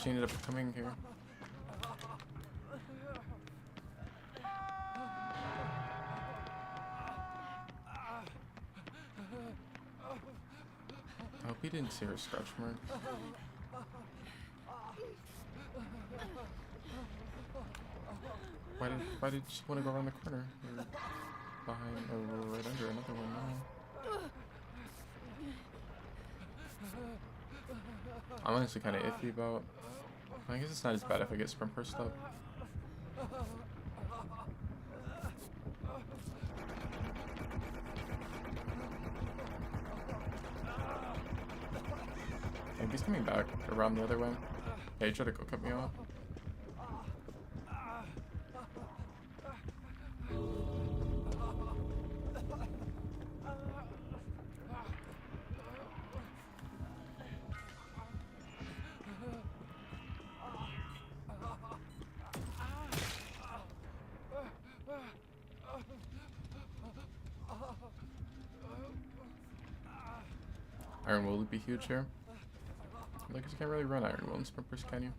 She ended up coming here. I hope he didn't see her scratch marks. Why did she want to go around the corner? Or behind or right under another one now. I'm honestly kind of iffy about. I guess it's not as bad if I get sprint burst up. Maybe he's coming back around the other way. Yeah, he tried to go cut me off. Iron Will would be huge here. Like, you can't really run Iron Will in sprint burst, can you?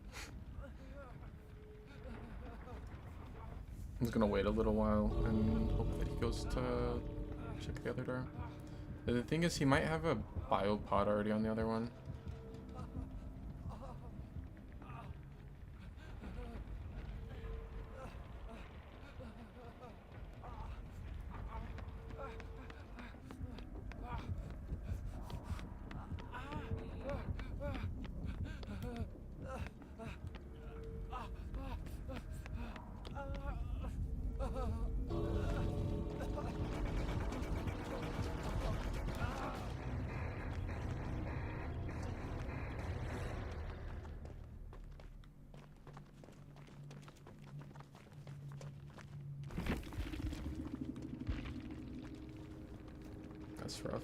I'm just gonna wait a little while and hope that he goes to check the other door. The thing is, he might have a biopod already on the other one. That's rough.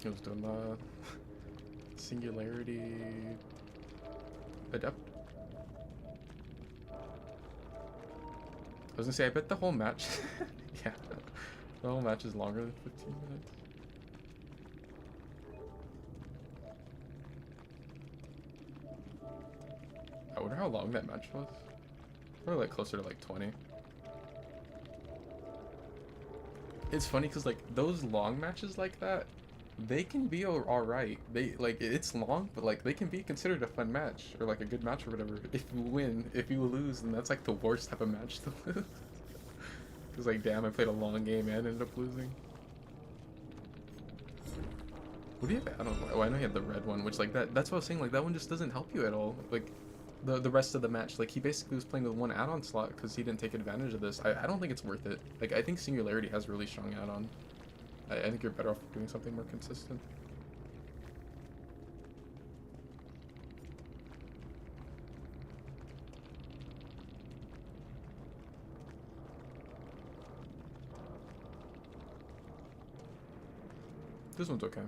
He was doing the singularity adept. I was gonna say, I bet the whole match, yeah, the whole match is longer than 15 minutes. I wonder how long that match was. Probably like closer to like 20. It's funny because like those long matches like that, they can be all right. They like it's long, but like they can be considered a fun match or like a good match or whatever. If you win, if you lose, then that's like the worst type of match to lose. Because like, damn, I played a long game and ended up losing. What do you have? I don't know. Oh, I know you have the red one, which like that's what I was saying. Like that one just doesn't help you at all. Like the rest of the match, like he basically was playing with one add-on slot because he didn't take advantage of this. I don't think it's worth it. Like I think Singularity has really strong add-on. I think you're better off doing something more consistent. This one's okay.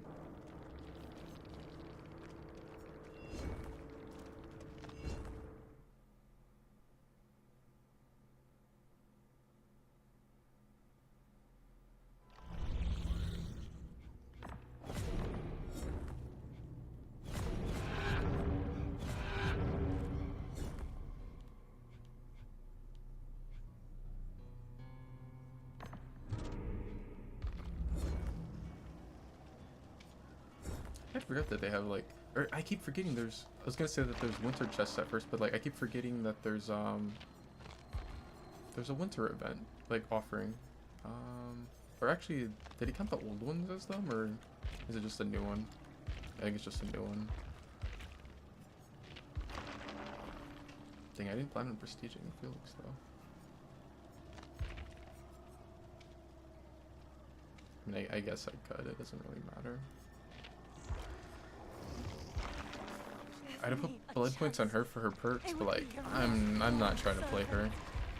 I forgot that they have like, or I keep forgetting there's, I was gonna say that there's winter chests at first, but like I keep forgetting that there's a winter event like offering, or actually, did he count the old ones as them, or is it just a new one? I think it's just a new one. Dang, I didn't plan on prestiging Felix though. And I guess I could. It doesn't really matter. I'd have put blood points on her for her perks, but like I'm not trying to play her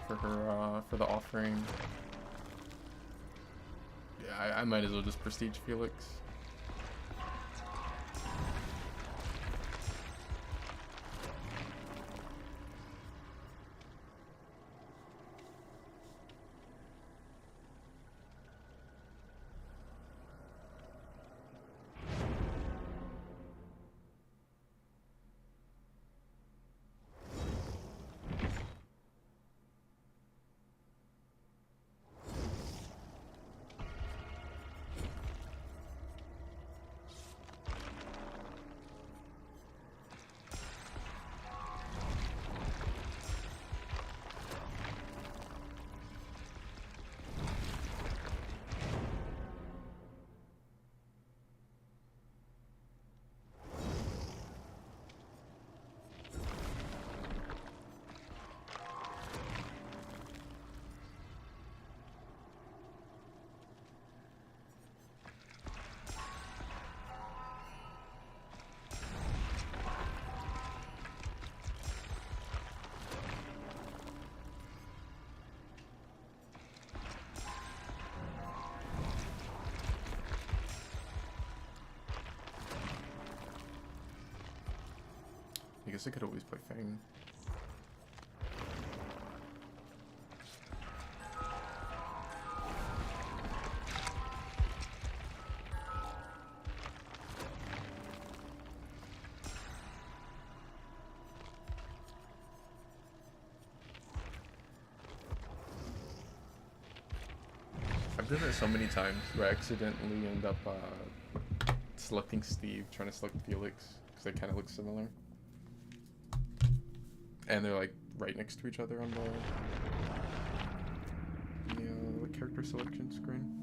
for the offering. Yeah, I might as well just prestige Felix. I guess I could always play Fang. I've done it so many times where I accidentally end up selecting Steve, trying to select Felix, because they kind of look similar. And they're like right next to each other on the character selection screen.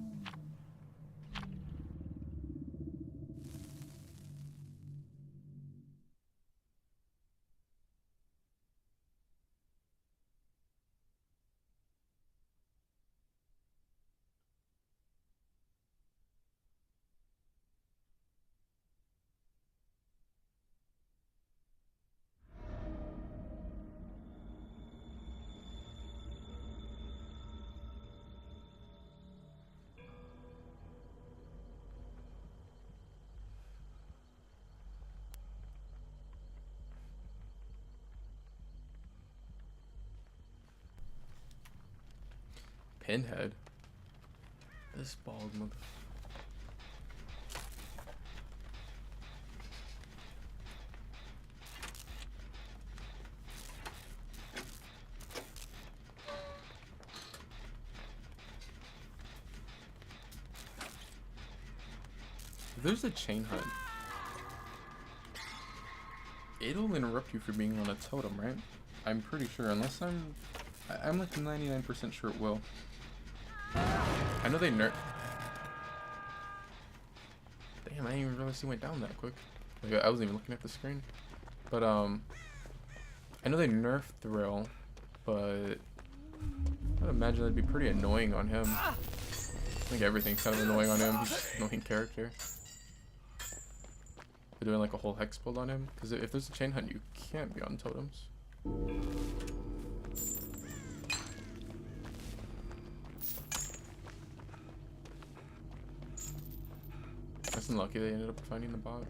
Pinhead. This bald mother. If there's a chain hunt, it'll interrupt you from being on a totem, right? I'm pretty sure, unless I'm like 99% sure it will. I know they nerf. Damn, I didn't even realize he went down that quick. Like, I wasn't even looking at the screen. But I know they nerfed Thrill, but I'd imagine that'd be pretty annoying on him. I think everything's kind of annoying on him. He's just an annoying character. They're doing like a whole hex build on him, because if there's a chain hunt, you can't be on totems. That's unlucky they ended up finding the box.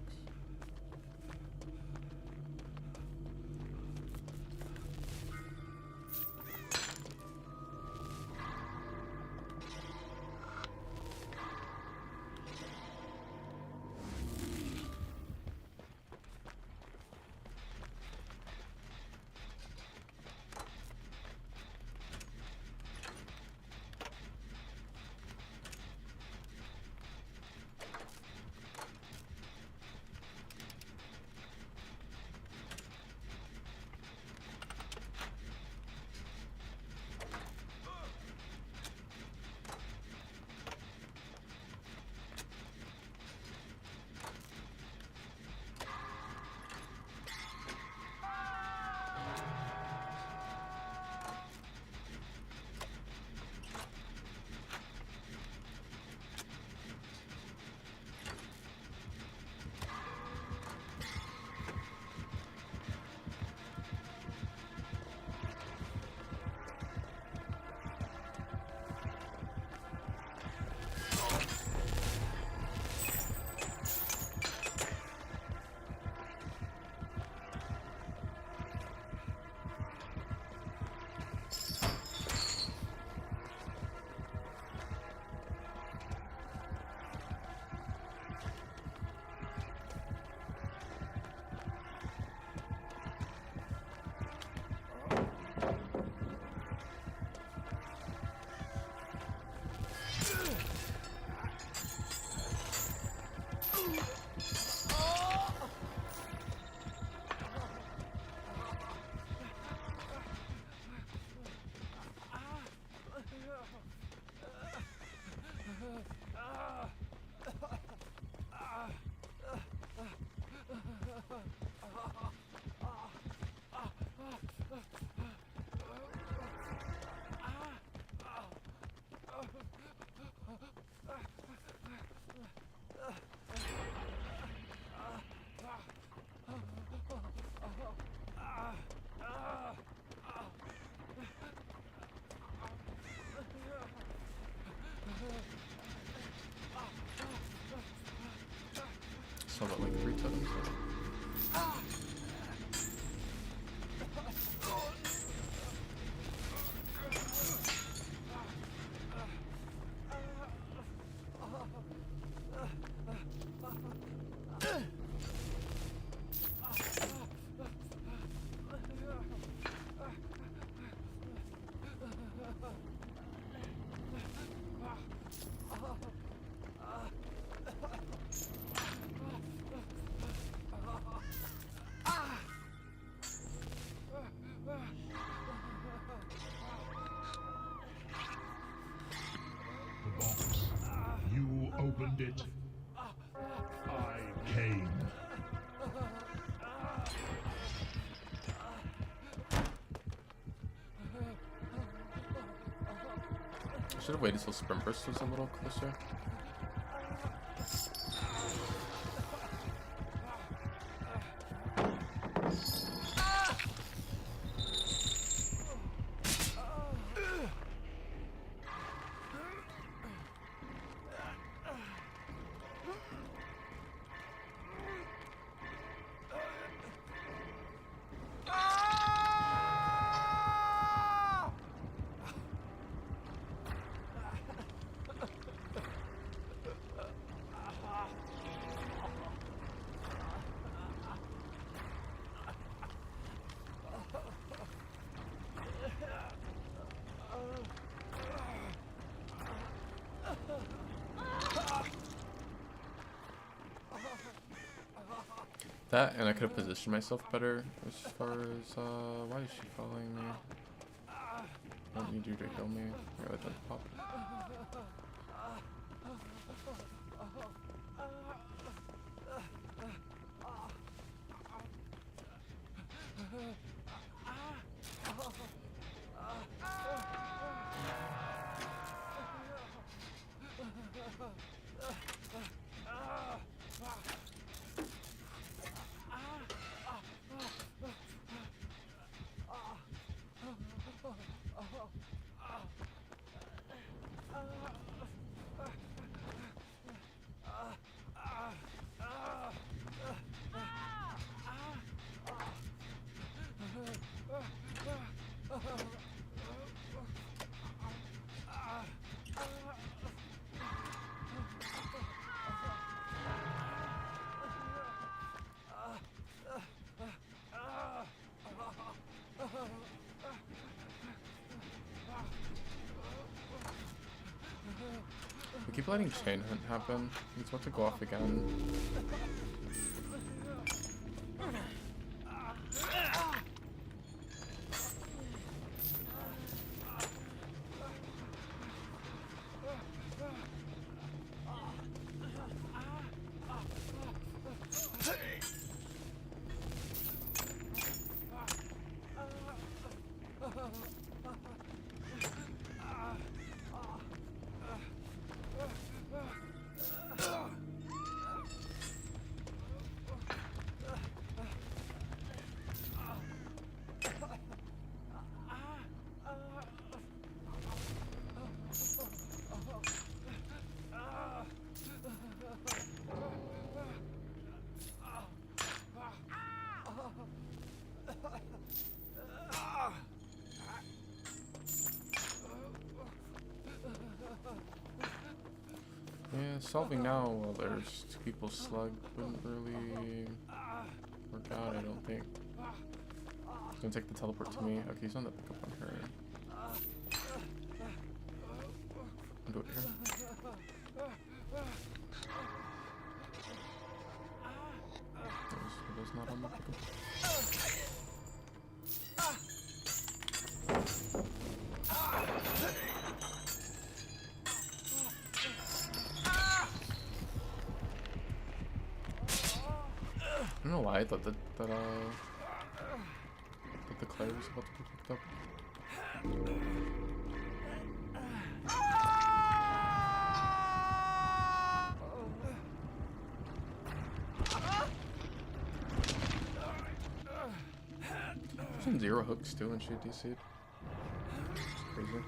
saw that like 3 times. You opened it. I came. I should have waited till Sprint Burst was a little closer. That, and I could have positioned myself better as far as, why is she following me? I don't need you to kill me. Yeah, that doesn't pop. We keep letting chain hunt happen. It's about to go off again. Yeah, solving now while there's 2 people slugged wouldn't really work out, I don't think. He's gonna take the teleport to me. Okay, he's on the pickup on her. I'll do it here. There's not on the pickup. I don't know why I thought that the Claire was about to be picked up. There's some 0 hooks too when she DC'd. It's crazy.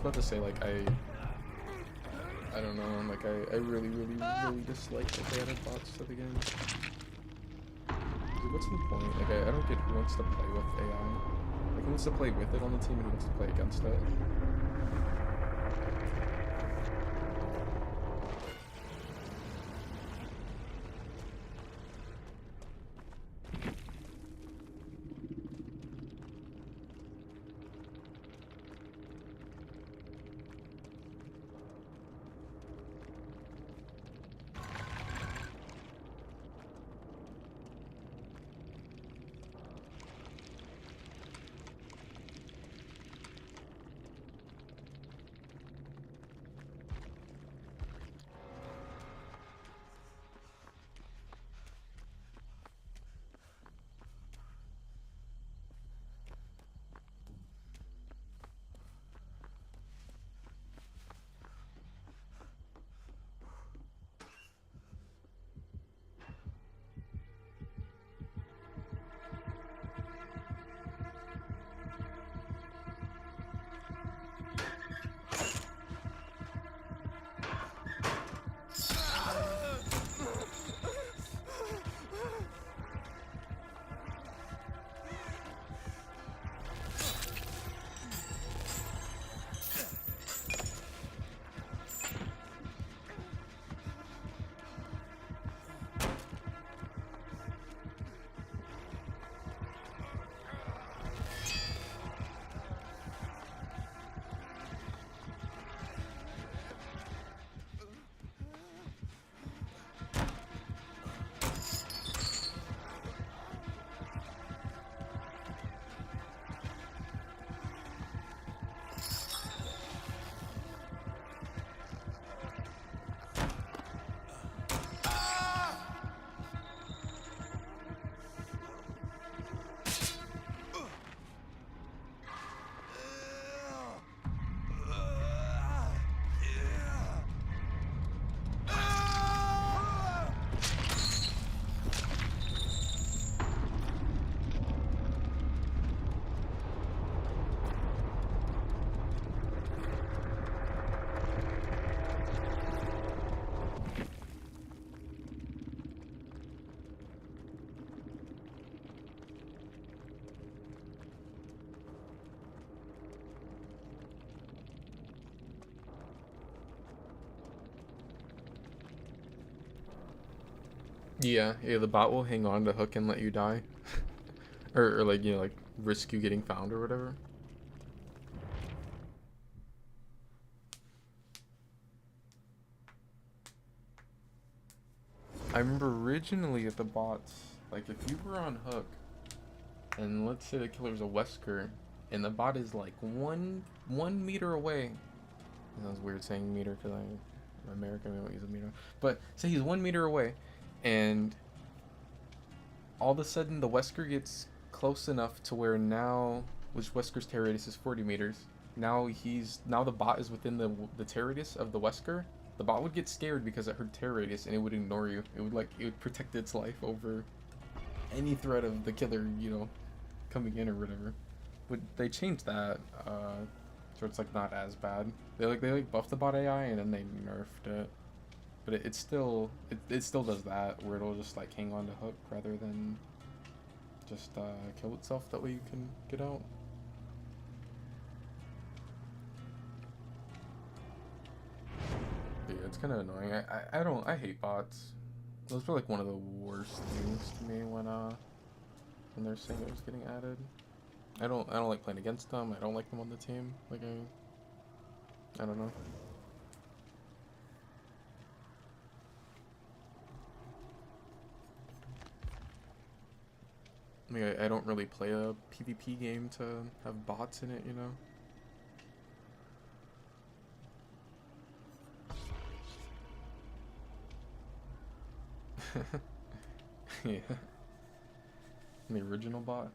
just about to say, like, I don't know, like, I really, really, really dislike that they added bots to the game. Like, what's the point? Like, I don't get who wants to play with AI. Like, who wants to play with it on the team and who wants to play against it? Yeah, the bot will hang on to hook and let you die. or like, you know, like, risk you getting found or whatever. I remember originally at the bots, like, if you were on hook, and let's say the killer's a Wesker, and the bot is like one meter away. That sounds weird saying meter because I'm American, we don't use a meter. But say he's 1 meter away, and all of a sudden the Wesker gets close enough to where now, which Wesker's tear radius is 40 meters. Now the bot is within the tear radius of the Wesker. The bot would get scared because it heard tear radius and it would ignore you. It would protect its life over any threat of the killer, you know, coming in or whatever. But they changed that, so it's like not as bad. They buffed the bot AI and then they nerfed it. But it still does that where it'll just like hang on to hook rather than just kill itself. That way you can get out. But yeah, it's kind of annoying. I hate bots. Those were like one of the worst things to me when they're saying it was getting added. I don't like playing against them. I don't like them on the team. Like I don't know. I mean, I don't really play a PvP game to have bots in it, you know? Yeah. The original bot.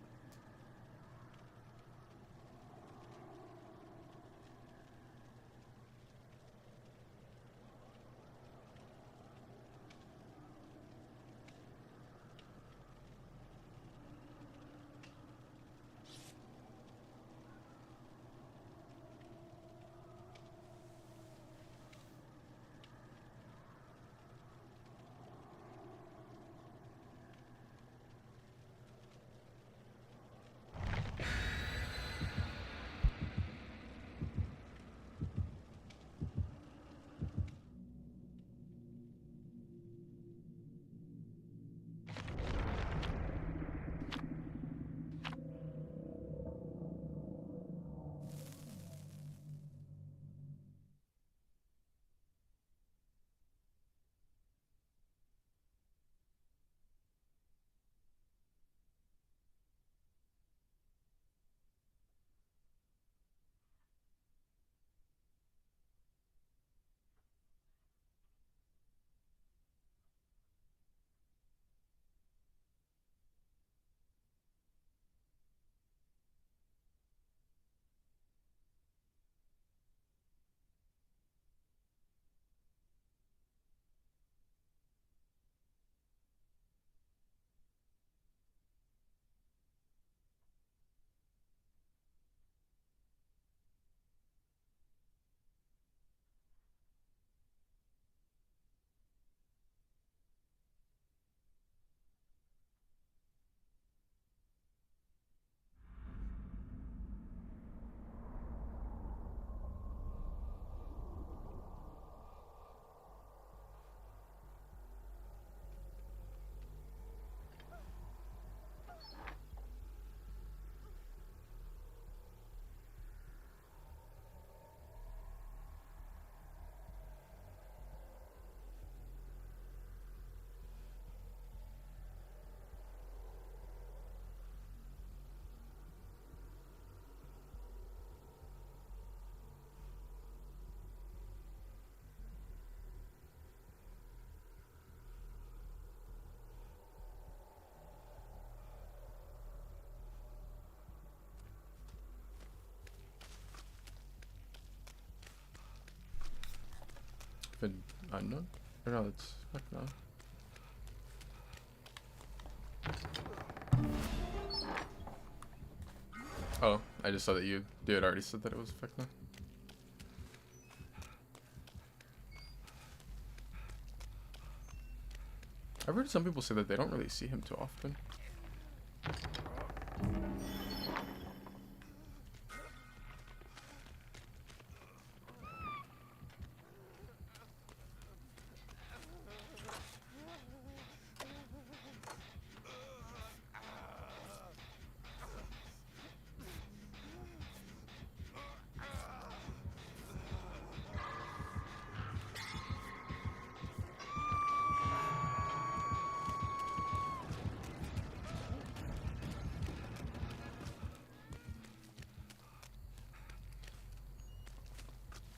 unknown? Or no, that's heck no. Oh, I just saw that you had already said that it was Vecna. I've heard some people say that they don't really see him too often.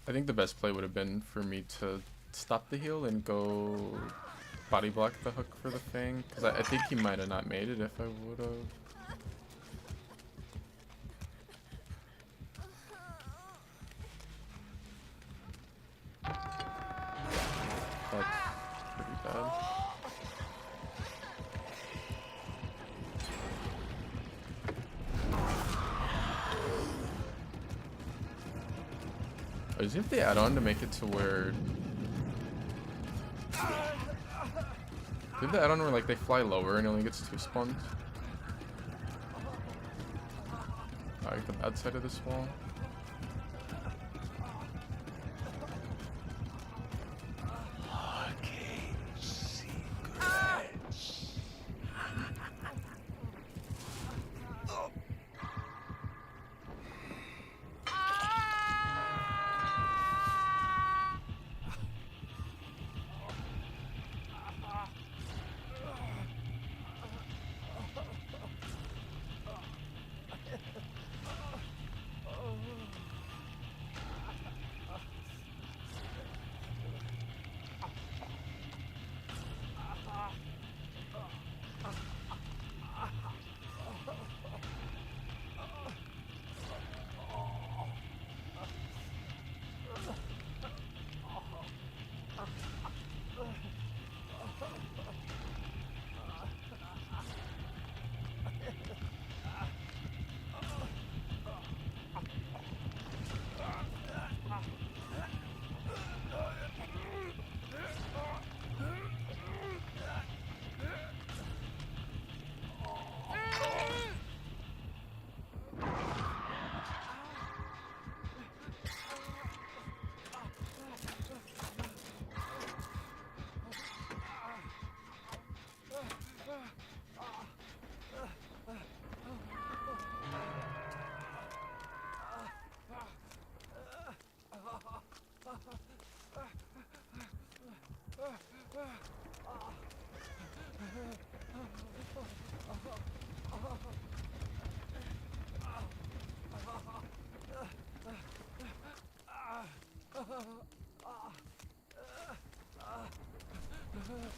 I think the best play would have been for me to stop the heal and go body block the hook for the Fang, because I think he might have not made it if I would have. That's pretty bad. Oh, does he have the add-on to make it to where... Do you have the add-on where like they fly lower and he only gets 2 spawns? I like the bad side of this wall.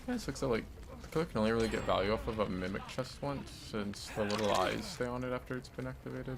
Yeah, it looks like the killer can only really get value off of a mimic chest once, since the little eyes stay on it after it's been activated.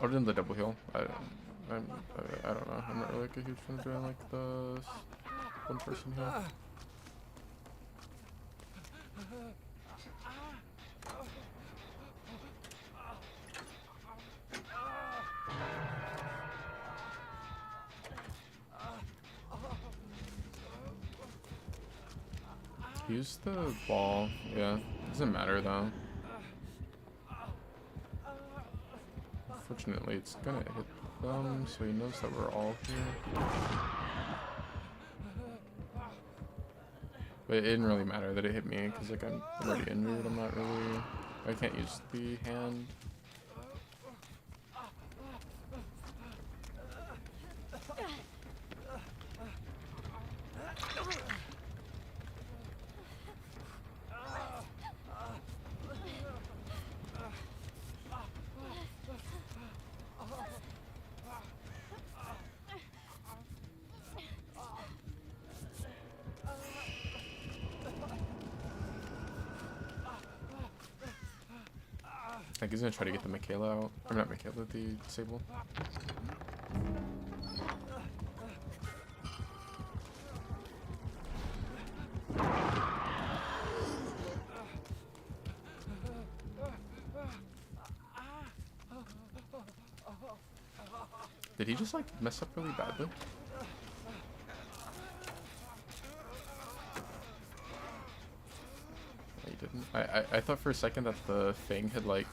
Other than the double heal, I don't know. I'm not really like a huge fan of doing like the one person heal. Use the ball. Yeah, doesn't matter though. Fortunately, it's gonna hit them, so he knows that we're all here. But it didn't really matter that it hit me, because like I'm already injured. I'm not really... I can't use the hand. I think he's gonna try to get the Michaela out. Or not Michaela, the Sable. Did he just like mess up really badly? He didn't. I thought for a second that the thing had like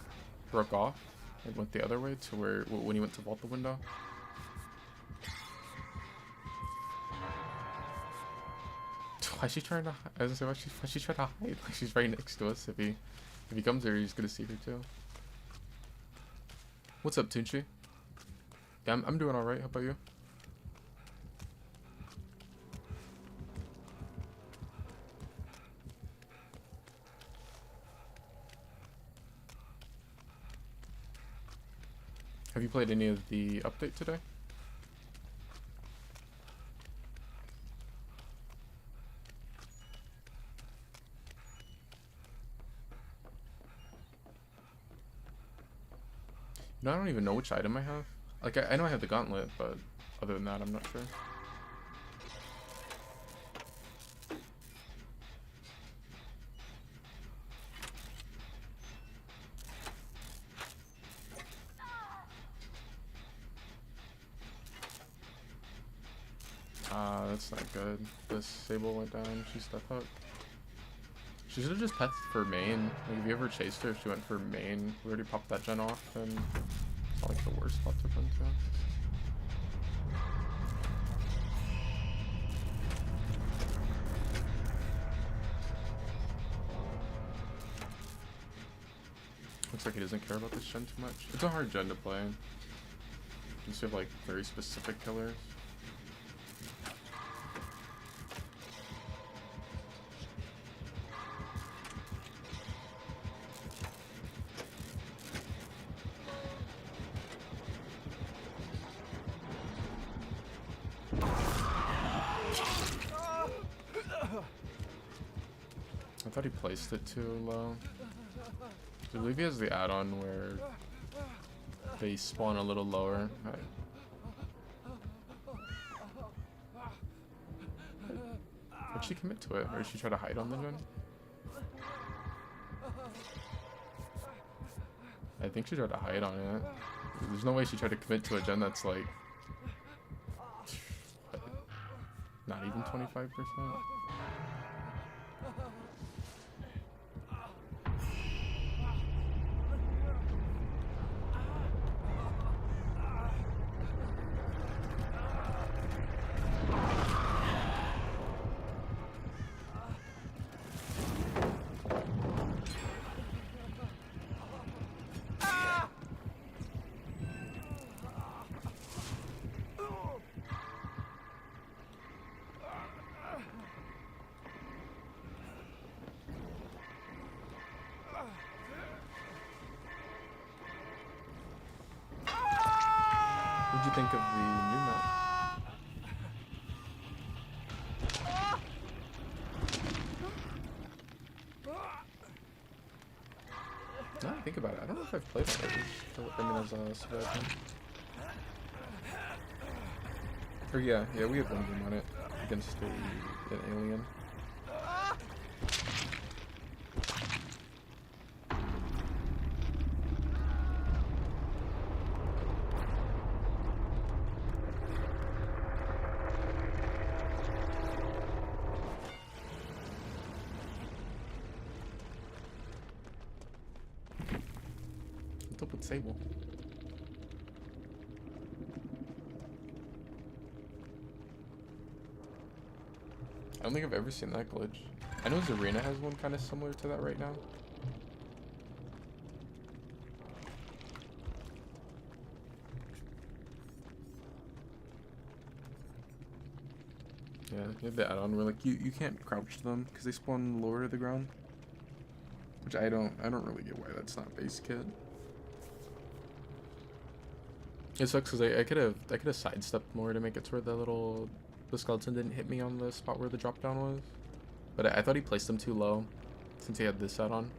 broke off and went the other way to where when he went to vault the window. Why's she trying to? I was gonna say, why's she trying to hide? Like she's right next to us. If he comes here, he's gonna see her too. What's up, Tunchi? Yeah, I'm doing all right. How about you? Have you played any of the update today? No, I don't even know which item I have. Like, I know I have the gauntlet, but other than that, I'm not sure. That's not good. This Sable went down. She stepped up. She should have just pethed for main. Like, if you ever chased her, if she went for main, we already popped that gen off, and it's not like the worst spot to run to. Looks like he doesn't care about this gen too much. It's a hard gen to play. You just have like very specific killers. I thought he placed it too low. I believe he has the add-on where they spawn a little lower. Did she commit to it, or did she try to hide on the gen? I think she tried to hide on it. There's no way she tried to commit to a gen that's like... what? Not even 25%? What did you think of the new map? Now that I think about it, I don't know if I've played on it. I mean, as a civilian. Or yeah, we have one game on it against an alien. What's up with Sable? I don't think I've ever seen that glitch. I know Zarina has one kind of similar to that right now. Yeah, you have the add-on where like you can't crouch them because they spawn lower to the ground. Which I don't really get why that's not base kit. It sucks because I could have sidestepped more to make it so the skeleton didn't hit me on the spot where the drop down was. But I thought he placed them too low since he had this set on.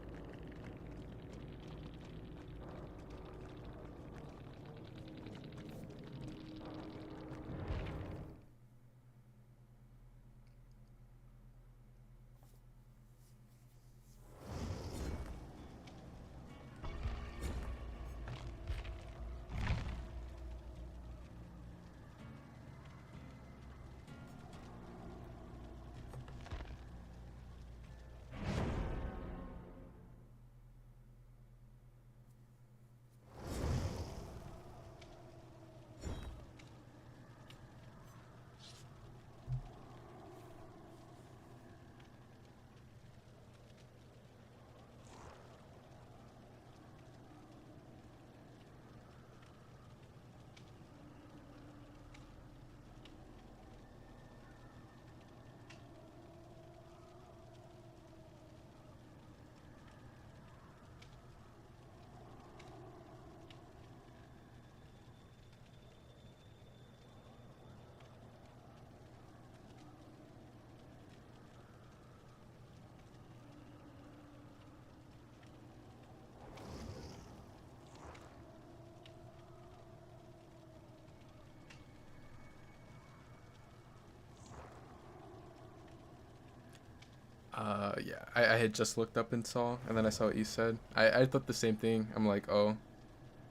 Yeah, I had just looked up and saw, and then I saw what you said. I thought the same thing. I'm like, oh,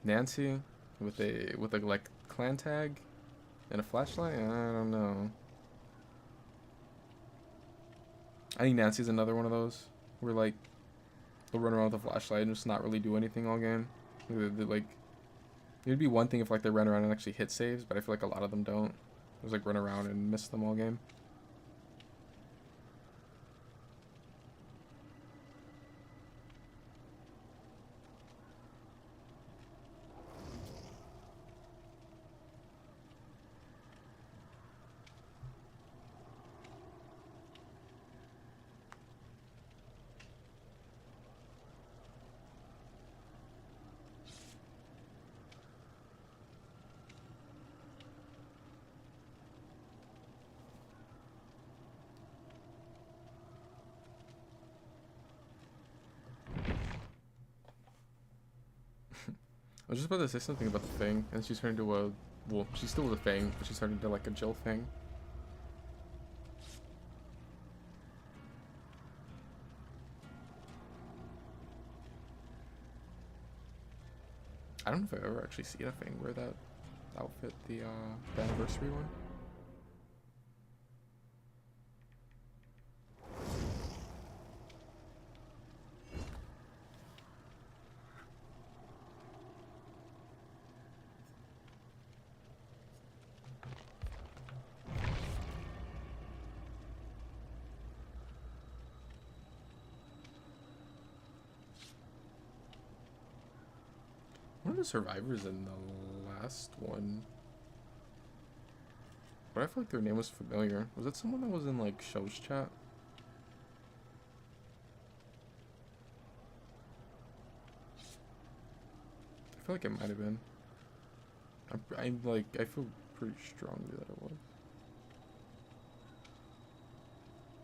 Nancy with a like clan tag and a flashlight. I don't know. I think Nancy's another one of those where like they'll run around with a flashlight and just not really do anything all game. Like it'd be one thing if like they run around and actually hit saves, but I feel like a lot of them don't. Just like run around and miss them all game. I was just about to say something about the Fang, and she's turned into a... Well, she's still with a Fang, but she's turned into like a Jill Fang. I don't know if I've ever actually seen a Fang wear that outfit, the anniversary one. One of the survivors in the last one, but I feel like their name was familiar. Was it someone that was in like Show's chat? I feel like it might have been. I'm like, I feel pretty strongly that it was.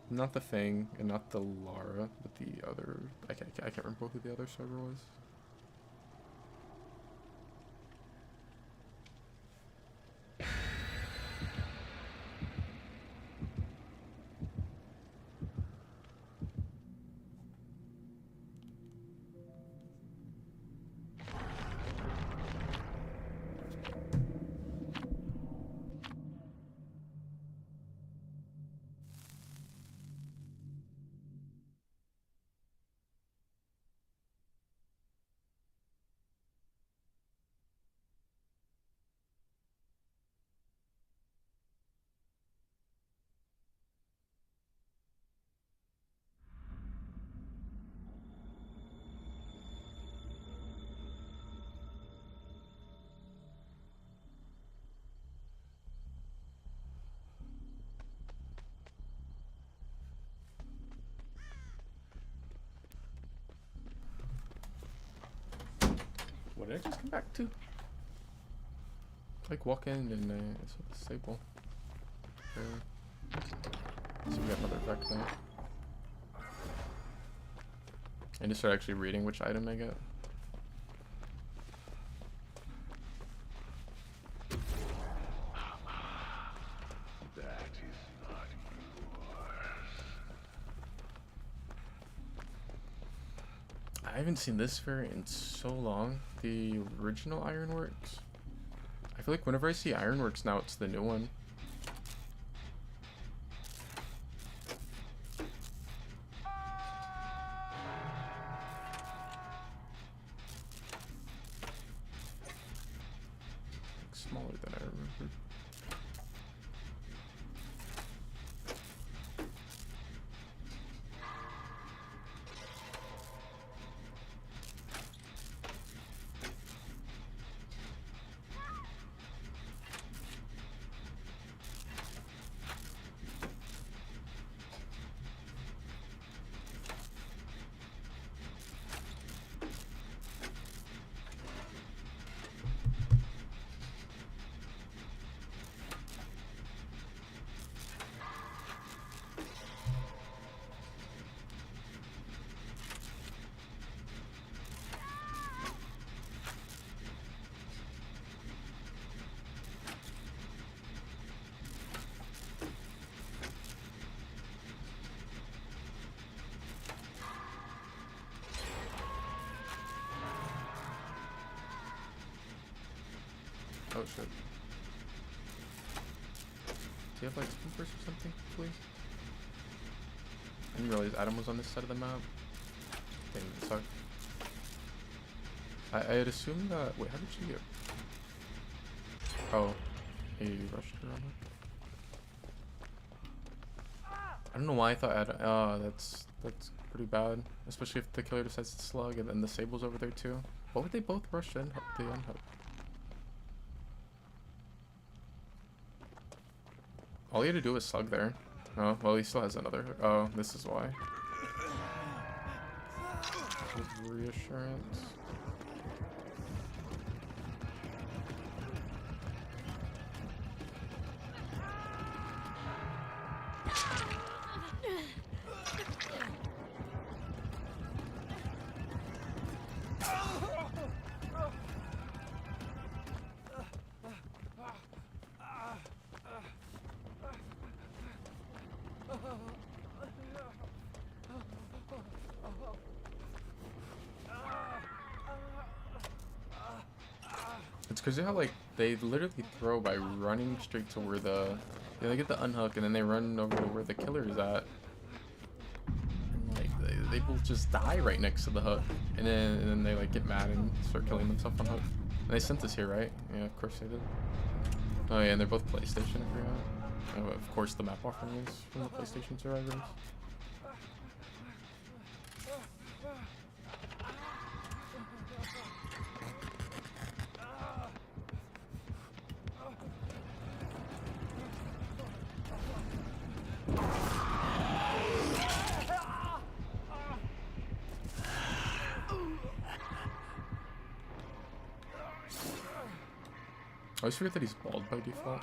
Not the Fang and not the Lara, but the other. I can't remember who the other server was. What did I just come back to? Like walk in and it's a stable. So we got another vec now. I just start actually reading which item I get. That is not yours. I haven't seen this variant in so long. The original Ironworks. I feel like whenever I see Ironworks now, it's the new one. Smaller than I remembered. Oh shit. Do you have like splinkers or something, please? I didn't realize Adam was on this side of the map. Dang, that sucked. I had assumed that. Wait, how did she get? Oh, he rushed her on her. I don't know why I thought Adam. Oh, that's pretty bad. Especially if the killer decides to slug and then the sable's over there too. What would they both rush in the unhook? All he had to do was slug there. Oh, well, he still has another hook. Oh, this is why. Reassurance. It's crazy how like they literally throw by running straight to where the they get the unhook and then they run over to where the killer is at. And like they both just die right next to the hook, and then they like get mad and start killing themselves on hook. And they sent this here, right? Yeah, of course they did. Oh yeah, and they're both PlayStation. I forgot. Oh, of course the map offering is from the PlayStation survivors. I always forget that he's bald by default.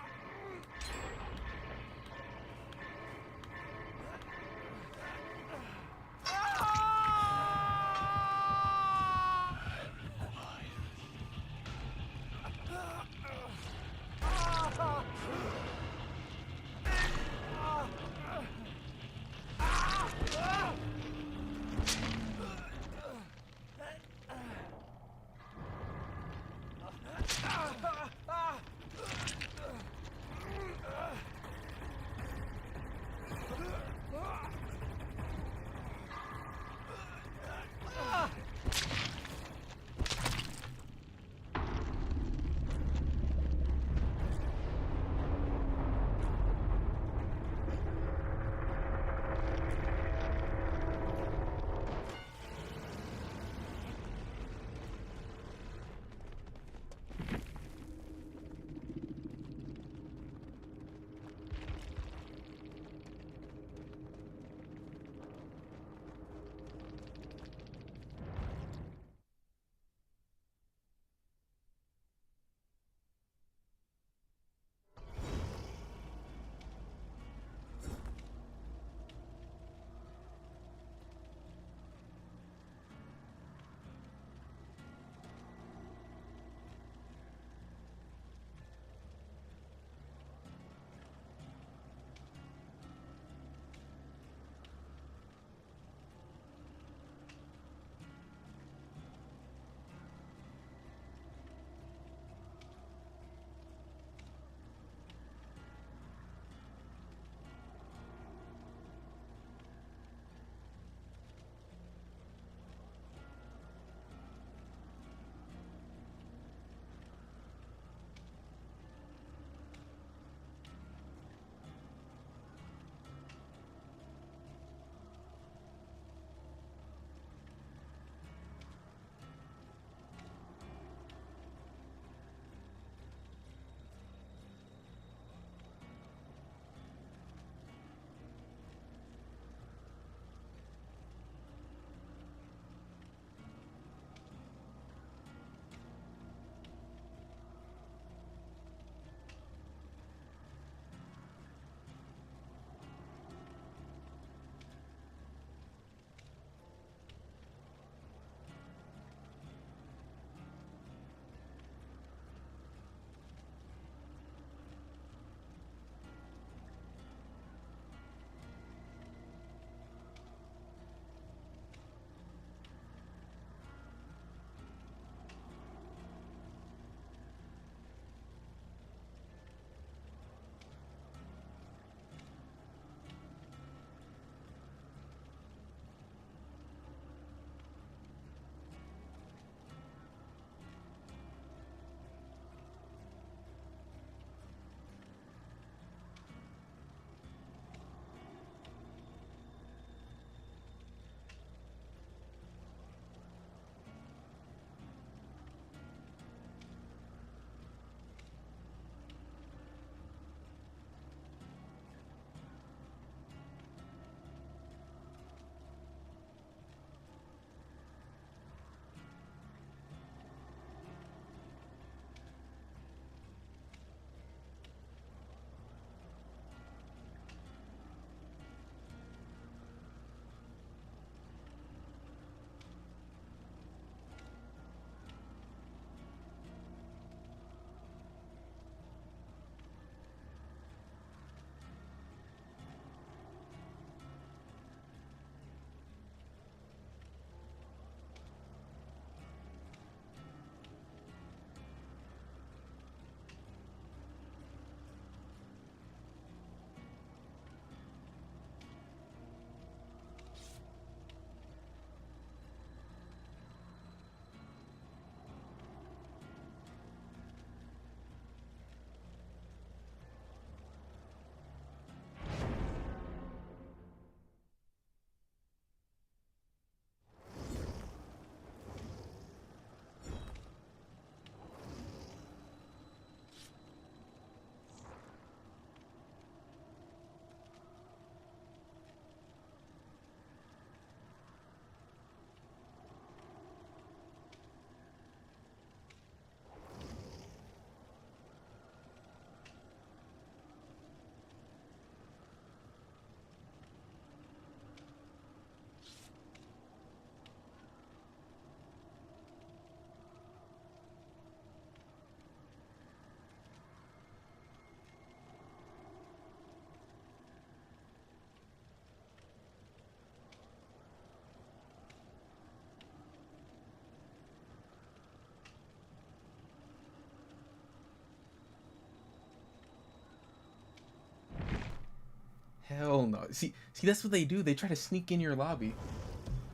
See, that's what they do. They try to sneak in your lobby.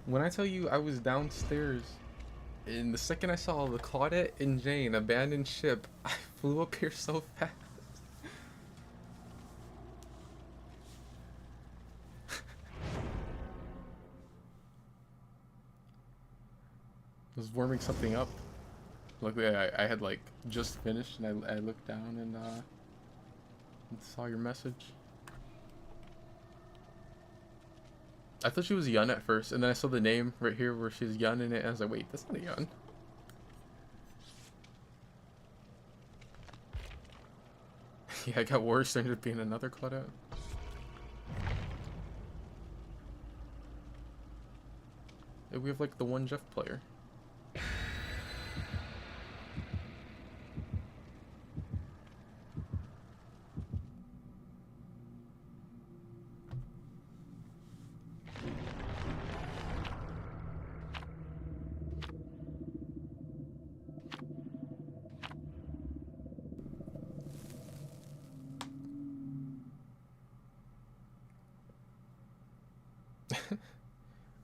When I tell you I was downstairs, and the second I saw the Claudette and Jane abandoned ship, I flew up here so fast. I was warming something up. Luckily, I had like just finished, and I looked down and saw your message. I thought she was Yun at first, and then I saw the name right here where she's Yun in it, and I was like, wait, that's not a Yun. Yeah, it got worse. There ended up being another Claudette. Yeah, we have like the one Jeff player.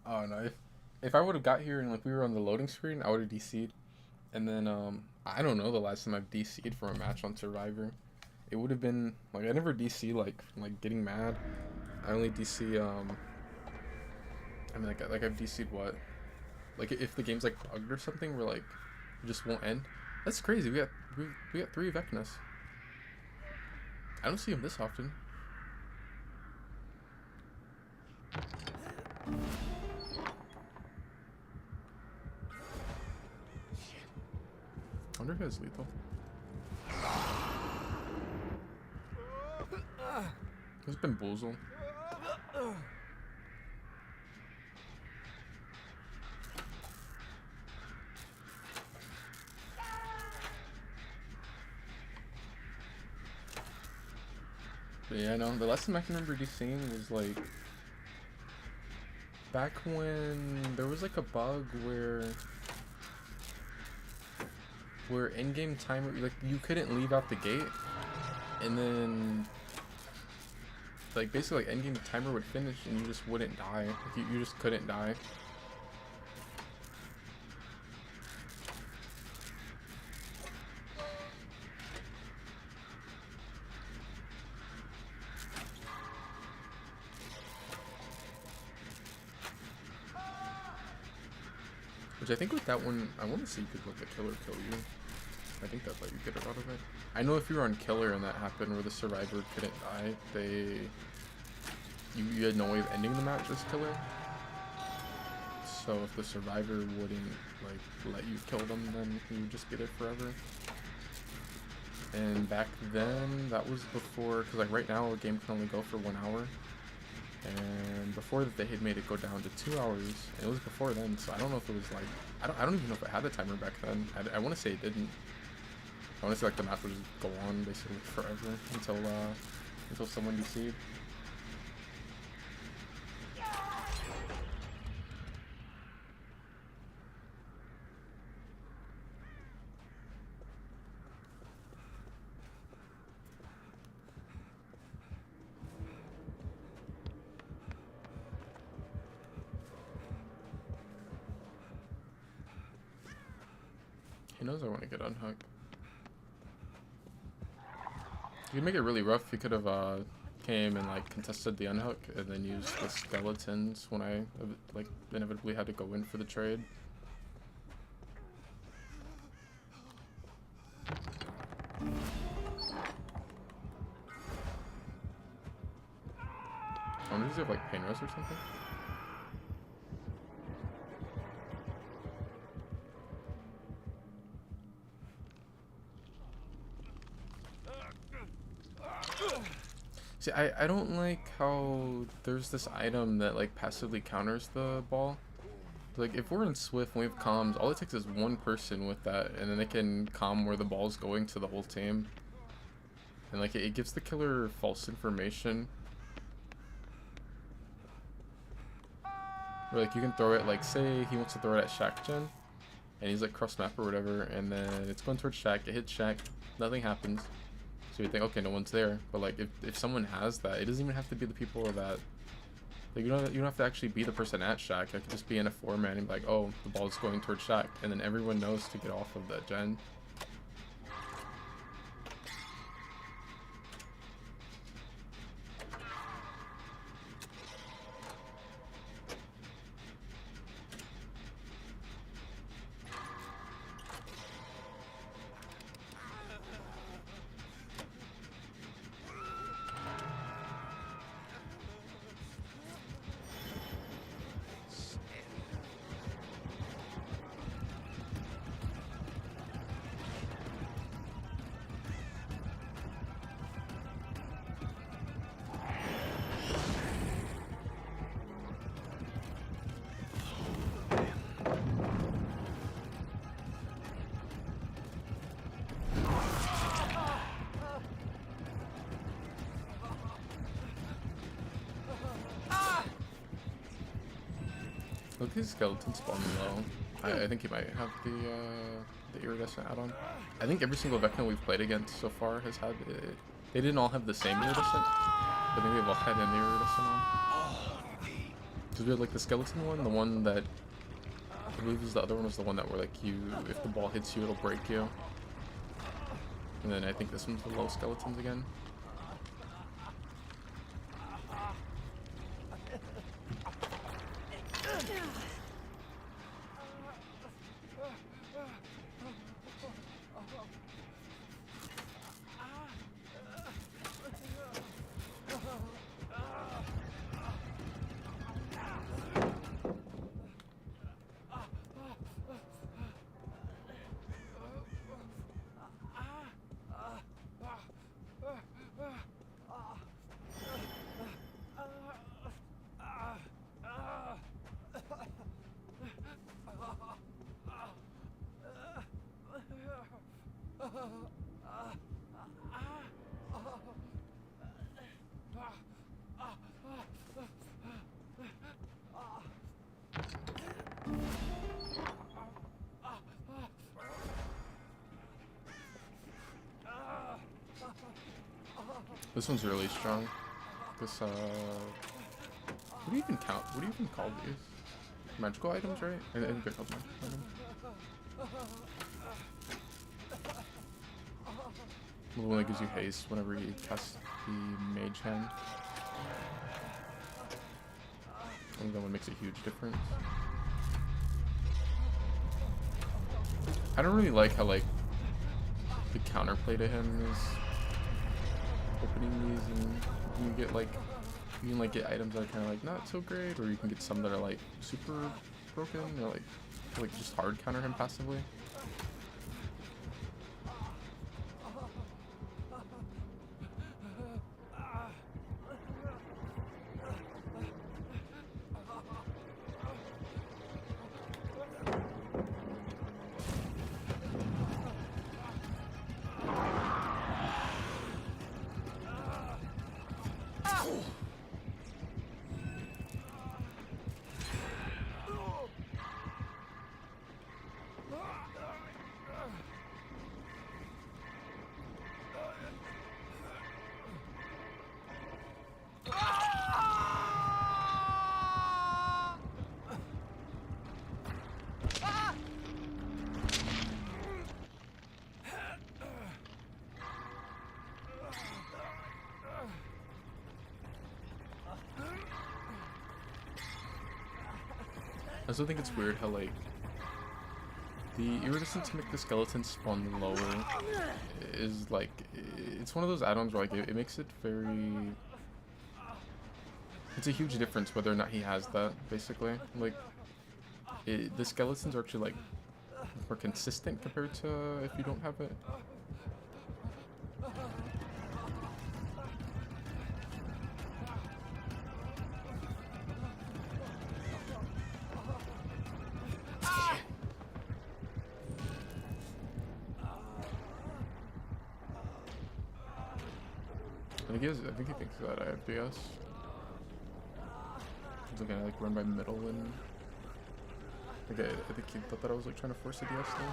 Oh no, if I would have got here and like we were on the loading screen, I would have DC'd. And then I don't know the last time I've DC'd for a match on Survivor. It would have been like I never DC like getting mad. I only DC I mean like I've DC'd what? Like if the game's like bugged or something where like it just won't end. That's crazy. We got 3 Vecnas. I don't see them this often. I wonder if it has lethal. It's been Boozle. But yeah, no, the last time I can remember DCing was like back when there was like a bug where in-game timer, like you couldn't leave out the gate, and then like basically like in-game timer would finish and you just wouldn't die. Like, you just couldn't die. Which I think with that one, I want to see if you could let the killer kill you. I think that let you get it out of it. I know if you were on killer and that happened where the survivor couldn't die, you had no way of ending the match as killer. So if the survivor wouldn't like let you kill them, then you would just get it forever. And back then, that was before, because like right now a game can only go for 1 hour. And before that they had made it go down to 2 hours, and it was before then, so I don't know if it was like, I don't even know if it had a timer back then. I want to say it didn't. I want to say like the match would just go on basically forever until someone DC'd. He knows I want to get unhooked. You could make it really rough. You could have came and like contested the unhook and then used the skeletons when I like inevitably had to go in for the trade. I wonder if they have like pain rest or something. See, I don't like how there's this item that like passively counters the ball. Like if we're in Swift and we have comms, all it takes is one person with that, and then they can comm where the ball's going to the whole team. And like it gives the killer false information. Where like you can throw it, like say he wants to throw it at Shaq Gen, and he's like cross map or whatever, and then it's going towards Shaq, it hits Shaq, nothing happens. So you think, okay, no one's there. But like if someone has that, it doesn't even have to be the people that Like you don't have to actually be the person at Shack. I could just be in a 4-man and be like, oh, the ball's going towards Shack, and then everyone knows to get off of that gen. Look at his skeleton spawning low. I think he might have the iridescent add-on. I think every single Vecna we've played against so far has had it. They didn't all have the same iridescent, but maybe they've all had an iridescent on. Because we had like the skeleton one, the one that I believe was the other one was the one that where like if the ball hits you, it'll break you. And then I think this one's the low skeletons again. This one's really strong. This, what do you even count? What do you even call these? Magical items, right? I think they're called magical items. The one that gives you haste whenever you cast the mage hand. I think that one makes a huge difference. I don't really like how, like, the counterplay to him is opening these, and you get like you can like get items that are kind of like not so great, or you can get some that are like super broken, or like just hard counter him passively. I also think it's weird how like the iridescent to make the skeleton spawn lower is like, it's one of those add-ons where like it makes it very, it's a huge difference whether or not he has that, basically. Like the skeletons are actually like more consistent compared to if you don't have it. I think he thinks that I have DS. He's like gonna like run by middle and like I think he thought that I was like trying to force a DS thing.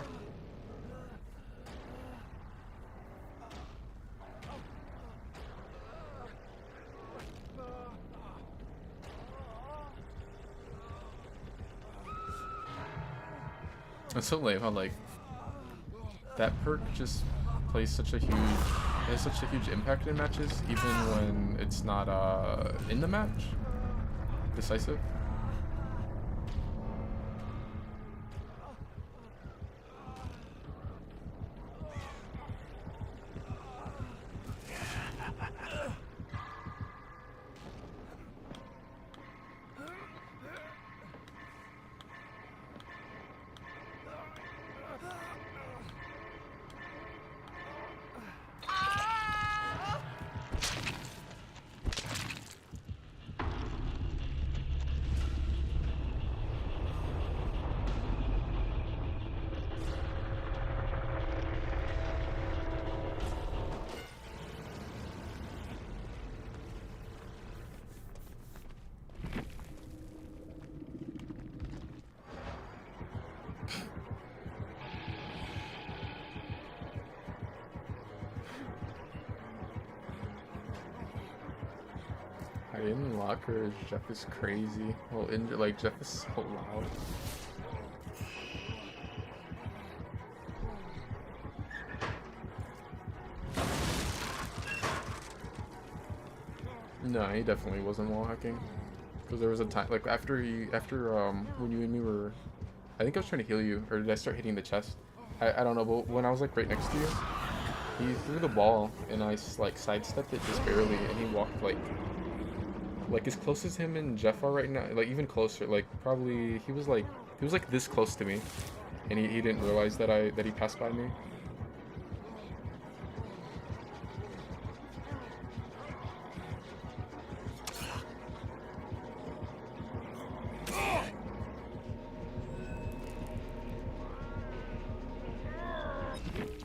It's so lame how like that perk just plays such a huge, has such a huge impact in matches, even when it's not in the match. Decisive. In lockers, Jeff is crazy. Well, like Jeff is so loud. No, he definitely wasn't wall hacking. Because there was a time, like after when you and me were, I think I was trying to heal you, or did I start hitting the chest? I don't know, but when I was like right next to you, he threw the ball and I like sidestepped it just barely, and he walked like as close as him and Jeff are right now, like even closer, like probably he was like this close to me, and he didn't realize that he passed by me.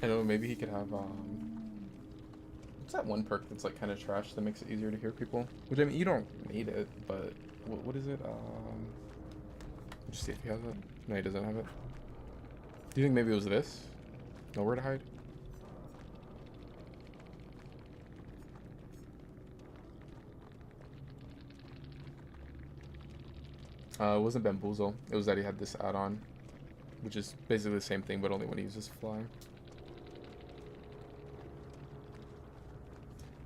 I don't know, maybe he could have what's that one perk that's like kind of trash that makes it easier to hear people? Which, I mean, you don't need it, but what is it? Let's see if he has it. No, he doesn't have it. Do you think maybe it was this? Nowhere to hide? It wasn't Bamboozle. It was that he had this add-on, which is basically the same thing, but only when he uses Fly.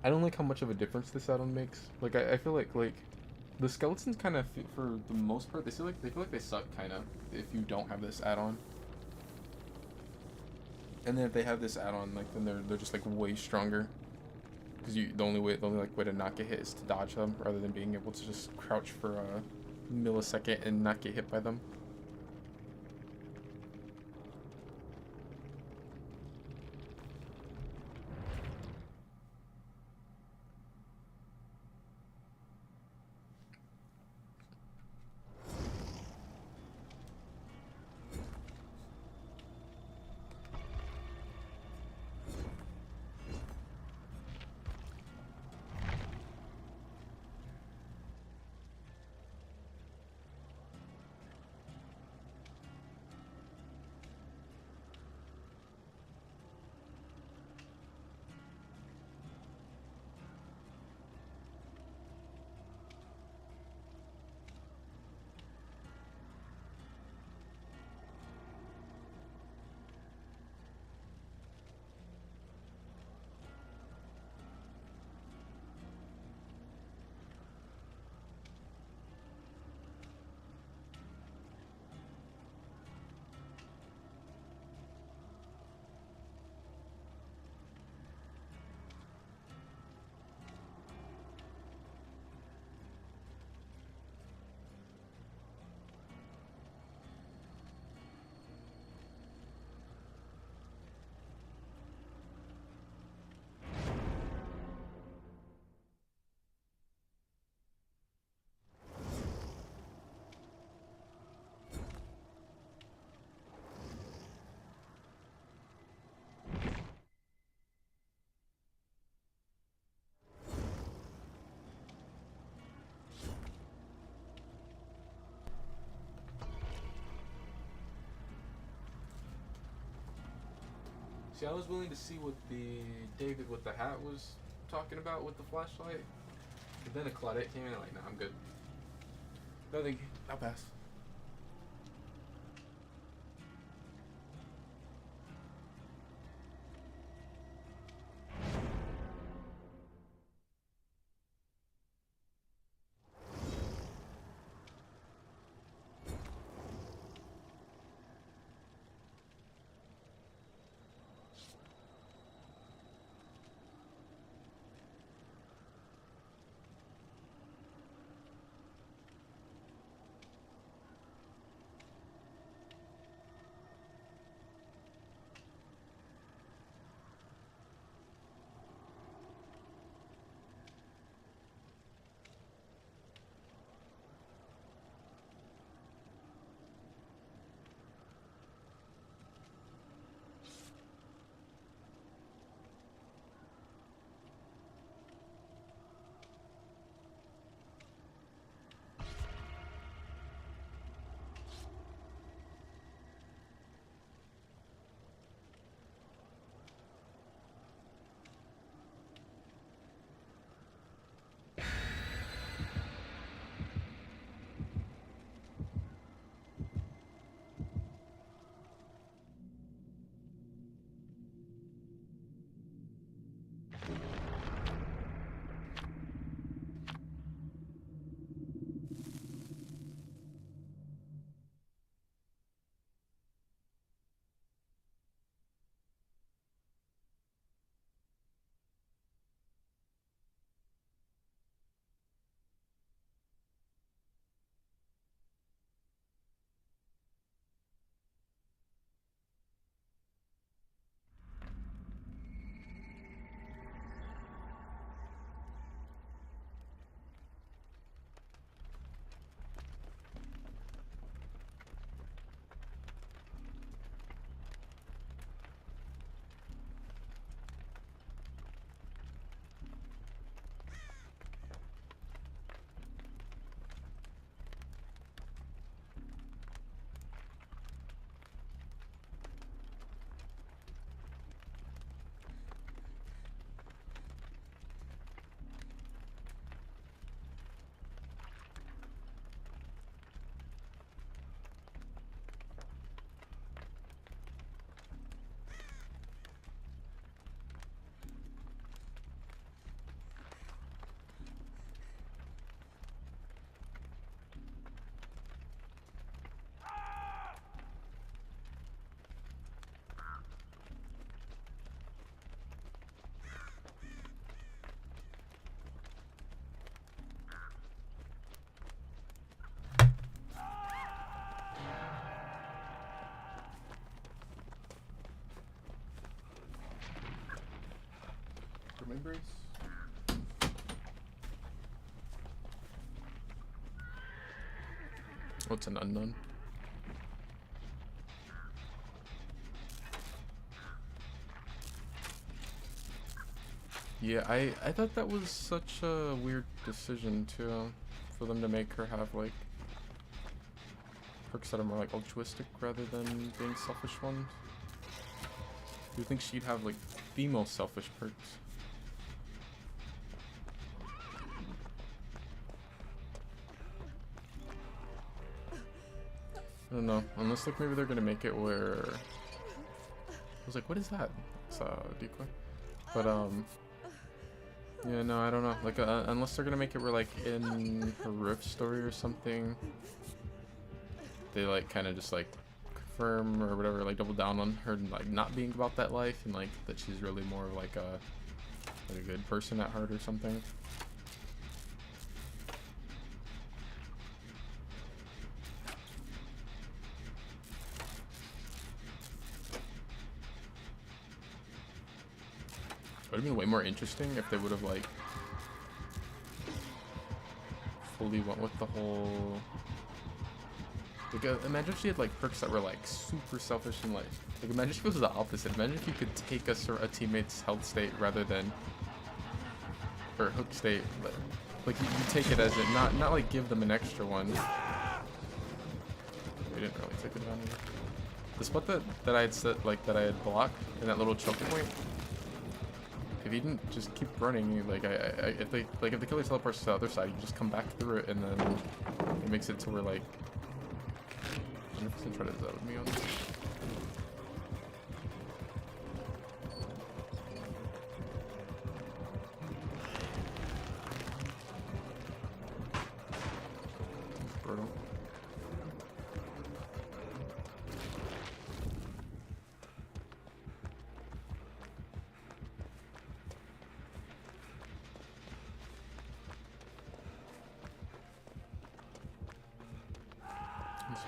I don't like how much of a difference this add-on makes. Like, I feel like the skeletons kind of, for the most part, they feel like they suck kind of if you don't have this add-on. And then if they have this add-on, like then they're just like way stronger. Because the only way to not get hit is to dodge them rather than being able to just crouch for a millisecond and not get hit by them. See, I was willing to see what the David with the hat was talking about with the flashlight, but then a Claudette came in and like, nah, I'm good. No, thank you. I'll pass. my brace. What's an unknown? Yeah, I thought that was such a weird decision too, for them to make her have like perks that are more like altruistic rather than being selfish ones. You think she'd have like the most selfish perks? I don't know, unless like maybe they're gonna make it where I was like, what is that? It's a decoy. But yeah, no, I don't know. Like unless they're gonna make it where like in her Rift story or something, they like kind of just like confirm or whatever, like double down on her like not being about that life and like that she's really more of like a good person at heart or something. It would have been way more interesting if they would have like fully went with the whole like imagine if she had like perks that were like super selfish in life. Like imagine if it was the opposite. Imagine if you could take a teammate's health state rather than or hook state, but like you take it as it not like give them an extra one. We didn't really take advantage. The spot that I had set like that I had blocked in that little choke point. If you didn't just keep running, like if the killer teleports to the other side, you just come back through it, and then it makes it to where like 100% try to zone me on this. Brutal.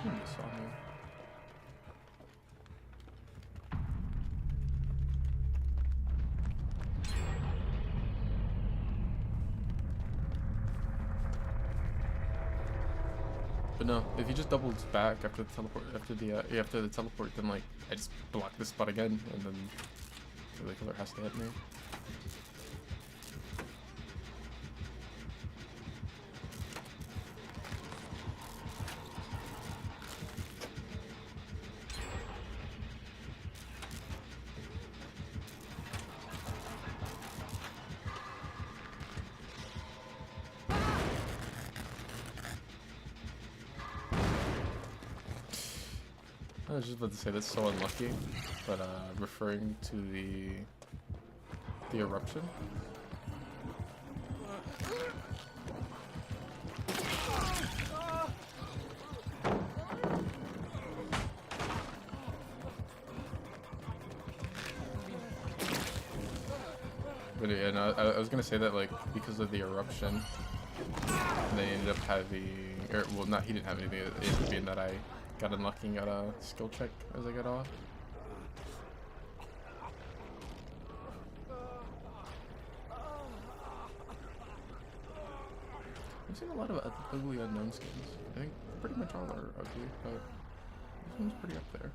Someone just saw me. But no, if you just doubled back after the teleport, after the teleport, then like I just block this spot again, and then the killer has to hit me. I was just about to say that's so unlucky, but referring to the eruption. But yeah, no, I was gonna say that like because of the eruption, they ended up having, or well, not he didn't have anything. It ended up being that I got unlucky and got a skill check as I got off. I've seen a lot of ugly unknown skins. I think pretty much all are ugly, but this one's pretty up there.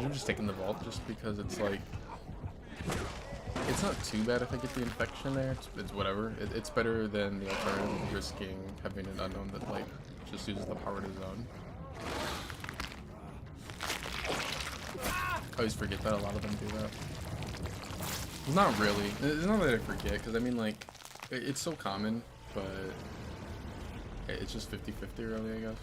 I'm just taking the vault just because it's like, it's not too bad if I get the infection there. It's whatever. It's better than the alternative of risking having an unknown that like just uses the power to zone. I always forget that a lot of them do that. Not really. It's not that I forget, because I mean like, it's so common, but it's just 50-50 really, I guess.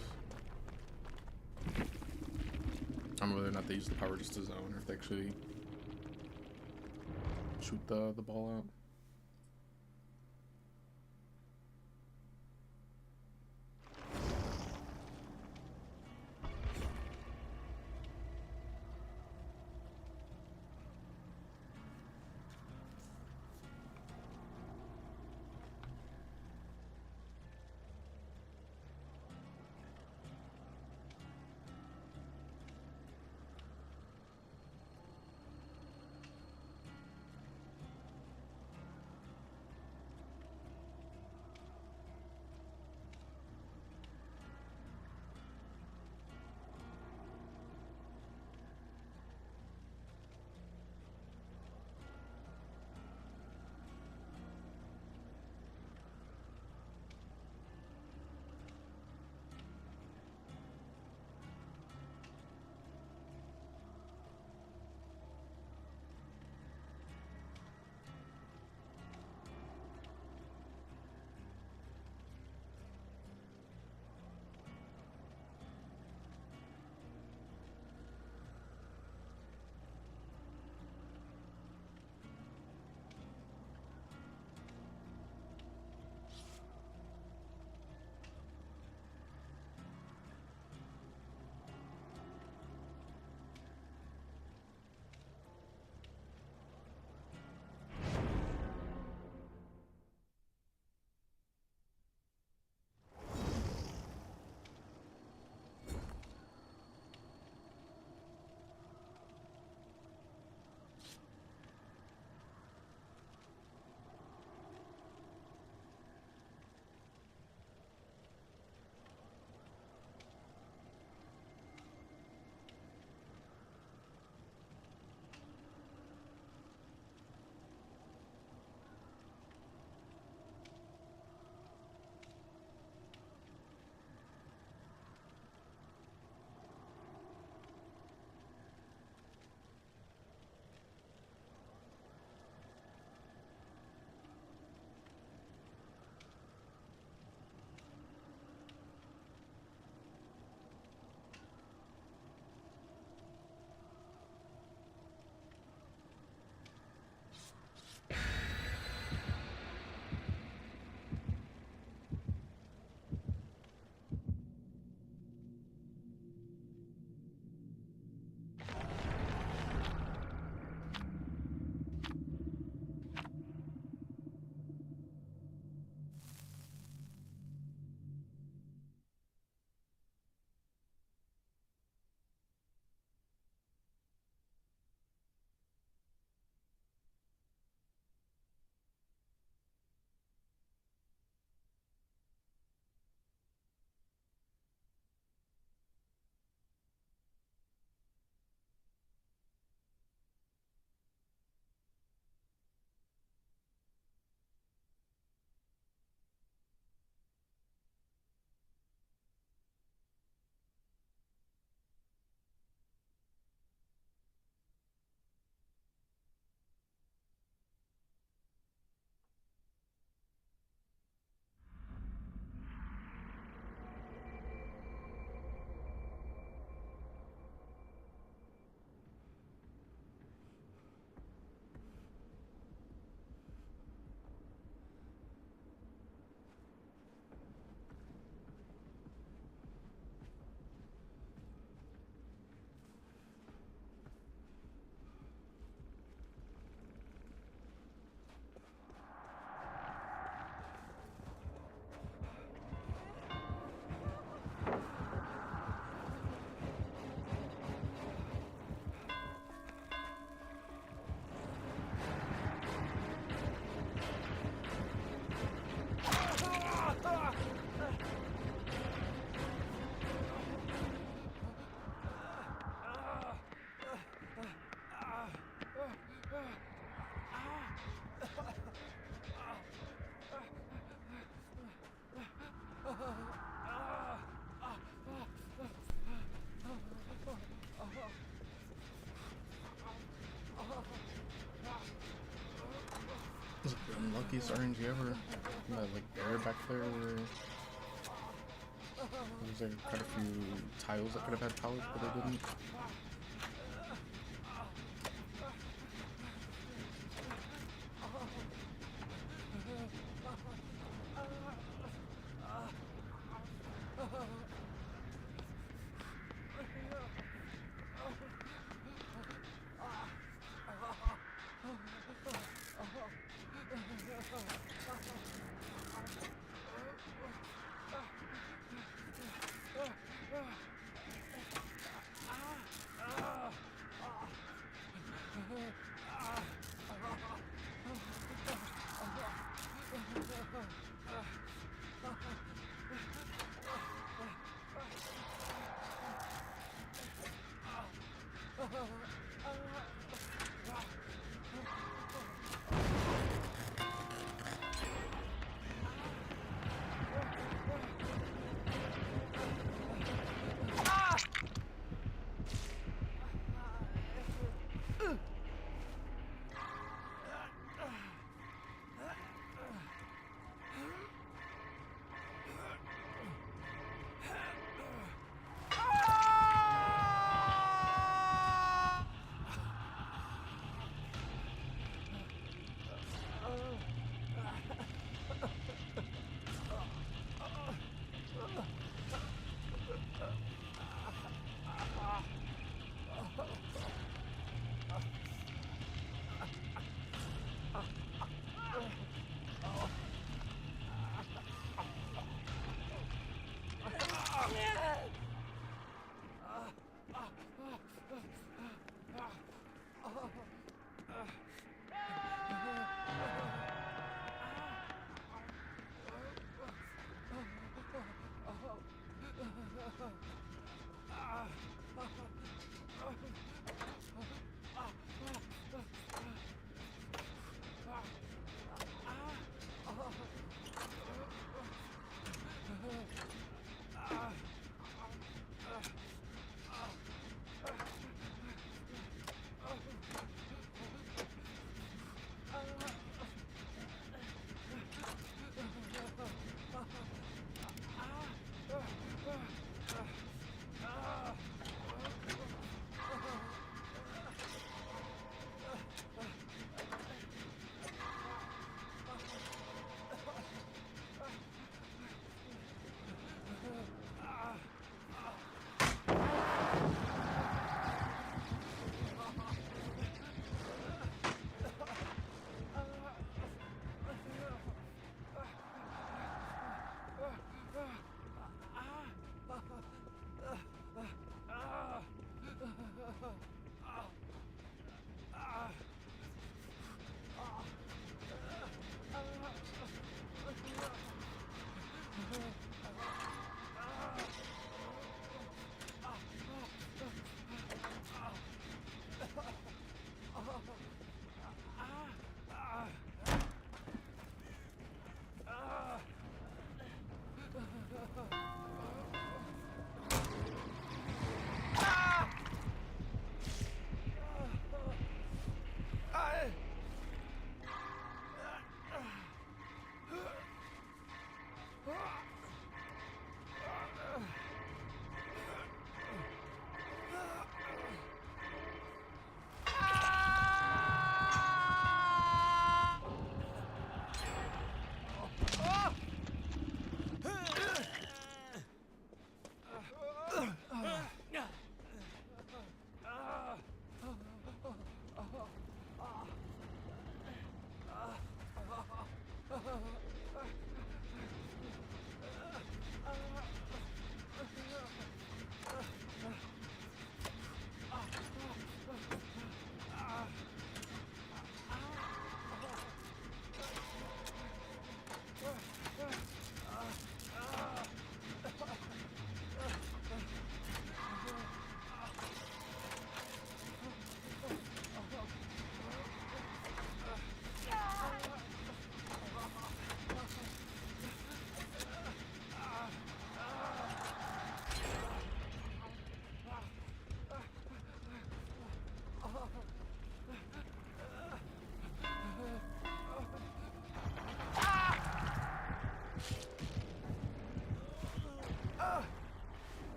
I don't know whether or not they use the power just to zone, or if they actually shoot the ball out. luckiest RNG ever. That like area back there where there's like quite a few tiles that could have had pallets, but they didn't.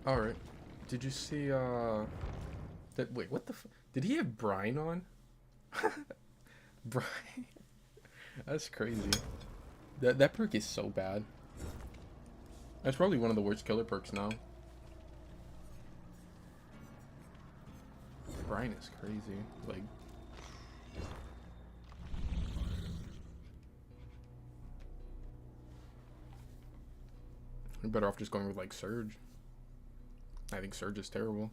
Alright. Did you see, that, wait, what the did he have Brine on? Brine? That's crazy. That perk is so bad. That's probably one of the worst killer perks now. Brine is crazy. Like, you're better off just going with, like, Surge. I think Surge is terrible.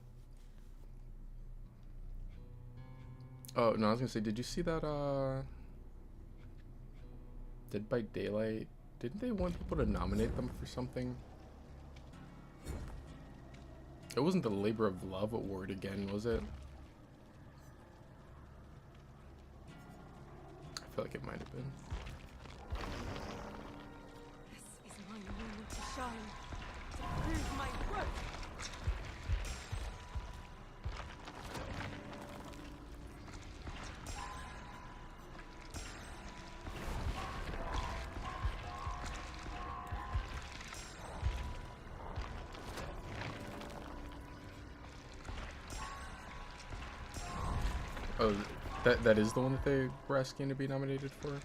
Oh, no, I was gonna say, did you see that, Dead by Daylight? Didn't they want people to nominate them for something? It wasn't the Labor of Love award again, was it? I feel like it might have been. This is my moment to shine, to prove my worth. Oh, that is the one that they were asking to be nominated for?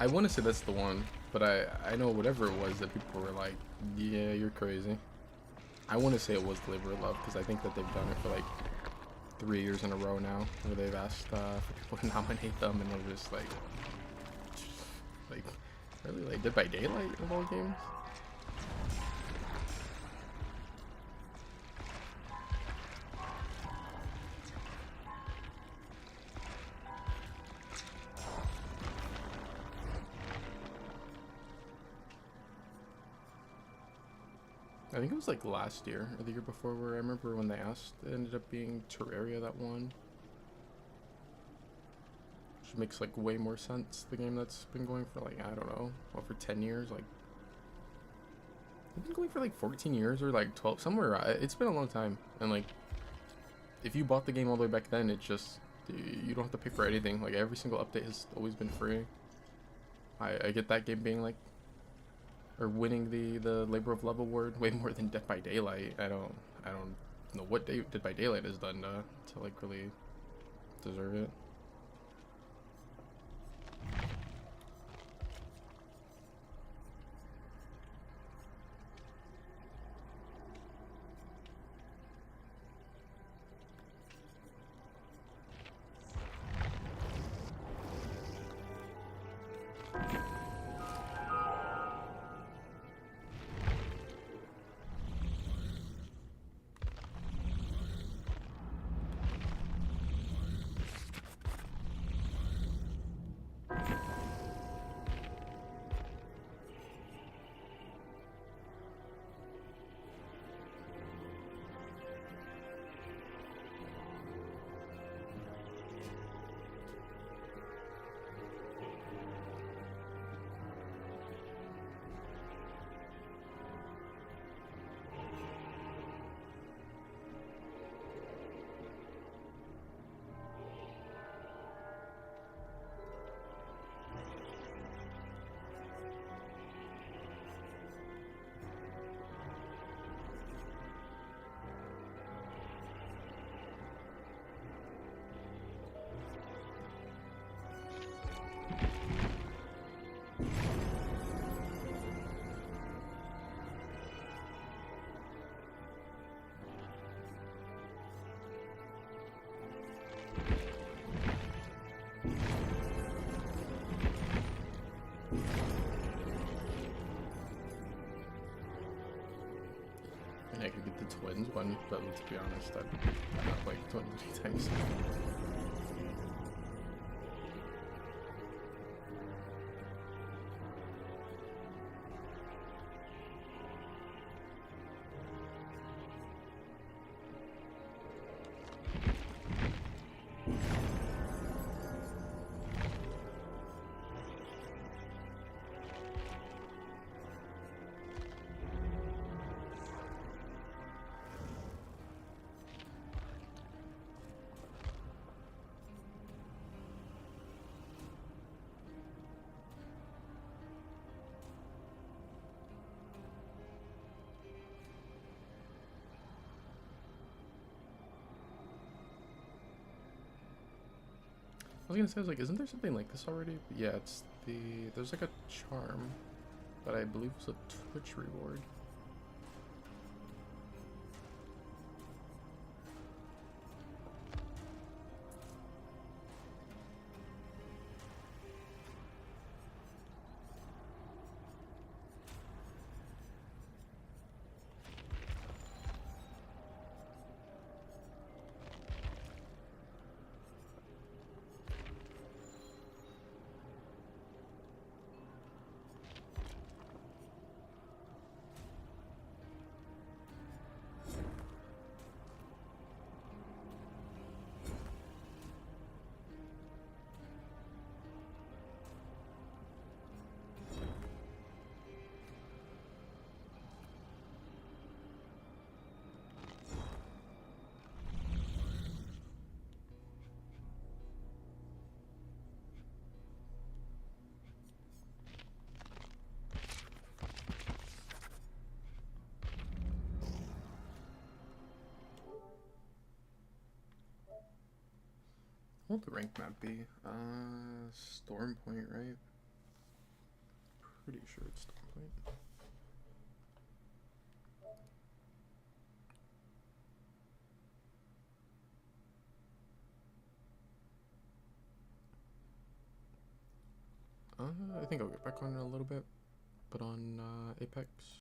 I want to say that's the one, but I know whatever it was that people were like, yeah, you're crazy. I want to say it was Labor of Love, because I think that they've done it for like 3 years in a row now, where they've asked for people to nominate them, and they're just like, really, like, Dead by Daylight of all games? I think it was like last year or the year before, where I remember when they asked, it ended up being Terraria that won. Which makes like way more sense. The game that's been going for like, I don't know, over 10 years, like, it's been going for like 14 years or like 12, somewhere. It's been a long time. And like, if you bought the game all the way back then, it just You don't have to pay for anything. Like every single update has always been free. I get that game being like, or winning the Labor of Love award way more than Dead by Daylight. I don't know what Dead by Daylight has done to like really deserve it. I could get the twins one, but let's be honest, I'm not playing twins anytime soon. I was gonna say, I was like, isn't there something like this already? Yeah, it's there's like a charm that I believe was a Twitch reward. What would the rank map be? Storm Point, right? Pretty sure it's Storm Point. I think I'll get back on in a little bit, but on Apex.